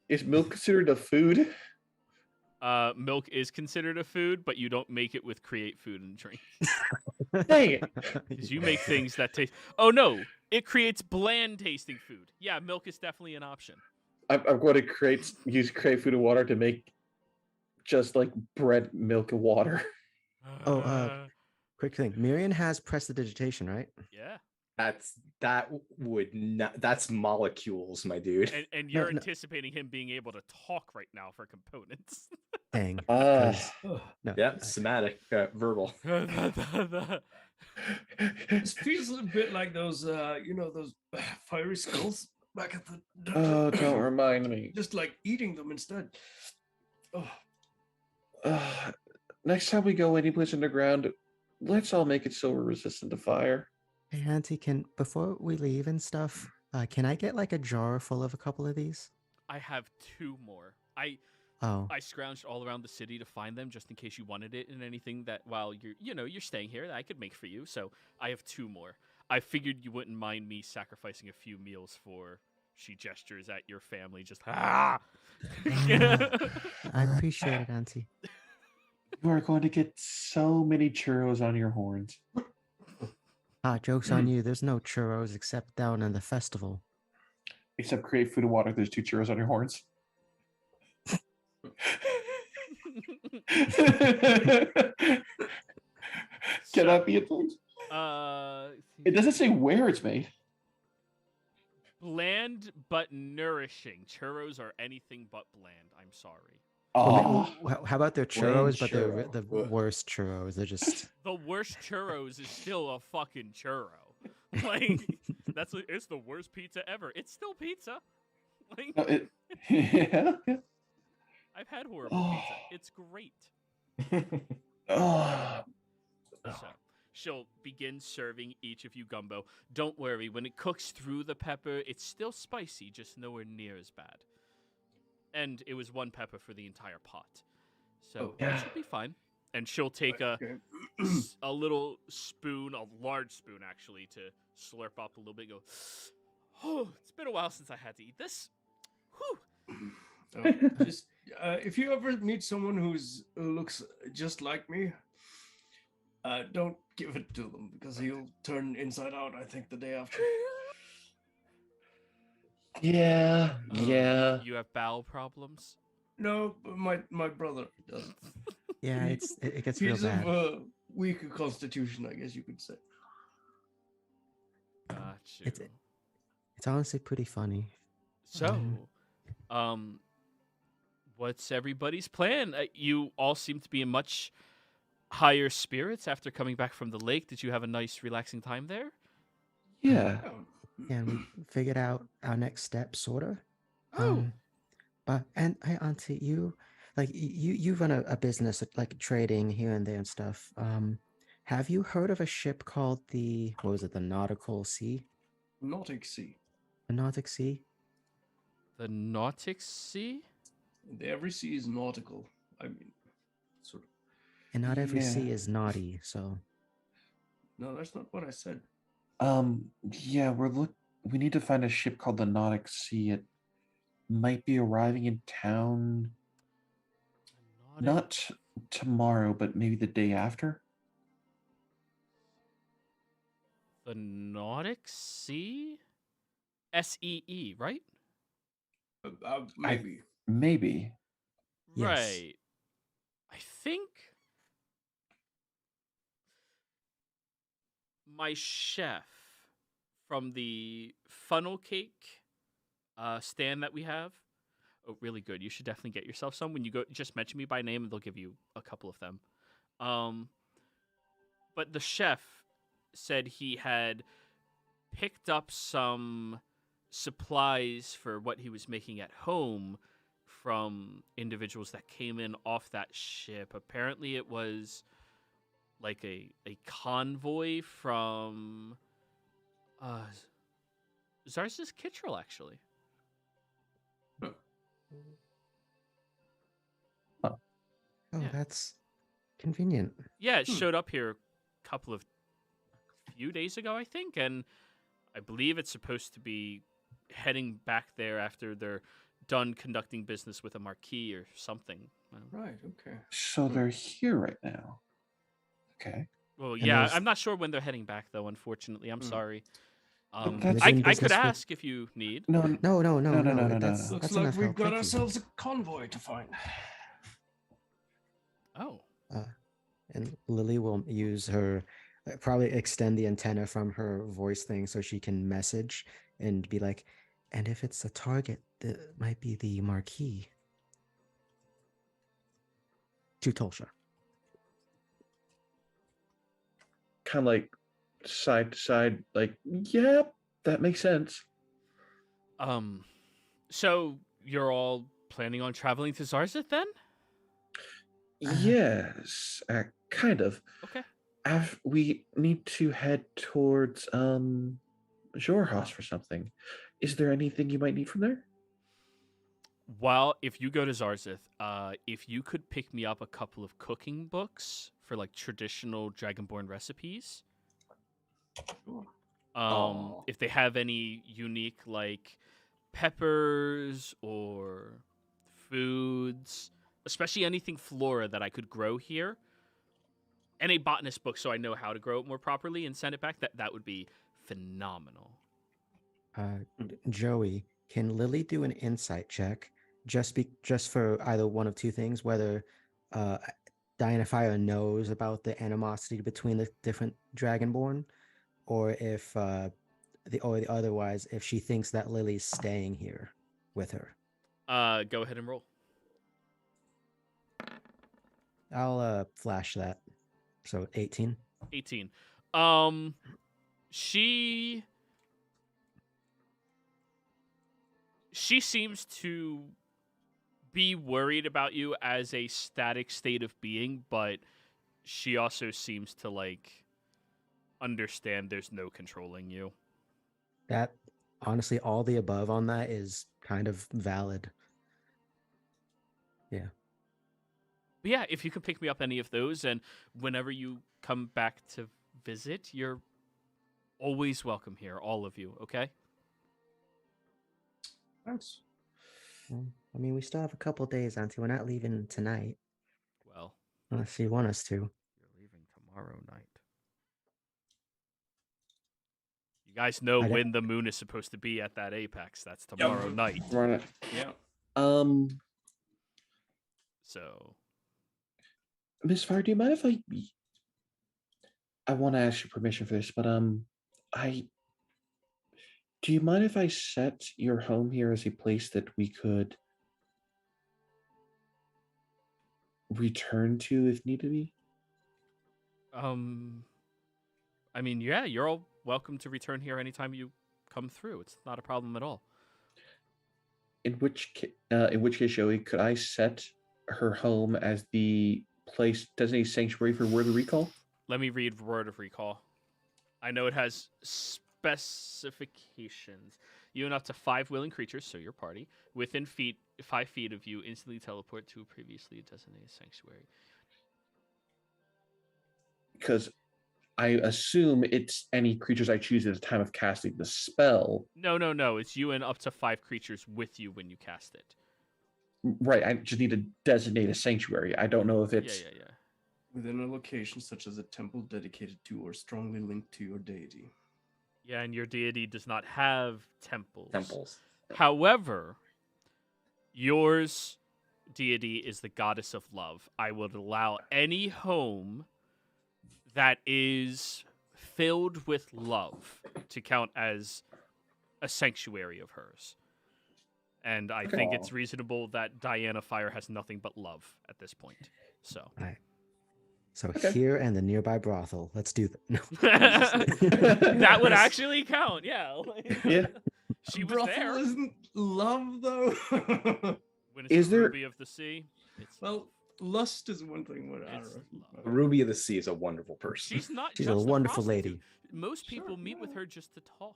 Is milk considered a food? Milk is considered a food, but you don't make it with create food and drink. Dang it. Because you make things that taste... Oh, no. It creates bland tasting food. Yeah, milk is definitely an option. I'm going to use create food and water to make just like bread, milk, and water. Quick thing. Miriam has prestidigitation, right? Yeah. That's molecules, my dude. And you're No. anticipating him being able to talk right now for components. Dang. Ah. 'cause- no, Yeah, somatic, verbal. This feels a bit like those, those fiery skulls back at the. Oh, don't remind me. Just like eating them instead. Oh, Next time we go any place underground, let's all make it so we're resistant to fire. Hey, Auntie, before we leave and stuff, can I get like a jar full of a couple of these? I have 2 more. I scrounged all around the city to find them just in case you wanted it in anything that while you're staying here that I could make for you. So I have 2 more. I figured you wouldn't mind me sacrificing a few meals for. She gestures at your family, just I appreciate it, Auntie. You are going to get so many churros on your horns. Joke's on you. There's no churros except down in the festival. Except create food and water, there's 2 churros on your horns. Can that be a thing? It doesn't say where it's made. Bland but nourishing. Churros are anything but bland. I'm sorry. Oh, How about their Plain churros, but they're churro. the worst churros? They're just The worst churros is still a fucking churro. Like it's the worst pizza ever. It's still pizza. Like yeah. I've had horrible pizza. It's great. Oh. So she'll begin serving each of you gumbo. Don't worry, when it cooks through the pepper, it's still spicy, just nowhere near as bad. And it was 1 pepper for the entire pot. So Oh. it should be fine. And she'll take Okay. a little spoon, a large spoon actually, to slurp up a little bit. Go, oh, it's been a while since I had to eat this. Whew. Just if you ever meet someone who looks just like me, don't give it to them because he'll turn inside out. I think the day after. Yeah, Oh, yeah. You have bowel problems? No, but my brother does. Yeah, it gets real He's bad. of a weaker constitution, I guess you could say. Got you. It's honestly pretty funny. So, what's everybody's plan? You all seem to be in much higher spirits after coming back from the lake. Did you have a nice, relaxing time there? Yeah. And we figured out our next step, sorta. Oh, And hey, Auntie, you run a business like trading here and there and stuff. Have you heard of a ship called the Nautical Sea? Nautic Sea. The Nautic Sea? the Nautic Sea? Every sea is nautical. I mean, sort of. And not every sea Yeah. is naughty, so No, that's not what I said. Yeah, we need to find a ship called the Nautic Sea. It might be arriving in town not tomorrow, but maybe the day after. The Nautic Sea? SEE, right? Maybe. Maybe. Yes. Right. I think my chef from the funnel cake stand that we have. Oh, really good. You should definitely get yourself some. When you go, just mention me by name and they'll give you a couple of them. But the chef said he had picked up some supplies for what he was making at home from individuals that came in off that ship. Apparently it was like a convoy from Zarsis Kittrell, actually. Oh, Yeah. that's convenient. Yeah, it showed up here a few days ago, I think, and I believe it's supposed to be heading back there after they're done conducting business with a marquis or something. Right. Okay. So they're here right now. Okay. Well, And yeah, there's- I'm not sure when they're heading back, though, unfortunately. I'm sorry. that's- I Doing could business with- ask if you need. No, No. no. That's Looks that's like enough we've help. got Thank you. ourselves a convoy to find. Oh. And Lily will use her, probably extend the antenna from her voice thing so she can message and be like, and if it's a target, that might be the marquee. To Tolsha. kind of like side to side, like, yeah, that makes sense. So you're all planning on traveling to Zarzeth then? Yes, kind of. Okay. We need to head towards Jorhas for something. Is there anything you might need from there? Well, if you go to Zarzeth, if you could pick me up a couple of cooking books for like traditional Dragonborn recipes. If they have any unique like peppers or foods, especially anything flora that I could grow here, and a botanist book so I know how to grow it more properly and send it back, that would be phenomenal. Joey, can Lily do an insight check just for either one of two things, whether Diana Fire knows about the animosity between the different Dragonborn, or if otherwise if she thinks that Lily's staying here with her? Go ahead and roll. I'll flash that. So 18. 18. She seems to be worried about you as a static state of being, but she also seems to like understand there's no controlling you. That honestly, all the above on that is kind of valid. Yeah. But yeah, if you can pick me up any of those, and whenever you come back to visit, you're always welcome here, all of you, okay? Thanks. Well, I mean, we still have a couple days, Auntie. We're not leaving tonight, Well, unless you want us to. you're leaving tomorrow night. You guys know I don't- when the moon is supposed to be at that apex. That's tomorrow night. Right. Yeah. So, Miss Fire, do you mind if I want to ask you permission for this, but do you mind if I set your home here as a place that we could return to if need to be? I mean, yeah, you're all welcome to return here anytime you come through. It's not a problem at all. In which case, Joey, could I set her home as the place designated sanctuary for Word of Recall? Let me read Word of Recall. I know it has specifications. You and up to 5 willing creatures, so your party, within 5 feet of you, instantly teleport to a previously designated sanctuary. Because I assume it's any creatures I choose at the time of casting the spell. No. It's you and up to 5 creatures with you when you cast it. Right. I just need to designate a sanctuary. I don't know if it's... Yeah. Within a location such as a temple dedicated to or strongly linked to your deity. Yeah, and your deity does not have temples. Temples. However, yours deity is the goddess of love. I would allow any home that is filled with love to count as a sanctuary of hers. And I think it's reasonable that Diana Fire has nothing but love at this point. So, All right. So Okay. here and the nearby brothel. Let's do that. No. that would actually count. Yeah. Yeah. She was Brothel there. isn't love, though. When it's Is the there- ruby of the sea. It's Well, lust is one thing. What I It's don't love. know. Ruby of the Sea is a wonderful person. she's not She's just a wonderful prostitute. lady. Most people Sure, meet yeah. with her just to talk.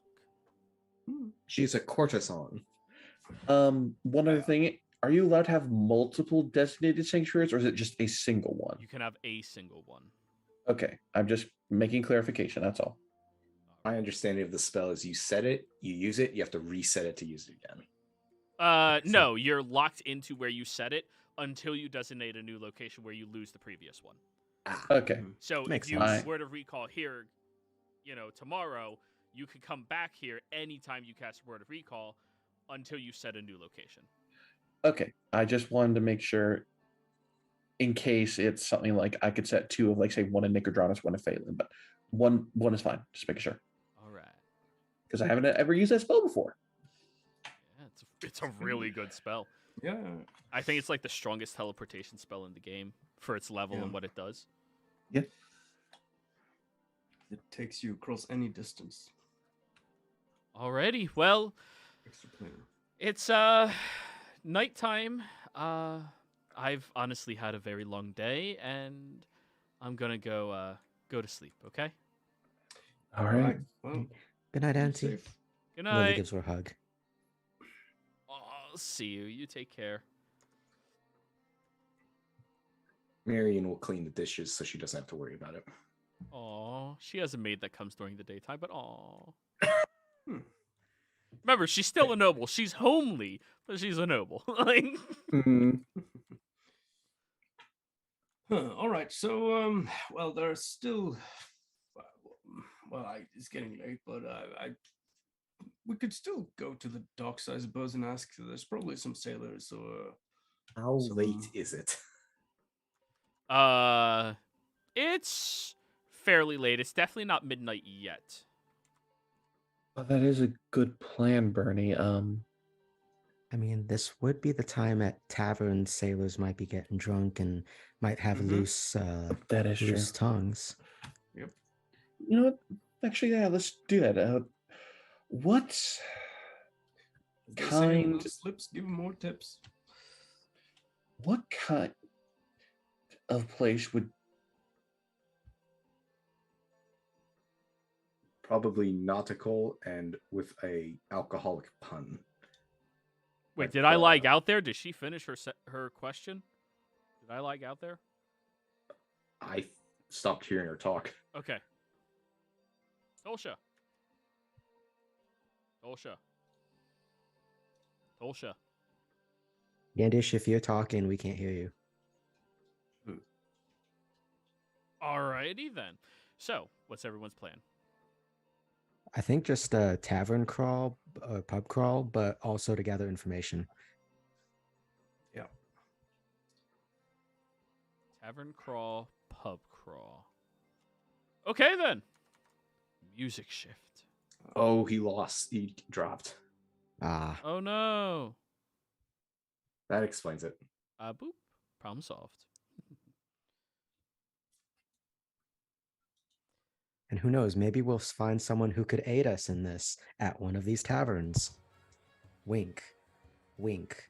She's a courtesan. One other thing. Are you allowed to have multiple designated sanctuaries, or is it just a single one? You can have a single one. Okay. I'm just making clarification. That's all. My understanding of the spell is you set it, you use it, you have to reset it to use it again. No, you're locked into where you set it until you designate a new location where you lose the previous one. Ah, Okay. Mhm. So Makes if you sense. were to recall here, tomorrow, you could come back here anytime you cast Word of Recall until you set a new location. Okay. I just wanted to make sure in case it's something like I could set 2 of, like, say, one in Nicodranus, one in Phelan, but one is fine. Just making sure. All right. Because I haven't ever used that spell before. Yeah, it's a really good spell. Yeah. I think it's like the strongest teleportation spell in the game for its level Yeah. and what it does. It takes you across any distance. Alrighty, well, Extra planar. it's nighttime. I've honestly had a very long day, and I'm gonna go to sleep. Okay. All right. Well, Good night, be Auntie. safe. Good Lily night. gives her a hug. I'll see you. You take care. Marion will clean the dishes so she doesn't have to worry about it. Aw, she has a maid that comes during the daytime, but aw. Hmm. Remember, she's still a noble. She's homely, but she's a noble. Like, All right. So, well, there's still. It's getting late, but we could still go to the docks, I suppose, and ask. There's probably some sailors. So, How So, late is it? it's fairly late. It's definitely not midnight yet. Well, that is a good plan, Bernie. I mean, this would be the time at taverns sailors might be getting drunk and might have Mhm. loose That is true. loose tongues. yep. You know what? Actually, yeah, let's do that. What They say when kind? it slips, give 'em more tips. What kind of place would probably nautical and with a alcoholic pun. Wait, But, did I lag out there? Did she finish her question? Did I lag out there? I stopped hearing her talk. Okay. Tolsha. Tolsha. Tolsha. Yandish, if you're talking, we can't hear you. Alrighty then. So, what's everyone's plan? I think just a tavern crawl, or pub crawl, but also to gather information. Yeah. Tavern crawl, pub crawl. Okay then. Music shift. Oh, he lost. He dropped. Ah, Oh no. That explains it. Boop. Problem solved. and who knows? Maybe we'll find someone who could aid us in this at one of these taverns. Wink, wink.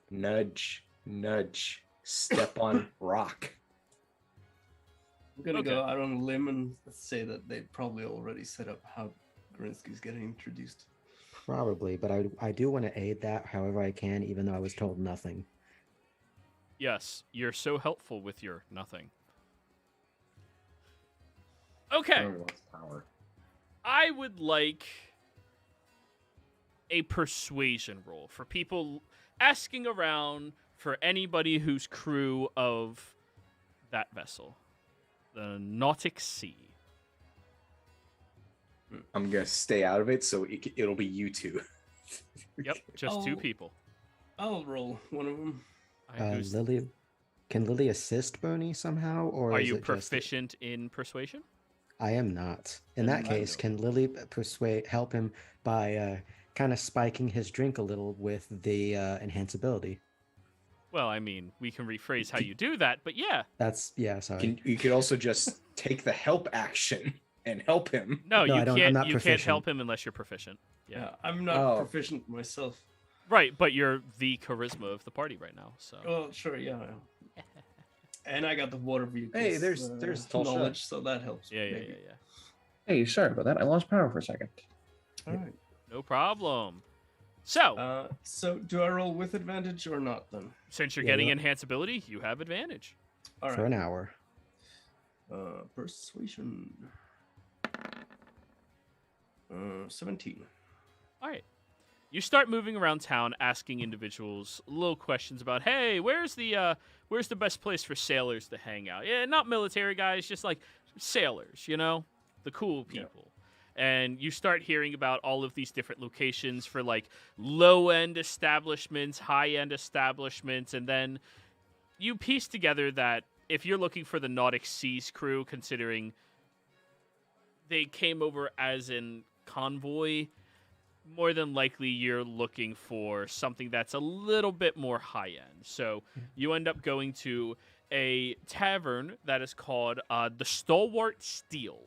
Nudge, nudge. Step on rock. I'm gonna Okay. go out on a limb and say that they probably already set up how Grinsky's getting introduced. Probably, but I do want to aid that however I can, even though I was told nothing. Yes, you're so helpful with your nothing. Okay. Everyone wants power. I would like a persuasion roll for people asking around for anybody who's crew of that vessel. The Nautic Sea. I'm gonna stay out of it, so it'll be you two. Yep, just two Oh. people. I'll roll one of them. Who's- Lily, can Lily assist Bernie somehow, or are is you it just- proficient in persuasion? I am not. In Then that I case, know. can Lily help him by kind of spiking his drink a little with the enhanceability? Well, I mean, we can rephrase how you do that, but yeah. Sorry. You could also just take the help action and help him. No, No, you I don't- I'm can't. not You can't proficient. help him unless you're proficient. Yeah. Yeah, I'm not Oh. proficient myself. Right, but you're the charisma of the party right now. So Well, sure, yeah. And I got the water vehicles. Hey, there's Tulsa. knowledge, so that helps. yeah. maybe. Hey, sorry about that. I lost power for a second. All right. No problem. So, So do I roll with advantage or not then? since you're yeah, getting you- enhanceability, you have advantage. All For right. an hour. Persuasion. 17. All right. You start moving around town, asking individuals little questions about, hey, where's the best place for sailors to hang out? Yeah, not military guys, just like sailors, you know, the cool Yeah. people. And you start hearing about all of these different locations for like low-end establishments, high-end establishments, and then you piece together that if you're looking for the Nautic Seas crew, considering they came over as in convoy, more than likely you're looking for something that's a little bit more high-end. So you end up going to a tavern that is called the Stalwart Steel.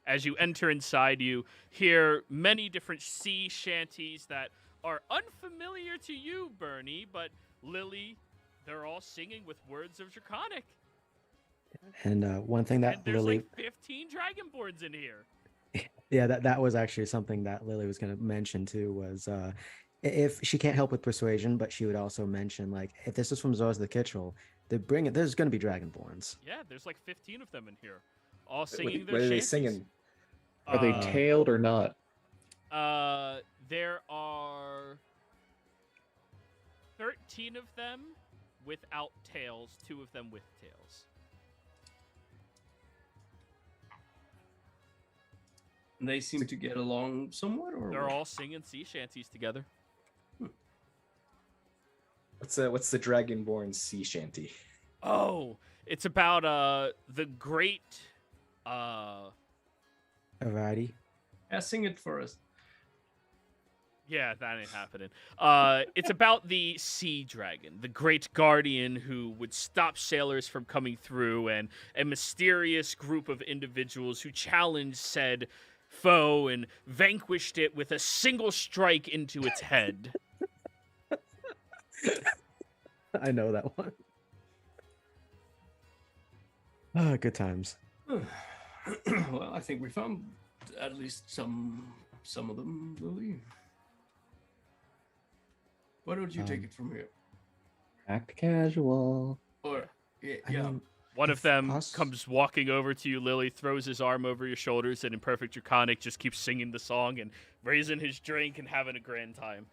As you enter inside, you hear many different sea shanties that are unfamiliar to you, Bernie, but Lily, they're all singing with words of Draconic. And one thing that And there's Lily, like 15 Dragonborns in here. yeah, that was actually something that Lily was going to mention too. Was if she can't help with persuasion, but she would also mention like if this is from Zors the Kitchell, there's going to be Dragonborns. Yeah, there's like 15 of them in here, all What, singing their what are they shanties. singing? Are they Uh, tailed or not? There are 13 of them without tails, 2 of them with tails. And they seem to get along somewhat, or They're what? all singing sea shanties together. What's the Dragonborn sea shanty? Oh, it's about the great Alrighty. Yeah, sing it for us. yeah, that ain't happening. It's about the sea dragon, the great guardian who would stop sailors from coming through, and a mysterious group of individuals who challenged said foe and vanquished it with a single strike into its head. I know that one. Ah, good times. Well, I think we found at least some of them, Lily. Why don't you take it from here? Act casual. Or yeah, I mean, One of if them us- comes walking over to you, Lily, throws his arm over your shoulders, and in perfect Draconic just keeps singing the song and raising his drink and having a grand time.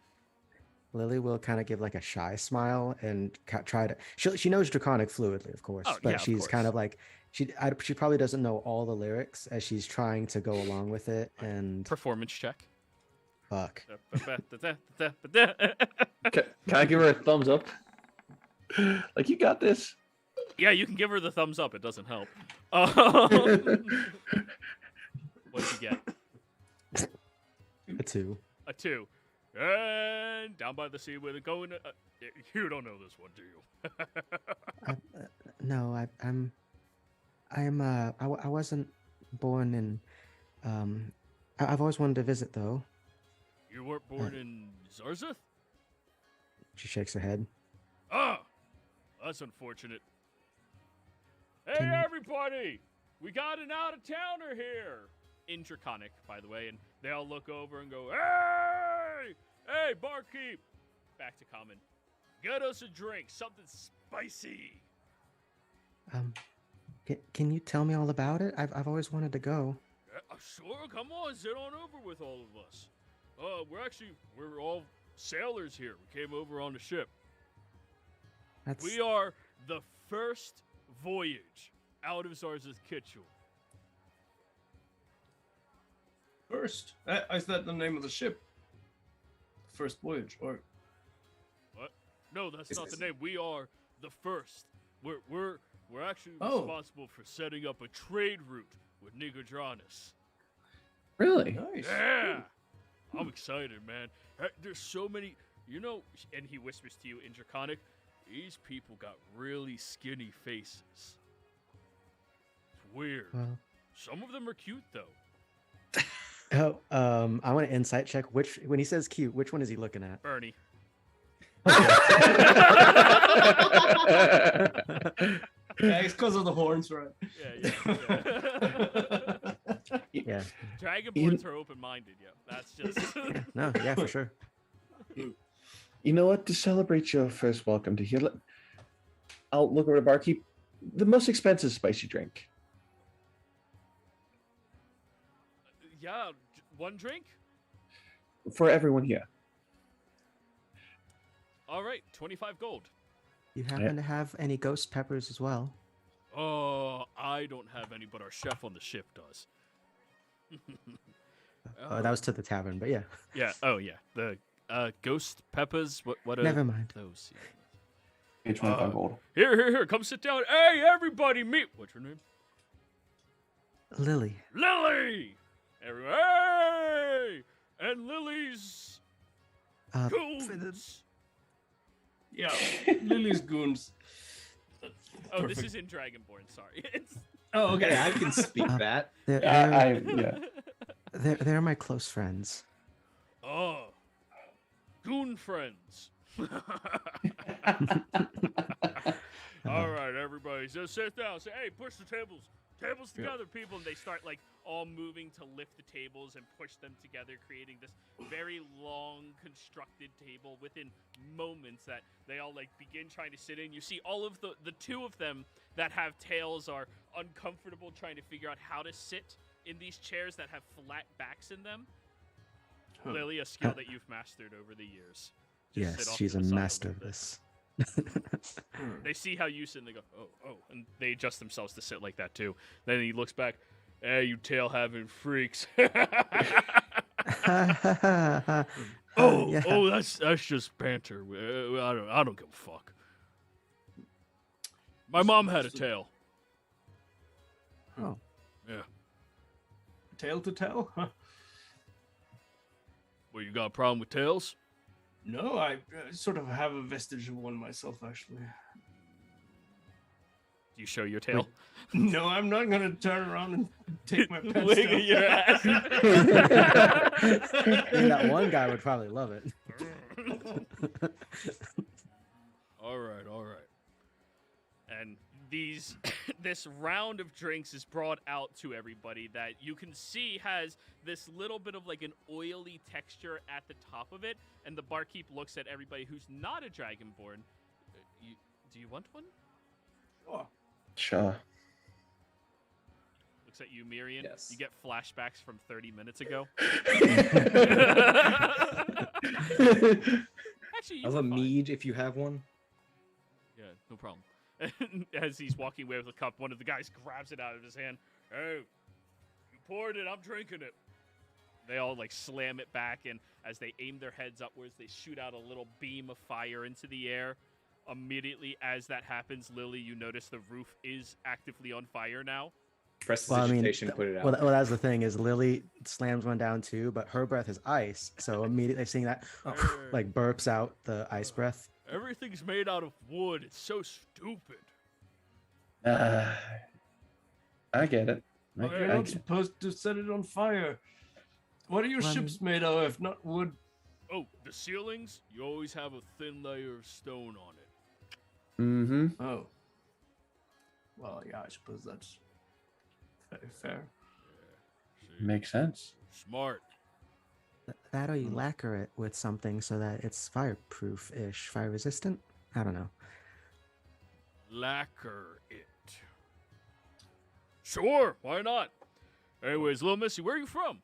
Lily will kind of give like a shy smile and try to. She knows Draconic fluidly, of course, Oh, but yeah, of she's kind course. of like she probably doesn't know all the lyrics as she's trying to go along with it. And Performance check. fuck, Can I give her a thumbs up? Like, you got this. Yeah, you can give her the thumbs up. It doesn't help. What'd you get? a 2. A 2. And down by the sea with it going. You don't know this one, do you? No, I wasn't born in. I've always wanted to visit though. You weren't born in Zarzeth? She shakes her head. Ah, that's unfortunate. Hey, Can- everybody! We got an out-of-towner here! In Draconic, by the way, and they all look over and go, Hey! Hey, barkeep! Back to common. Get us a drink, something spicy! Can you tell me all about it? I've always wanted to go. Sure, come on, sit on over with all of us. We're all sailors here. We came over on the ship. That's We are the first voyage out of Zarz's Kitchell. First, is that the name of the ship? First voyage, or What? No, that's Is not the this- name. We are the first. We're actually Oh. responsible for setting up a trade route with Nigodranus. Really? nice. Yeah, I'm excited, man. There's so many, and he whispers to you in Draconic. These people got really skinny faces. It's weird. well. Some of them are cute though. Oh, I want to insight check. When he says cute, which one is he looking at? Bernie. Yeah, it's because of the horns, right? Yeah. Dragonborns are open-minded, yeah. That's just. No, yeah, for sure. You know what? To celebrate your first welcome to here, I'll look over the barkeep. The most expensive spicy drink. Yeah, one drink. For everyone here. All right, 25 gold. You happen to have any ghost peppers as well? Oh, I don't have any, but our chef on the ship does. Oh, that was to the tavern, but yeah. Yeah. Oh, yeah. The ghost peppers. What are Never mind. those? Pay 25 gold. Here. Come sit down. Hey, everybody, meet. What's your name? Lily. Lily. Everyone. Hey, and Lily's For the- goons. Yeah, Lily's goons. Oh, Perfect. this is in Dragonborn. Sorry. It's. Oh, okay. I can speak that. They're they're my close friends. Oh, goon friends. All right, everybody, so sit down. Say, hey, push the tables together, people. And they start like all moving to lift the tables and push them together, creating this very long constructed table. Within moments, that they all like begin trying to sit in. You see all of the two of them that have tails are uncomfortable trying to figure out how to sit in these chairs that have flat backs in them. Lily, a skill that you've mastered over the years. Just sit Yes, off she's to a the side master little of bit. this. They see how you sit and they go, oh, and they adjust themselves to sit like that too. Then he looks back, hey, you tail-having freaks. Yeah. That's just banter. I don't give a fuck. My mom had a tail. Oh. Yeah. Tale to tell? Huh. Well, you got a problem with tails? No, I sort of have a vestige of one myself, actually. Do you show your tail? No, I'm not gonna turn around and take my pants Wiggle down. your ass. I mean, that one guy would probably love it. All right. And these this round of drinks is brought out to everybody that you can see has this little bit of like an oily texture at the top of it, and the barkeep looks at everybody who's not a dragonborn. Do you want one? Oh, Sure. Looks at you, Miriam. Yes. You get flashbacks from 30 minutes ago. Actually, you I'll were a fine. mead if you have one. Yeah, no problem. As he's walking away with a cup, one of the guys grabs it out of his hand. Hey, you poured it. I'm drinking it. They all like slam it back, and as they aim their heads upwards, they shoot out a little beam of fire into the air. Immediately as that happens, Lily, you notice the roof is actively on fire now. Prestidigitation put it out. Well, that's the thing is Lily slams one down too, but her breath is ice. So immediately seeing that, like burps out the ice breath. Everything's made out of wood. It's so stupid. I get it. But Okay, you're I not supposed to set it on fire. What are your Well, ships made of if not wood? Oh, the ceilings? You always have a thin layer of stone on it. Mm-hmm. Oh. Well, yeah, I suppose that's very fair. See? Makes sense. Smart. That or you lacquer it with something so that it's fireproof-ish, fire resistant. I don't know. Lacquer it. Sure, why not? Anyways, little Missy, where are you from?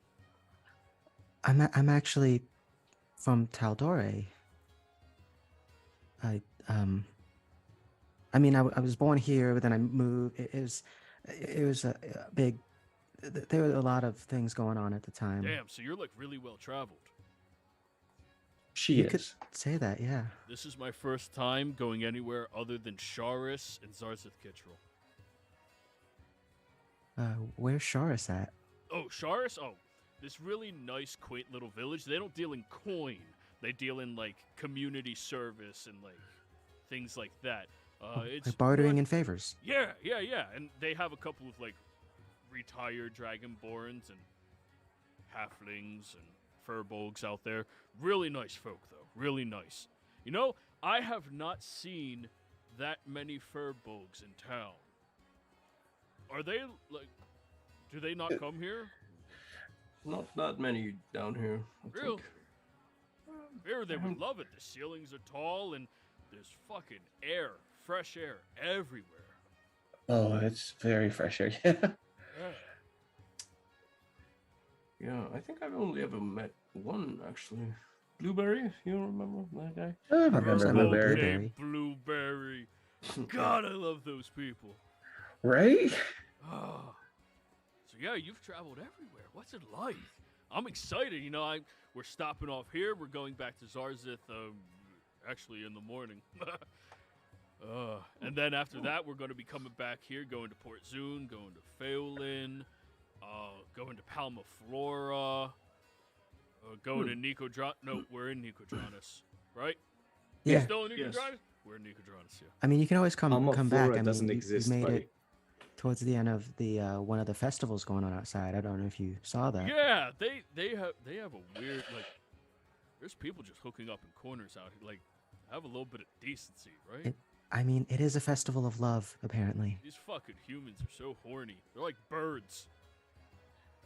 I'm actually from Tal'Dorei. I mean, I was born here, but then I moved. It was a big. There were a lot of things going on at the time. Damn, so you're like really well traveled. She You is. could say that, yeah. This is my first time going anywhere other than Sharis and Zarzith Kittrell. Where's Sharis at? Oh, Sharis? Oh, this really nice, quaint little village. They don't deal in coin. They deal in like community service and like things like that. It's Like bartering more- in favors. Yeah. And they have a couple of like retired dragonborns and halflings and furbolgs out there. Really nice folk, though. Really nice. You know, I have not seen that many furbolgs in town. Are they like? Do they not come here? Not that many down here. I Real? think. Here they would love it. The ceilings are tall and there's fucking air, fresh air everywhere. Oh, it's very fresh here. Yeah. Yeah. Yeah, I think I've only ever met one actually. Blueberry, you remember that guy? I remember Remember Blueberry. Blueberry. Blueberry. God, I love those people. Right? Ah. So yeah, you've traveled everywhere. What's it like? I'm excited. You know, we're stopping off here. We're going back to Zarzith. Actually, in the morning. And then after that, we're going to be coming back here, going to Port Zune, going to Pheolin, going to Palma Flora, going to Nicodranus. No, we're in Nicodranus, right? Yeah. Still in Yes. Nicodranus? We're in Nicodranus, yeah. I mean, you can always come Alma back. Flora I mean, doesn't you exist, made buddy. it towards the end of the one of the festivals going on outside. I don't know if you saw that. Yeah, they have a weird like. There's people just hooking up in corners out here. Like, have a little bit of decency, right? I mean, it is a festival of love, apparently. These fucking humans are so horny. They're like birds.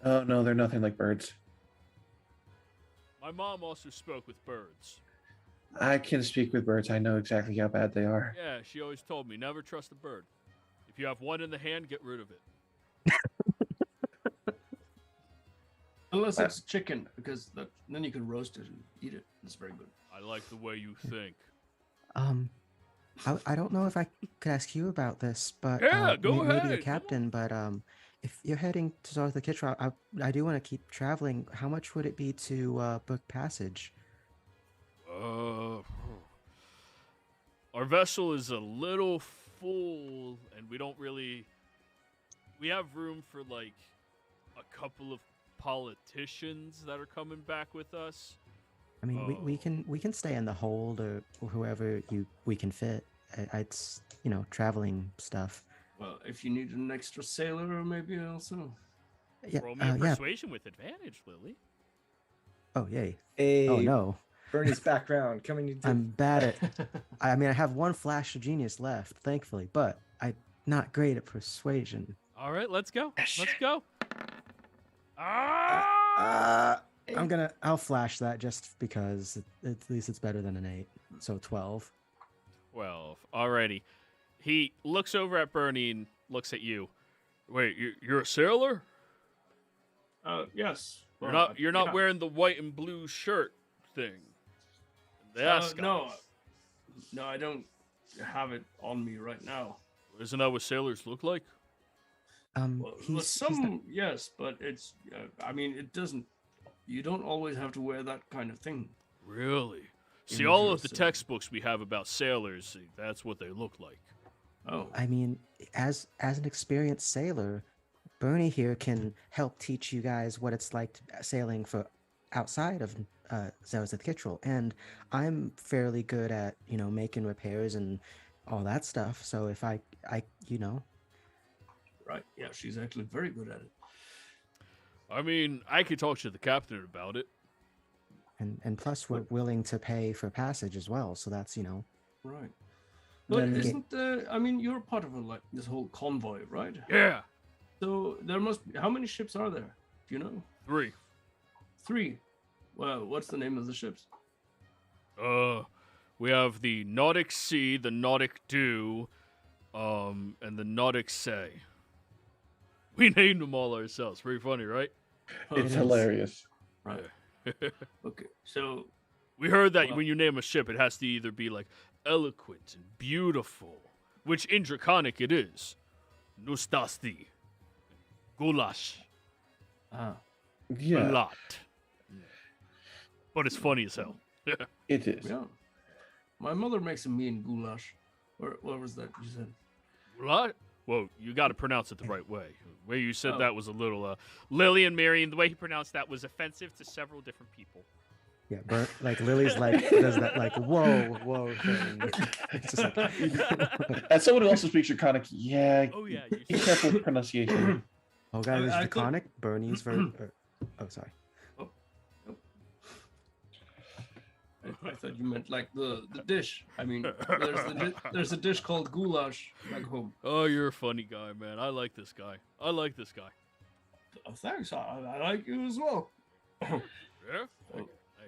Oh no, they're nothing like birds. My mom also spoke with birds. I can speak with birds. I know exactly how bad they are. Yeah, she always told me never trust a bird. If you have one in the hand, get rid of it. Unless it's chicken, because then you can roast it and eat it. It's very good. I like the way you think. I don't know if I could ask you about this, but Yeah, go maybe ahead, the come captain. But if you're heading to Zarth the Kittrell, I do want to keep traveling. How much would it be to book passage? Our vessel is a little full, and we don't really. We have room for like a couple of politicians that are coming back with us. I mean, we can stay in the hold or whoever we can fit. It's traveling stuff. Well, if you need an extra sailor, maybe also. Yeah, Roll me a yeah. persuasion with advantage, Lily. Oh yay! Hey, Oh no, Bernie's background coming to. I'm bad at. I mean, I have one flash of genius left, thankfully, but not great at persuasion. All right, let's go. Yes. Let's go. I'll flash that just because at least it's better than an 8. So 12. 12. Alrighty. He looks over at Bernie and looks at you. Wait, you're a sailor? Yes. You're not wearing the white and blue shirt thing. The ascot. No, I don't have it on me right now. Isn't that what sailors look like? Yes, but it's. I mean, it doesn't. You don't always have to wear that kind of thing. Really? See, If all you're of the a sailor. textbooks we have about sailors, see, that's what they look like. Oh, I mean, as an experienced sailor, Bernie here can help teach you guys what it's like sailing for outside of ZODIAC, and I'm fairly good at making repairs and all that stuff. So if I right. Yeah, she's actually very good at it. I mean, I could talk to the captain about it. and plus we're willing to pay for passage as well. So that's Right. But Then isn't I mean, you're part of this whole convoy, right? Yeah. So there must be. How many ships are there? Do you know? 3. 3. Well, what's the name of the ships? We have the Nautic Sea, the Nautic Dew, and the Nautic Say. We named them all ourselves. Pretty funny, right? It's is. hilarious. Right. Okay. So We heard that Well- when you name a ship, it has to either be like eloquent and beautiful, which in Draconic it is. Nustasti. Goulash. ah, Yeah, A lot. But it's funny as hell. it is. yeah. My mother makes a mean goulash. Or what was that you said? What? Well, you got to pronounce it the right way. The way you said Oh. that was a little. Lily and Marion, the way he pronounced that was offensive to several different people. yeah, like Lily's like does that like whoa thing. It's just like As someone who also speaks Draconic, yeah, Oh, yeah. be careful with pronunciation. oh guys, it's I thought- Draconic. Bernie's very. Oh, sorry. I thought you meant like the dish. I mean, there's a dish called goulash back home. Oh, you're a funny guy, man. I like this guy. Oh, thanks. I like you as well. Yeah? Thank you.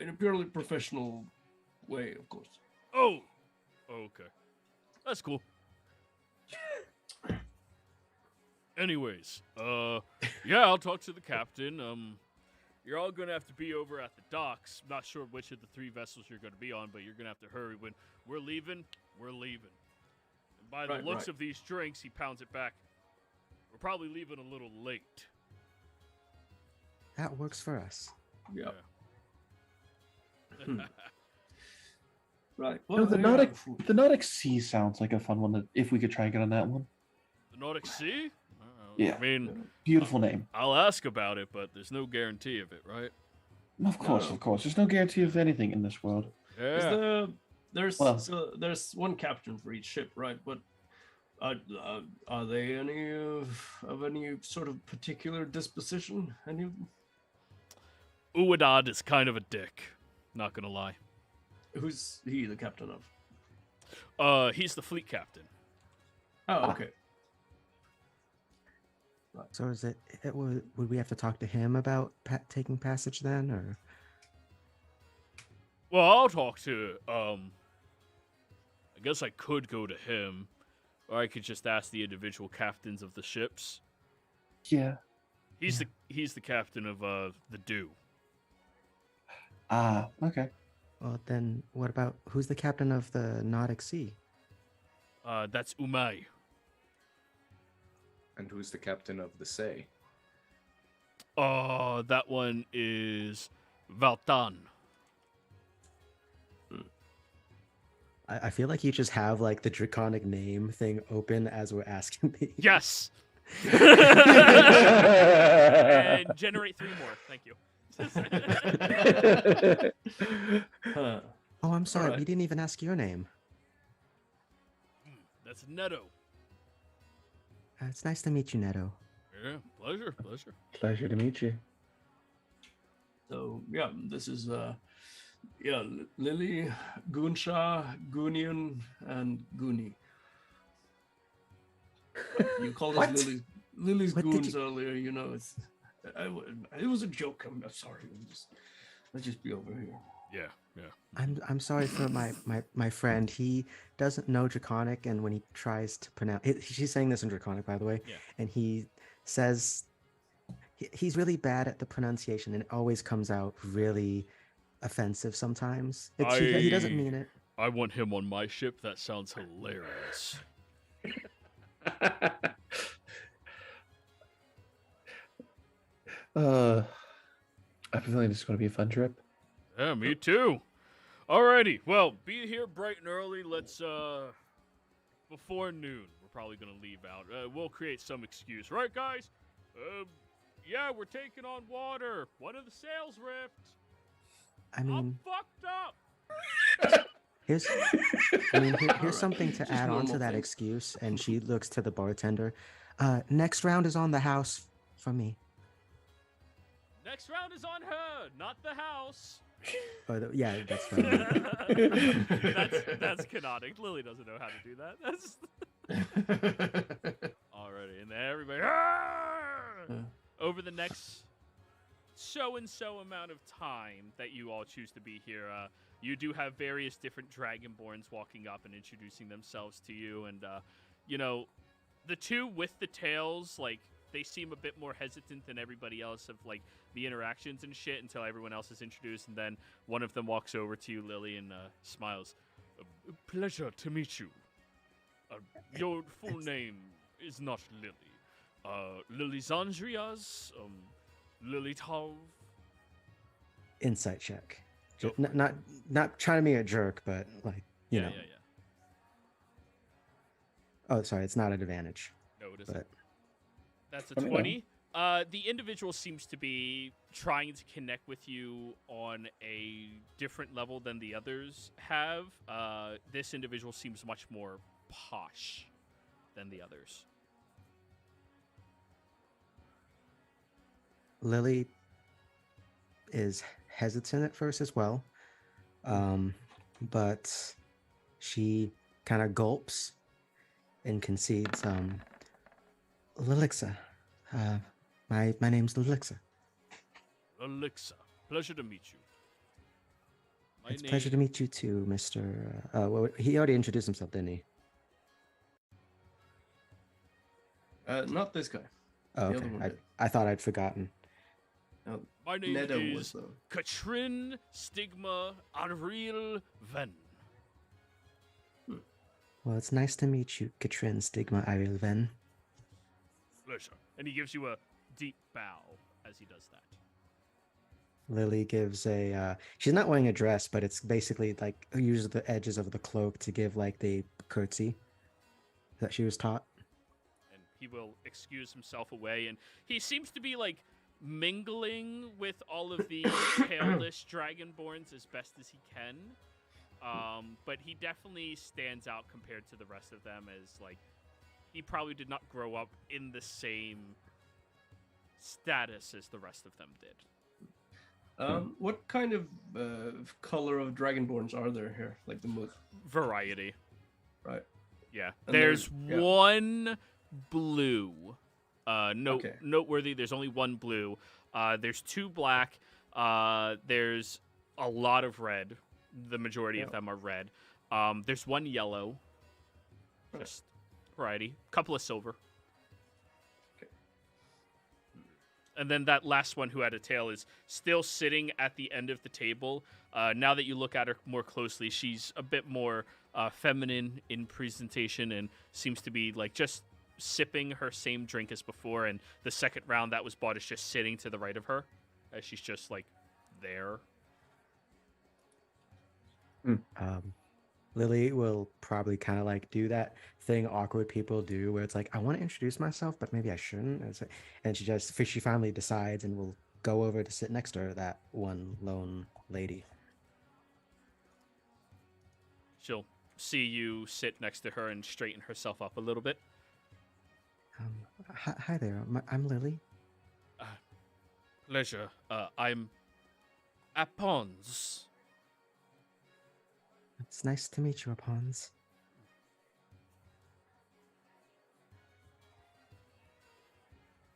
In a purely professional way, of course. Oh! Okay. That's cool. Anyways, yeah, I'll talk to the captain. You're all gonna have to be over at the docks. Not sure which of the 3 vessels you're gonna be on, but you're gonna have to hurry. When we're leaving, we're leaving. And by the Right, looks right. of these drinks, he pounds it back. We're probably leaving a little late. That works for us. Yeah. Yeah. Right. No, the yeah, Nautic, food. the Nautic Sea sounds like a fun one. If we could try and get on that one, The Nordic Sea? Yeah. I mean, beautiful name. I'll ask about it, but there's no guarantee of it, right? Of course, No. of course. There's no guarantee of anything in this world. Is Yeah. there's one captain for each ship, right? But are they any of any sort of particular disposition? Any of them? Uwadad is kind of a dick. Not gonna lie. Who's he the captain of? He's the fleet captain. Oh, okay. So is would we have to talk to him about taking passage then, or? Well, I'll talk to, I guess I could go to him, or I could just ask the individual captains of the ships. Yeah. He's the captain of, the Dew. Ah, okay. Well, then what about who's the captain of the Nautic Sea? That's Umay. And who's the captain of the Say? That one is Valtan. I feel like you just have like the draconic name thing open as we're asking these. Yes! And generate 3 more. Thank you. Huh. Oh, I'm sorry. Alright. We didn't even ask your name. That's Neto. It's nice to meet you, Neto. Yeah, pleasure. Pleasure to meet you. So yeah, this is Lily, Gunsha, Gunian, and Guni. You called What? us Lily's What did goons you- earlier. You know, it was a joke. I'm sorry. Let's just be over here. Yeah. I'm sorry for my friend. He doesn't know Draconic, and when he tries to pronounce, she's saying this in Draconic, by the way, Yeah. and he says he's really bad at the pronunciation, and it always comes out really offensive sometimes. He doesn't mean it. I want him on my ship. That sounds hilarious. I have a feeling this is going to be a fun trip. Yeah, me too. Alrighty, well, be here bright and early. Let's, before noon, we're probably gonna leave out. We'll create some excuse, right, guys? Yeah, we're taking on water. One of the sails ripped. I I'm mean, fucked up. here's Alright, something to just add on normal to that things. excuse, and she looks to the bartender. Next round is on the house for me. Next round is on her, not the house. Yeah, that's fine. that's canonic. Lily doesn't know how to do that. Alrighty, and then everybody. Over the next so and so amount of time that you all choose to be here, you do have various different dragonborns walking up and introducing themselves to you, and you know, the two with the tails, like, they seem a bit more hesitant than everybody else of like the interactions and shit until everyone else is introduced, and then one of them walks over to you, Lily, and smiles. Pleasure to meet you. Your full name is not Lily. Lily Zandria's, Lily Tal. Insight check. Go for it. Not trying to be a jerk, but like you know. Yeah. Oh, sorry, it's not an advantage. No, it isn't. But That's a Let me know. 20. The individual seems to be trying to connect with you on a different level than the others have. This individual seems much more posh than the others. Lily is hesitant at first as well, but she kind of gulps and concedes. Lilixa, my name's Lilixa. Alexa, pleasure to meet you. My It's a pleasure to meet you too, Mister. Well, he already introduced himself, didn't he? Not this guy. Oh, The okay. other one did. I thought I'd forgotten. My name Neda was is the. Katrin Stigma Ariel Ven. Well, it's nice to meet you, Katrin Stigma Irilven. Pleasure. And he gives you a deep bow as he does that. Lily gives a. She's not wearing a dress, but it's basically like uses the edges of the cloak to give like the curtsy that she was taught. And he will excuse himself away, and he seems to be like mingling with all of the tailless dragonborns as best as he can. But he definitely stands out compared to the rest of them as like he probably did not grow up in the same status as the rest of them did. What kind of color of dragonborns are there here? Like the most, Variety. right? Yeah. And There's yeah. one blue. Okay. Noteworthy. There's only one blue. There's two black. There's a lot of red. The majority of Yeah. them are red. There's one yellow. Right. Just variety. Couple of silver. Okay. And then that last one who had a tail is still sitting at the end of the table. Now that you look at her more closely, she's a bit more feminine in presentation and seems to be like just sipping her same drink as before. And the second round that was bought is just sitting to the right of her as she's just like there. Lily will probably kind of like do that thing awkward people do where it's like, I want to introduce myself, but maybe I shouldn't. And she finally decides and will go over to sit next to her, that one lone lady. She'll see you sit next to her and straighten herself up a little bit. Hi there, I'm Lily. Pleasure. I'm Apons. It's nice to meet you, Apons.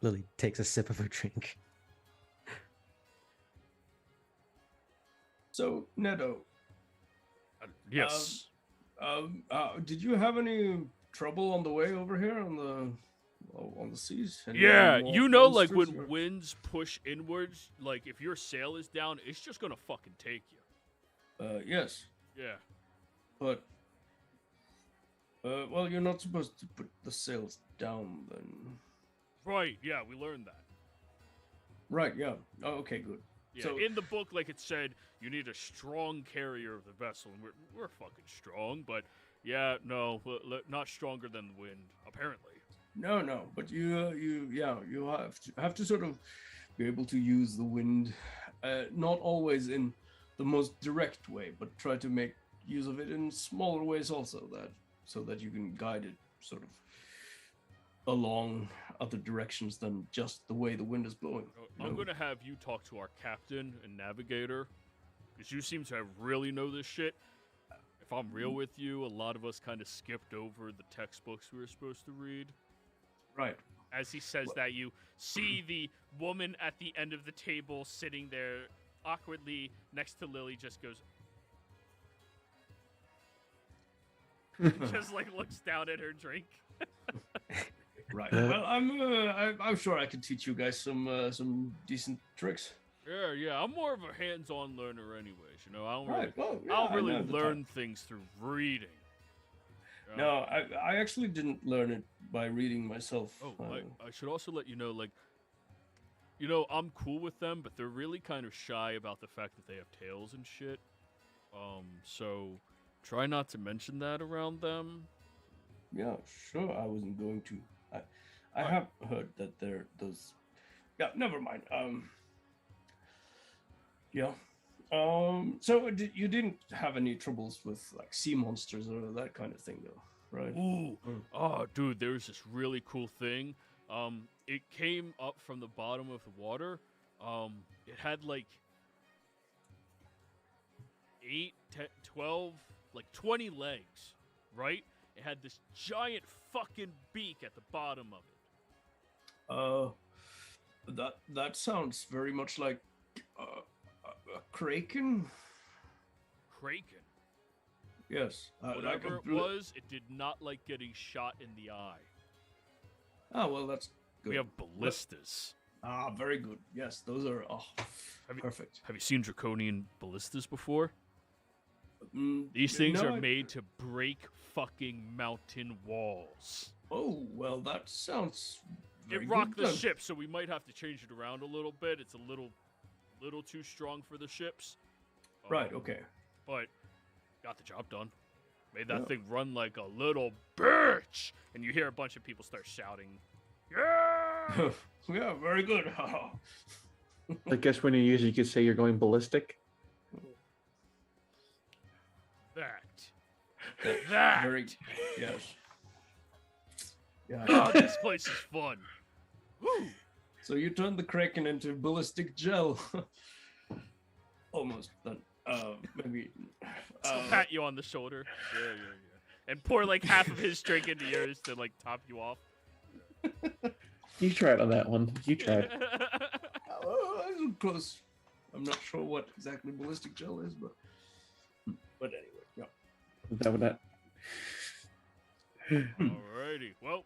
Lily takes a sip of her drink. So, Neto, Yes. did you have any trouble on the way over here on the seas? Any Yeah, more you know, like monsters when or- winds push inwards, like if your sail is down, it's just gonna fucking take you. Yes, Yeah. but well, you're not supposed to put the sails down then. Right. Yeah, we learned that. Right? Yeah. Oh, okay. Good. Yeah. So- In the book, like it said, you need a strong carrier of the vessel, and we're fucking strong, but yeah, no, not stronger than the wind, apparently. No, but you have to sort of be able to use the wind, not always in the most direct way, but try to make use of it in smaller ways also, so that you can guide it sort of along other directions than just the way the wind is blowing. I'm No. gonna have you talk to our captain and navigator, because you seem to really know this shit. If I'm real with you, a lot of us kind of skipped over the textbooks we were supposed to read. Right. As he says that, you see the woman at the end of the table sitting there awkwardly next to Lily, just goes, just like looks down at her drink. Right. Well, I'm sure I can teach you guys some decent tricks. Yeah, I'm more of a hands-on learner anyways, you know. I don't really, Right. Well, yeah, I don't I really know the learn type. things through reading. No, I actually didn't learn it by reading myself. Oh, I should also let you know, like, you know, I'm cool with them, but they're really kind of shy about the fact that they have tails and shit. So try not to mention that around them. Yeah, sure. I wasn't going to. I Right. have heard that there those. Yeah, never mind. Yeah. So you didn't have any troubles with like sea monsters or that kind of thing, though, right? Ooh, Mm. oh, dude, there's this really cool thing. It came up from the bottom of the water. It had like 8, 10, 12, like 20 legs, right? It had this giant fucking beak at the bottom of it. That sounds very much like a kraken. Kraken. Yes. Whatever it was, it did not like getting shot in the eye. Ah, well, that's good. We have ballistas. Ah, very good. Yes, those are Have you- perfect. Have you seen draconian ballistas before? Mm, These things no, are made to break fucking mountain walls. Oh well, that sounds. Very It rocked good the then. ship, so we might have to change it around a little bit. It's a little too strong for the ships. Right. Okay. But got the job done. Made that Yeah. thing run like a little bitch, and you hear a bunch of people start shouting, "Yeah!" Yeah. Very good. I guess when you use it, you could say you're going ballistic. That. Very. Yes. Yeah. Oh, this place is fun. Woo! So you turned the kraken into ballistic gel. Almost done. Maybe. I'll pat you on the shoulder. Yeah. And pour like half of his drink into yours to like top you off. You tried on that one. You tried. I was close. I'm not sure what exactly ballistic gel is, but anyway, yeah. That would not. Alrighty. Well,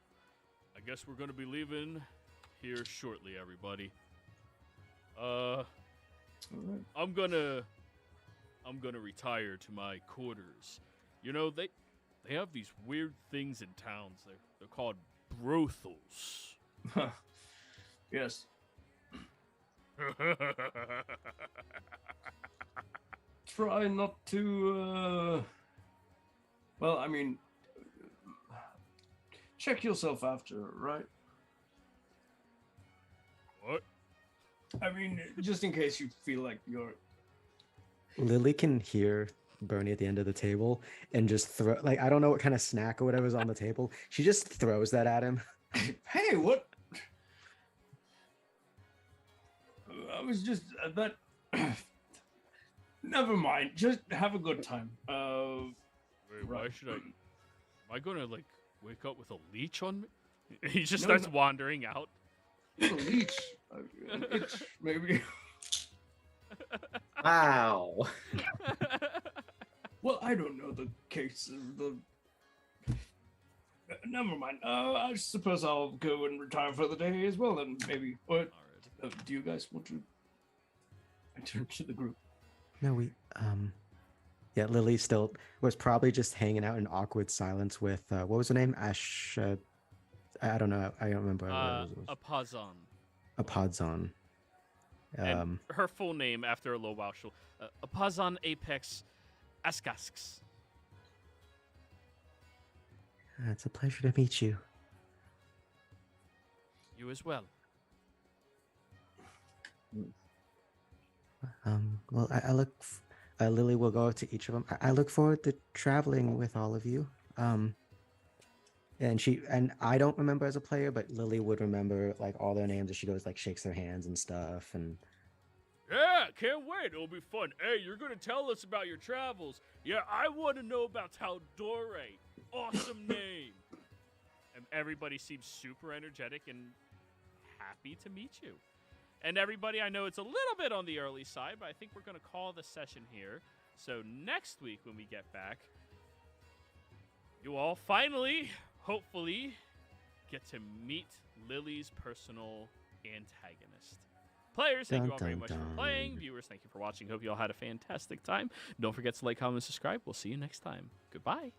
I guess we're gonna be leaving here shortly, everybody. All right. I'm gonna retire to my quarters. You know, they have these weird things in towns. They're called brothels. Yes. Try not to. Well, I mean, check yourself after, right? What? I mean, just in case you feel like you're. Lily can hear Bernie at the end of the table and just throw, like, I don't know what kind of snack or whatever's on the table. She just throws that at him. Hey, what? I was just that. Never mind. Just have a good time. Wait, why Right. should I? Am I gonna like wake up with a leech on me? He just No, starts no. wandering out. A leech. An itch, maybe. Wow. Well, I don't know the case of the. Never mind. I suppose I'll go and retire for the day as well. Then maybe. What? Do you guys want to? I turn to the group. No, yeah, Lily still was probably just hanging out in awkward silence with what was her name? Ash. I don't know. I don't remember. What it was. Apazon. Apadzon. And her full name, after a little while, she'll Apazon Apex Askasks. It's a pleasure to meet you. You as well. Well, I look. Lily will go to each of them. I look forward to traveling with all of you. And I don't remember as a player, but Lily would remember like all their names as she goes like shakes their hands and stuff. And Yeah, can't wait. It'll be fun. Hey, you're going to tell us about your travels. Yeah, I want to know about Tal'Dorei. Awesome name. And everybody seems super energetic and happy to meet you. And everybody, I know it's a little bit on the early side, but I think we're going to call the session here. So next week when we get back, you all finally, hopefully, get to meet Lily's personal antagonist. Players, thank you all very much for playing. Viewers, thank you for watching. Hope you all had a fantastic time. Don't forget to like, comment, and subscribe. We'll see you next time. Goodbye.